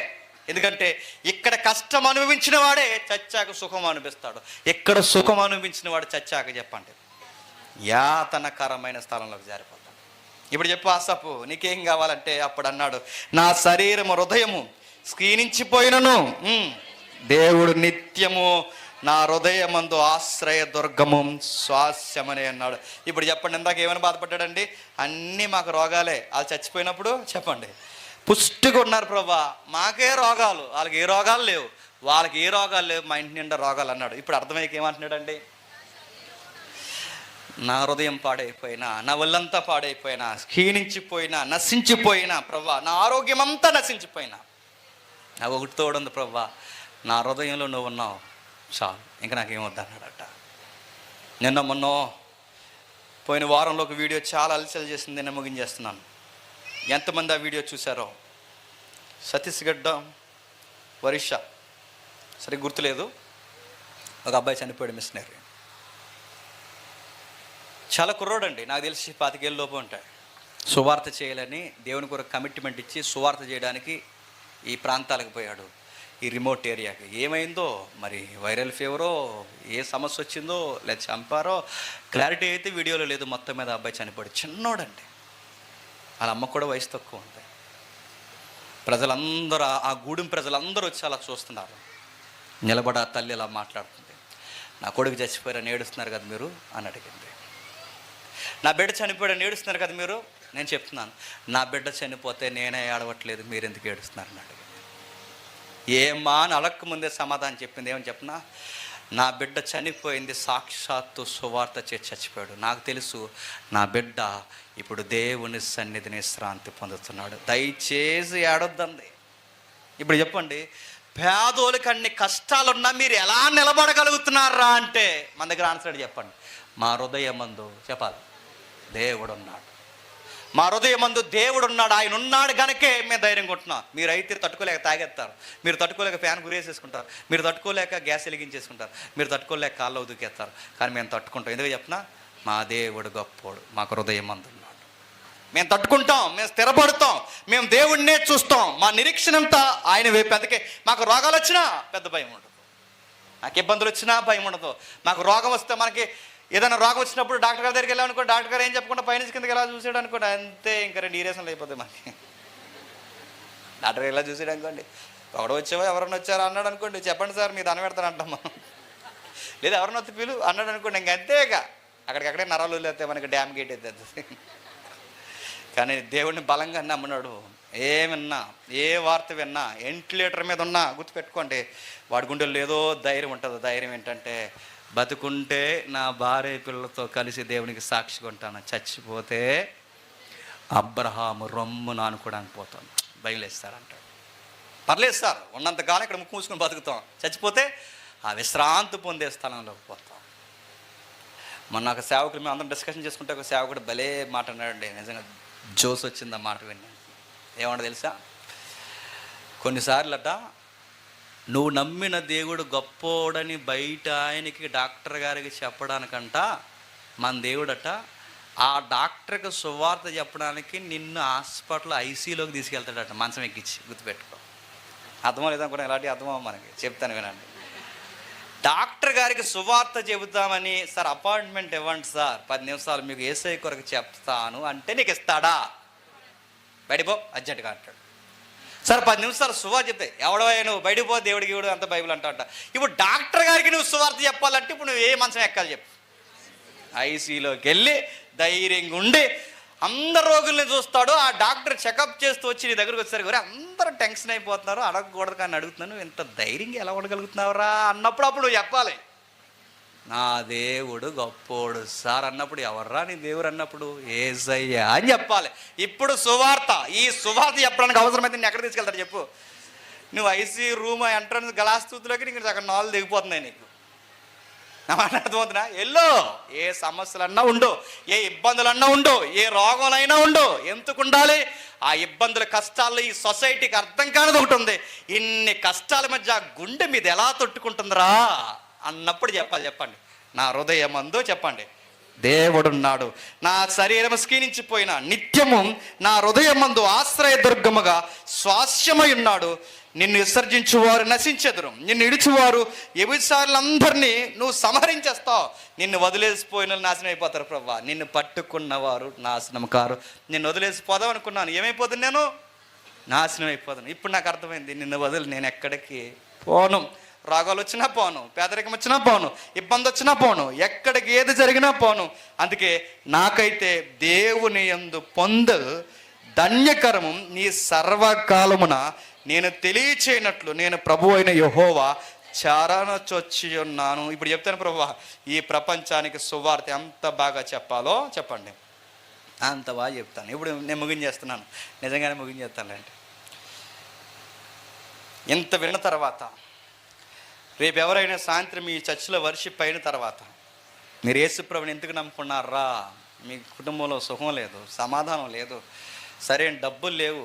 ఎందుకంటే ఇక్కడ కష్టం అనుభవించిన వాడే చచ్చాక సుఖం అనిపిస్తాడు. ఎక్కడ సుఖం అనుభవించిన వాడు చచ్చాక చెప్పండి యాతనకరమైన స్థలంలోకి జారిపోతాడు. ఇప్పుడు చెప్పు ఆసపు, నీకేం కావాలంటే అప్పుడు అన్నాడు, నా శరీరము హృదయము క్షీణించిపోయినను దేవుడు నిత్యము నా హృదయమందు ఆశ్రయ దుర్గము స్వాస్యమని అన్నాడు. ఇప్పుడు చెప్పండి, ఇందాక ఏమైనా బాధపడ్డాడండి? అన్నీ మాకు రోగాలే. వాళ్ళు చచ్చిపోయినప్పుడు చెప్పండి పుష్టిగా ఉన్నారు ప్రభా, మాకే రోగాలు, వాళ్ళకి ఏ రోగాలు లేవు, వాళ్ళకి ఏ రోగాలు లేవు, మా ఇంటి నిండా రోగాలు అన్నాడు. ఇప్పుడు అర్థమయ్యకి ఏమంటున్నాడండి? నా హృదయం పాడైపోయినా, నా ఒళ్ళంతా పాడైపోయినా, క్షీణించిపోయినా, నశించిపోయినా ప్రభా, నా ఆరోగ్యం అంతా నశించిపోయినా, నా ఒకటి తోడుంది ప్రభా, నా హృదయంలో నువ్వు ఉన్నావు చాలు, ఇంకా నాకేమొద్దు అన్నాడట. నిన్న మొన్న పోయిన వారంలో ఒక వీడియో చాలా అలసలు చేసింది, నేను ముగించేస్తున్నాను. ఎంతమంది ఆ వీడియో చూసారో? ఛత్తీస్గఢ్ ఒరిస్సా సరిగ్గా గుర్తులేదు, ఒక అబ్బాయి చనిపోయాడు, మిషనరీ. చాలా కుర్రోడండి, నాకు తెలిసి 25 ఏళ్ళ లోపు ఉంటాయి. సువార్త చేయాలని దేవుని కొరకు కమిట్మెంట్ ఇచ్చి సువార్త చేయడానికి ఈ ప్రాంతాలకు పోయాడు, ఈ రిమోట్ ఏరియాకి. ఏమైందో మరి, వైరల్ ఫీవరో, ఏ సమస్య వచ్చిందో, లేదా చంపారో క్లారిటీ అయితే వీడియోలో లేదు. మొత్తం మీద అబ్బాయి చనిపోయాడు, చిన్నోడండి. వాళ్ళ అమ్మ కూడా వయసు తక్కువ ఉంది. ప్రజలందరూ, ఆ గూడెం ప్రజలందరూ వచ్చి అలా చూస్తున్నారు. నిలబడి ఆ తల్లి ఇలా మాట్లాడుతుంది, నా కొడుకు చచ్చిపోయారని ఏడుస్తున్నారు కదా మీరు అని అడిగింది. నా బిడ్డ చనిపోయాడని ఏడుస్తున్నారు కదా మీరు. నేను చెప్తున్నాను, నా బిడ్డ చనిపోతే నేనే ఏడవట్లేదు, మీరు ఎందుకు ఏడుస్తున్నారని అడిగింది. ఏమా అని అడక్క ముందే సమాధానం చెప్పింది. ఏమని చెప్పినా, నా బిడ్డ చనిపోయింది సాక్షాత్తు సువార్త చేసి చచ్చిపోయాడు. నాకు తెలుసు నా బిడ్డ ఇప్పుడు దేవుని సన్నిధిని విశ్రాంతి పొందుతున్నాడు, దయచేసి ఏడొద్దంది. ఇప్పుడు చెప్పండి, పేదోళ్ళకి అన్ని కష్టాలున్నా మీరు ఎలా నిలబడగలుగుతున్నారా అంటే మన దగ్గర ఆన్సర్ చెప్పండి. మా హృదయమందు చెప్పాలి దేవుడు ఉన్నాడు, మా హృదయమందు దేవుడు ఉన్నాడు, ఆయన ఉన్నాడు కనుకే మేము ధైర్యంగా ఉంటున్నాం. మీరు అయితే తట్టుకోలేక తాగేస్తారు, మీరు తట్టుకోలేక ఫ్యాన్ గురేసేసుకుంటారు, మీరు తట్టుకోలేక గ్యాస్ వెలిగించేసుకుంటారు, మీరు తట్టుకోలేక కాళ్ళు ఉదుకేస్తారు, కానీ మేము తట్టుకుంటాం. ఎందుకు చెప్పినా, మా దేవుడు గొప్పోడు, మాకు హృదయమందు ఉన్నాడు, మేము తట్టుకుంటాం, మేము స్థిరపడతాం, మేము దేవుడినే చూస్తాం. మా నిరీక్షణ అంతా ఆయన వైపు. అందుకే మాకు రోగాలు వచ్చినా పెద్ద భయం ఉండదు, నాకు ఇబ్బందులు వచ్చినా భయం ఉండదు. మాకు రోగం వస్తే, మనకి ఏదైనా రోగం వచ్చినప్పుడు డాక్టర్ గారి దగ్గరికి వెళ్ళామనుకో, డాక్టర్ గారు ఏం చెప్పకుండా పైనుంచి కిందకి ఎలా చూసాడు అనుకోండి, అంతే, ఇంకా 2 ఈరేషన్లు అయిపోతాయి మనకి. డాక్టర్ ఎలా చూసాడు అనుకోండి, ఒకడు వచ్చావో ఎవరన్నా వచ్చారో అన్నాడు అనుకోండి, చెప్పండి సార్ మీరు దండం పెడతాను అంటాం మనం. లేదా ఎవరన్నా వచ్చి పిలు అన్నాడు అనుకోండి, ఇంక అంతేగా, అక్కడికక్కడే నరాలు వదిలేస్తే మనకి డ్యామ్ గేట్ అవుతుంది. కానీ దేవుడిని బలంగా నమ్మినాడు. ఏమన్నా, ఏ వార్త విన్నా, వెంటిలేటర్ మీద ఉన్నా గుర్తుపెట్టుకోండి, వాడి గుండెల్లో ఏదో ధైర్యం ఉంటుంది. ధైర్యం ఏంటంటే, బతుకుంటే నా భార్య పిల్లలతో కలిసి దేవునికి సాక్షిగా ఉంటాను, చచ్చిపోతే అబ్రహాము రొమ్మును అనుకోవడానికి పోతాను, బయలుదేస్తారంటాడు. పర్లేదు సార్, ఉన్నంతకాలం ఇక్కడ ముక్కు మూసుకొని బతుకుతాం, చచ్చిపోతే ఆ విశ్రాంతి పొందే స్థలంలోకి పోతాం. మొన్న ఒక సేవకుడు, మేము అందరం డిస్కషన్ చేసుకుంటే ఒక సేవకుడు భలే మాట అన్నాడండి, నిజంగా జోస్ వచ్చింది ఆ మాట విన్నాను. ఏమన్నా తెలుసా, కొన్నిసార్లట నువ్వు నమ్మిన దేవుడు గొప్పోడని బయట ఆయనకి డాక్టర్ గారికి చెప్పడానికంట, మన దేవుడట ఆ డాక్టర్కి సువార్త చెప్పడానికి నిన్ను హాస్పిటల్ ఐసీలోకి తీసుకెళ్తాడట, మంచం ఎక్కించి. గుర్తుపెట్టుకో. అర్థమో లేదనుకున్నా, ఇలాంటి అర్థమో మనకి చెప్తాను వినండి. డాక్టర్ గారికి సువార్త చెబుతామని, సార్ అపాయింట్మెంట్ ఇవ్వండి సార్, 10 నిమిషాలు మీకు యేసయ్య కొరకు చెప్తాను అంటే నీకు ఇస్తాడా? బయటిపో అర్జెంటుగా అంటాడు. సార్ 10 నిమిషాలు సువార్త చెప్తే, ఎవడో నువ్వు బయటిపో, దేవుడికి ఇవ్వడు అంత బైబిల్ అంట. ఇప్పుడు డాక్టర్ గారికి నువ్వు సువార్త చెప్పాలంటే ఇప్పుడు నువ్వు ఏ మంచం ఎక్కాలి చెప్పు? ఐసీలోకి వెళ్ళి ధైర్యంగా ఉండి అందరు రోగుల్ని చూస్తాడు. ఆ డాక్టర్ చెకప్ చేస్తూ వచ్చి నీ దగ్గరకు వచ్చేసరికి అందరూ టెన్షన్ అయిపోతున్నారు, అడగకూడదు కానీ అడుగుతున్నాను, ఇంత ధైర్యంగా ఎలా ఉండగలుగుతున్నావురా అన్నప్పుడు అప్పుడు నువ్వు చెప్పాలి, నా దేవుడు గొప్పోడు సార్ అన్నప్పుడు. ఎవర్రా నీ దేవుడు అన్నప్పుడు? యేసయ్య అని చెప్పాలి. ఇప్పుడు సువార్త, ఈ సువార్త చెప్పడానికి అవసరమైతే నేను ఎక్కడ తీసుకెళ్తాడు చెప్పు? నువ్వు ఐసీ రూమ్ ఎంట్రన్స్ గ్లాస్ తూతులోకి నీకు అక్కడ 4 దిగిపోతున్నాయి నీకు. నా మాట అర్థమవుతున్నా? ఎల్లో ఏ సమస్యలన్నా ఉండు, ఏ ఇబ్బందులన్నా ఉండు, ఏ రోగాలైనా ఉండు, ఎందుకు ఉండాలి? ఆ ఇబ్బందుల కష్టాల్లో ఈ సొసైటీకి అర్థం కానిది ఒకటి ఉంది. ఇన్ని కష్టాల మధ్య ఆ గుండె మీద ఎలా తొట్టుకుంటుందిరా అన్నప్పుడు చెప్పండి, నా హృదయమందు చెప్పండి, దేవుడున్నాడు. నా శరీరం క్షీణించిపోయిన నిత్యము నా హృదయమందు ఆశ్రయదుర్గముగా స్వాస్యమై ఉన్నాడు. నిన్ను విసర్జించువారు నశించెదరు, నిన్ను ఇడిచివారు వ్యభిచారులందరినీ నువ్వు సంహరించేస్తావు. నిన్ను వదిలేసిపోయిన నాశనం అయిపోతారు ప్రభువా. నిన్ను పట్టుకున్నవారు నాశనం కారు. నిన్ను వదిలేసిపోదాం అనుకున్నాను, ఏమైపోతుంది? నేను నాశనం అయిపోతాను. ఇప్పుడు నాకు అర్థమైంది, నిన్ను వదిలి నేను ఎక్కడికి పోను. రోగాలు వచ్చినా పోను, పేదరికం వచ్చినా పోను, ఇబ్బంది వచ్చినా పోను, ఎక్కడికి ఏది జరిగినా పోను. అందుకే నాకైతే దేవుని యందు పొందు ధన్యకరము నీ సర్వకాలమున నేను తెలియచేయనట్లు నేను ప్రభు అయిన యెహోవా చారణొచ్చి ఉన్నాను. ఇప్పుడు చెప్తాను ప్రభువా, ఈ ప్రపంచానికి సువార్త ఎంత బాగా చెప్పాలో చెప్పండి, అంత బాగా చెప్తాను. ఇప్పుడు నేను ముగించేస్తున్నాను, నిజంగానే ముగించేస్తానులేండి. ఇంత విన్న తర్వాత రేపు ఎవరైనా సాయంత్రం మీ చర్చిలో వర్షిప్ అయిన తర్వాత మీరు యేసుప్రభుని ఎందుకు నమ్ముకున్నారా? మీ కుటుంబంలో సుఖం లేదు, సమాధానం లేదు, సరైన డబ్బులు లేవు,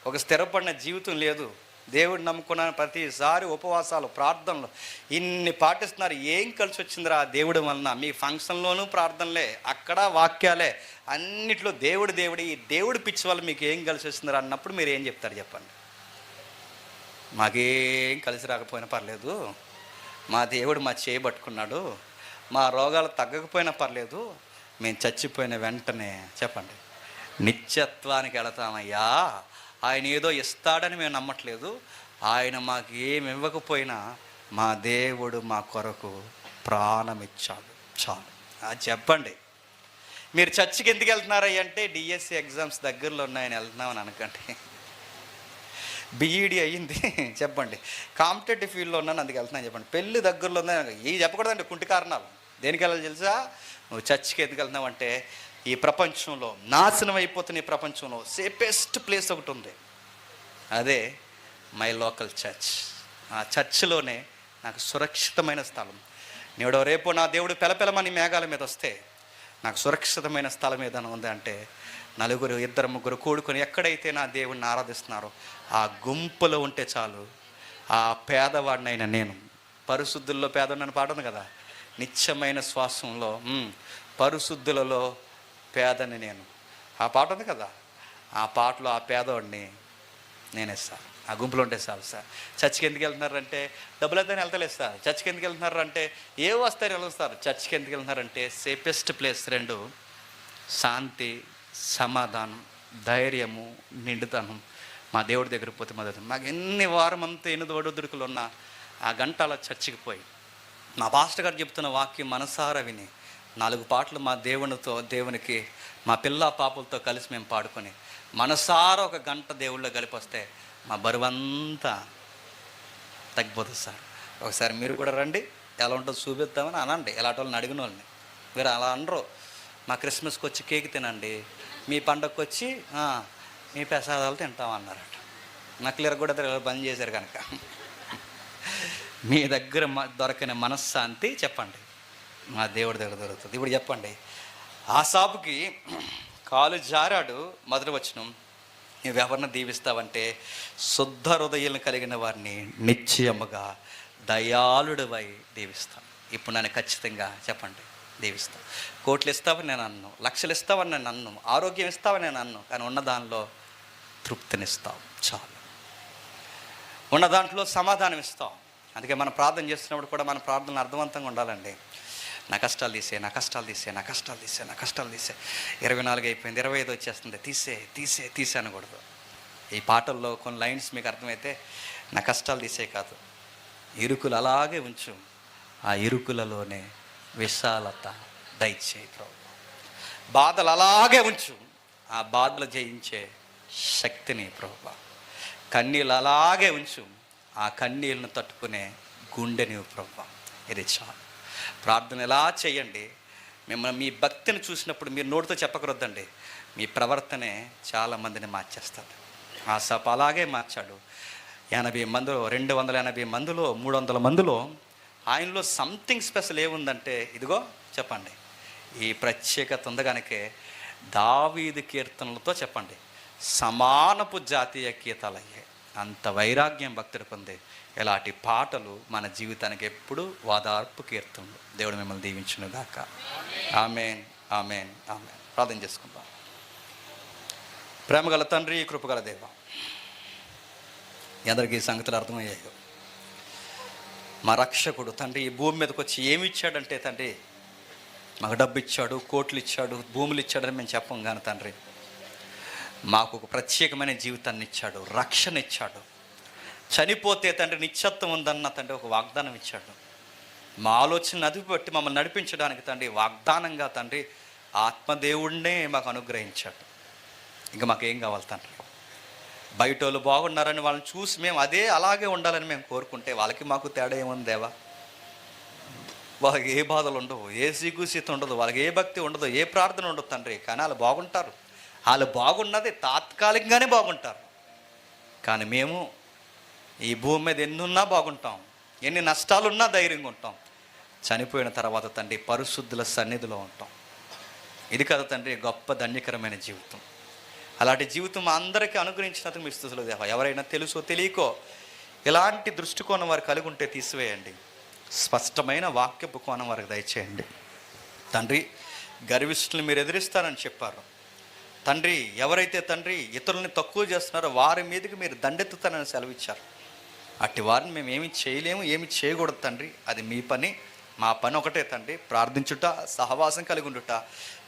ఒక స్థిరపడిన జీవితం లేదు, దేవుడు నమ్ముకున్న ప్రతిసారి ఉపవాసాలు ప్రార్థనలు ఇన్ని పాటిస్తున్నారు, ఏం కలిసి వచ్చిందిరా దేవుడి వలన? మీ ఫంక్షన్లోనూ ప్రార్థనలే, అక్కడ వాక్యాలే, అన్నిట్లో దేవుడు దేవుడు. ఈ దేవుడి పిచ్చి వల్ల మీకు ఏం కలిసి వచ్చిందిరా అన్నప్పుడు మీరు ఏం చెప్తారు చెప్పండి? మాకేం కలిసి రాకపోయినా పర్లేదు, మా దేవుడు మా చేయి పట్టుకున్నాడు, మా రోగాలు తగ్గకపోయినా పర్లేదు, మేము చచ్చిపోయిన వెంటనే చెప్పండి నిత్యత్వానికి వెళతామయ్యా. ఆయన ఏదో ఇస్తాడని మేము నమ్మట్లేదు, ఆయన మాకు ఏమి ఇవ్వకపోయినా మా దేవుడు మా కొరకు ప్రాణం ఇచ్చాడు, చాలు అది చెప్పండి. మీరు చర్చికి ఎందుకు వెళ్తున్నారయ్య అంటే డిఎస్సి ఎగ్జామ్స్ దగ్గరలో ఉన్నాయని వెళ్తున్నామని అనకండి. బీఈడి అయ్యింది చెప్పండి, కాంపిటేటివ్ ఫీల్డ్లో ఉన్నాను అందుకు వెళ్తున్నాను చెప్పండి. పెళ్ళి దగ్గరలో ఉందని ఇవి చెప్పకూడదండి, కుంటి కారణాలు. దేనికి వెళ్ళాలి తెలుసా? నువ్వు చర్చికి ఎందుకు వెళ్తున్నావు అంటే, ఈ ప్రపంచంలో నాశనం అయిపోతున్న ఈ ప్రపంచంలో సేఫెస్ట్ ప్లేస్ ఒకటి ఉంది, అదే మై లోకల్ చర్చ్. ఆ చర్చ్లోనే నాకు సురక్షితమైన స్థలం. నేడో రేపు నా దేవుడు పెలపెలమని మేఘాల మీద వస్తే నాకు సురక్షితమైన స్థలం ఏదైనా ఉంది అంటే, నలుగురు 2-3 కూడుకొని ఎక్కడైతే నా దేవుడిని ఆరాధిస్తున్నారో ఆ గుంపులో ఉంటే చాలు. ఆ పేదవాడినైనా నేను, పరిశుద్ధుల్లో పేదవాడిని పాట ఉంది కదా, నిత్యమైన శ్వాసంలో పరిశుద్ధులలో పేదని నేను, ఆ పాట ఉంది కదా, ఆ పాటలో ఆ పేదవాడిని నేనే సార్. ఆ గుంపులో ఉంటే చాలు సార్. చర్చికి ఎందుకు వెళ్తున్నారంటే డబ్బులు అయితే వెళ్తలేదు సార్. చర్చికి ఎందుకు వెళ్తున్నారంటే ఏ వస్తారో వెళ్తారు. చర్చికి ఎందుకు వెళ్తున్నారంటే సేఫెస్ట్ ప్లేస్ 2, శాంతి, సమాధానం, ధైర్యము, నిండుతనం. మా దేవుడి దగ్గరికి పోతే మద్దతు. నాకు ఎన్ని వారం అంతా 8 ఒడిదుడుకులు ఉన్నా ఆ గంట అలా చర్చికి పోయి మా పాస్టర్ గారు చెప్తున్న వాక్యం మనసారా విని 4 పాటలు మా దేవునికి మా పిల్ల పాపలతో కలిసి మేము పాడుకొని మనసారా ఒక గంట దేవుళ్ళో కలిపొస్తే మా బరువంతా తగ్గిపోతుంది సార్. ఒకసారి మీరు కూడా రండి, ఎలా ఉంటుందో చూపిద్దామని అనండి. ఎలాంటి వాళ్ళని అడిగిన వాళ్ళని. మీరు అలా అనరు, మా క్రిస్మస్కి వచ్చి కేక్ తినండి, మీ పండగకి వచ్చి మీ ప్రసాదాలు తింటామన్నారట. నక్లీర్ కూడా బంద్ చేశారు కనుక మీ దగ్గర దొరకని మనశ్శాంతి చెప్పండి మా దేవుడి దగ్గర దొరుకుతుంది. ఇప్పుడు చెప్పండి, ఆసాపుకి కాలు జారాడు, మొదటి వచనం, నువ్వెవరిని దీవిస్తావంటే శుద్ధ హృదయాలను కలిగిన వారిని నిశ్చయముగా దయాళుడివై దీవిస్తాను. ఇప్పుడు నన్ను ఖచ్చితంగా చెప్పండి దీవిస్తాను. కోట్లు ఇస్తావని నేను అన్ను, లక్షలు ఇస్తావని నేను అన్ను, ఆరోగ్యం ఇస్తావని నేను అన్ను, కానీ ఉన్న దానిలో తృప్తినిస్తావు చాలు, ఉన్న దాంట్లో సమాధానం ఇస్తావు, అందుకే మనం ప్రార్థన చేస్తున్నప్పుడు కూడా మన ప్రార్థనలు అర్థవంతంగా ఉండాలండి. నా కష్టాలు తీసే, నా కష్టాలు తీసే, నా కష్టాలు తీసే, నా కష్టాలు తీసే. 24 అయిపోయింది, 25 వచ్చేస్తుంది, తీసే తీసే తీసే అనకూడదు. ఈ పాటల్లో కొన్ని లైన్స్ మీకు అర్థమైతే, నా కష్టాలు తీసే కాదు, ఇరుకులు అలాగే ఉంచు, ఆ ఇరుకులలోనే విశాలత దయచేయి ప్రభు. బాధలు అలాగే ఉంచు, ఆ బాధలు జయించే శక్తిని ప్రభు. కన్నీళ్ళు అలాగే ఉంచు, ఆ కన్నీళ్ళను తట్టుకునే గుండెని ప్రభు. ఇది చాలు. ప్రార్థన ఎలా చేయండి. మిమ్మల్ని మీ భక్తిని చూసినప్పుడు మీరు నోటితో చెప్పకూడదండి, మీ ప్రవర్తనే చాలామందిని మార్చేస్తుంది. ఆ సభ అలాగే మార్చాడు. 80 మందిలో, 280 మందిలో, 300 మందిలో ఆయనలో సంథింగ్ స్పెషల్ ఏముందంటే, ఇదిగో చెప్పండి, ఈ ప్రత్యేకత ఉంది కనుకే దావీదు కీర్తనలతో చెప్పండి సమానపు జాతీయ గీతాలయ్యాయి. అంత వైరాగ్యం భక్తుడికి ఉంది. ఇలాంటి పాటలు మన జీవితానికి ఎప్పుడు వాదార్పు కీర్తనలు. దేవుడు మిమ్మల్ని దీవించును గాక. ఆమేన్, ఆమేన్, ఆమేన్. ప్రార్థన చేసుకుందాం. ప్రేమగల తండ్రి, కృపగల దేవ, అందరికీ ఈ సంగతులు అర్థమయ్యాయో. మా రక్షకుడు తండ్రి ఈ భూమి మీదకి వచ్చి ఏమి ఇచ్చాడంటే తండ్రి, మాకు డబ్బు ఇచ్చాడు, కోట్లు ఇచ్చాడు, భూములు ఇచ్చాడని మేము చెప్పం కానీ తండ్రి, మాకు ఒక ప్రత్యేకమైన జీవితాన్ని ఇచ్చాడు, రక్షణ ఇచ్చాడు. చనిపోతే తండ్రి నిత్యత్వం ఉందన్న తండ్రి ఒక వాగ్దానం ఇచ్చాడు. మా ఆలోచనను అదుపు బట్టి మమ్మల్ని నడిపించడానికి తండ్రి వాగ్దానంగా తండ్రి ఆత్మదేవుడినే మాకు అనుగ్రహించాడు. ఇంకా మాకేం కావాలి తండ్రి? బయట వాళ్ళు బాగున్నారని వాళ్ళని చూసి మేము అదే అలాగే ఉండాలని మేము కోరుకుంటే వాళ్ళకి మాకు తేడా ఏముంది దేవా? వాళ్ళకి ఏ బాధలు ఉండవు, ఏ సిగ్గుసీత ఉండదు, వాళ్ళకి ఏ భక్తి ఉండదు, ఏ ప్రార్థన ఉండదు తండ్రి. కానీ వాళ్ళు బాగుంటారు. వాళ్ళు బాగున్నది తాత్కాలికంగానే బాగుంటారు. కానీ మేము ఈ భూమి మీద ఎన్నున్నా బాగుంటాం, ఎన్ని నష్టాలున్నా ధైర్యంగా ఉంటాం. చనిపోయిన తర్వాత తండ్రి పరిశుద్ధుల సన్నిధిలో ఉంటాం. ఇది కదా తండ్రి గొప్ప ధన్యకరమైన జీవితం. అలాంటి జీవితం అందరికీ అనుగ్రహించినందుకు మీ స్తుతులు దేవా. ఎవరైనా తెలుసో తెలియకో ఇలాంటి దృష్టికోణం వారు కలిగి ఉంటే తీసివేయండి. స్పష్టమైన వాక్యపు కోణం వారికి దయచేయండి తండ్రి. గర్విష్ఠులను మీరు ఎదిరిస్తారని చెప్పారు తండ్రి. ఎవరైతే తండ్రి ఇతరులని తక్కువ చేస్తున్నారో వారి మీదకి మీరు దండెత్తుతారని సెలవిచ్చారు. అట్టి వారిని మేము ఏమి చేయలేము, ఏమి చేయకూడదు తండ్రి. అది మీ పని. మా పని ఒకటే తండ్రి, ప్రార్థించుట, సహవాసం కలిగి ఉండుట,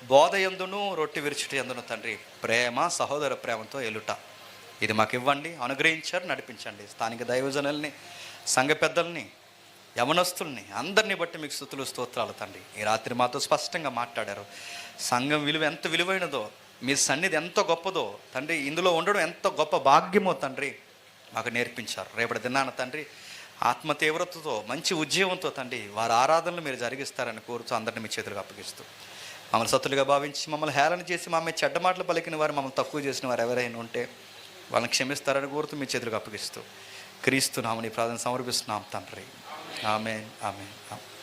బోధ యందును రొట్టె విరుచుట యందును తండ్రి ప్రేమ, సహోదర ప్రేమతో ఎలుట. ఇది మాకు ఇవ్వండి, అనుగ్రహించారు, నడిపించండి. స్థానిక దైవజనుల్ని, సంఘ పెద్దల్ని, యవనస్తుల్ని అందరినీ బట్టి మీకు స్తుతులు స్తోత్రాలు తండ్రి. ఈ రాత్రి మాతో స్పష్టంగా మాట్లాడారు. సంఘం విలువ ఎంత విలువైనదో, మీ సన్నిధి ఎంత గొప్పదో తండ్రి, ఇందులో ఉండడం ఎంత గొప్ప భాగ్యమో తండ్రి మాకు నేర్పించారు. రేపటి దినాన తండ్రి ఆత్మ తీవ్రతతో మంచి ఉద్యోగంతో తండ్రి వారి ఆరాధనలు మీరు జరిగిస్తారని కోరుతూ అందరిని మీ చేతులకు అప్పగిస్తూ, మమ్మల్ని సత్తులుగా భావించి మమ్మల్ని హేళన చేసి మా మీద చెడ్డ మాటలు పలికిన వారు, మమ్మల్ని తక్కువ చేసిన వారు ఎవరైనా ఉంటే వాళ్ళని క్షమిస్తారని కోరుతూ మీ చేతులకు అప్పగిస్తూ క్రీస్తు నామమున ప్రార్థన సమర్పిస్తున్నాం తండ్రి. ఆమేన్, ఆమేన్, ఆమేన్.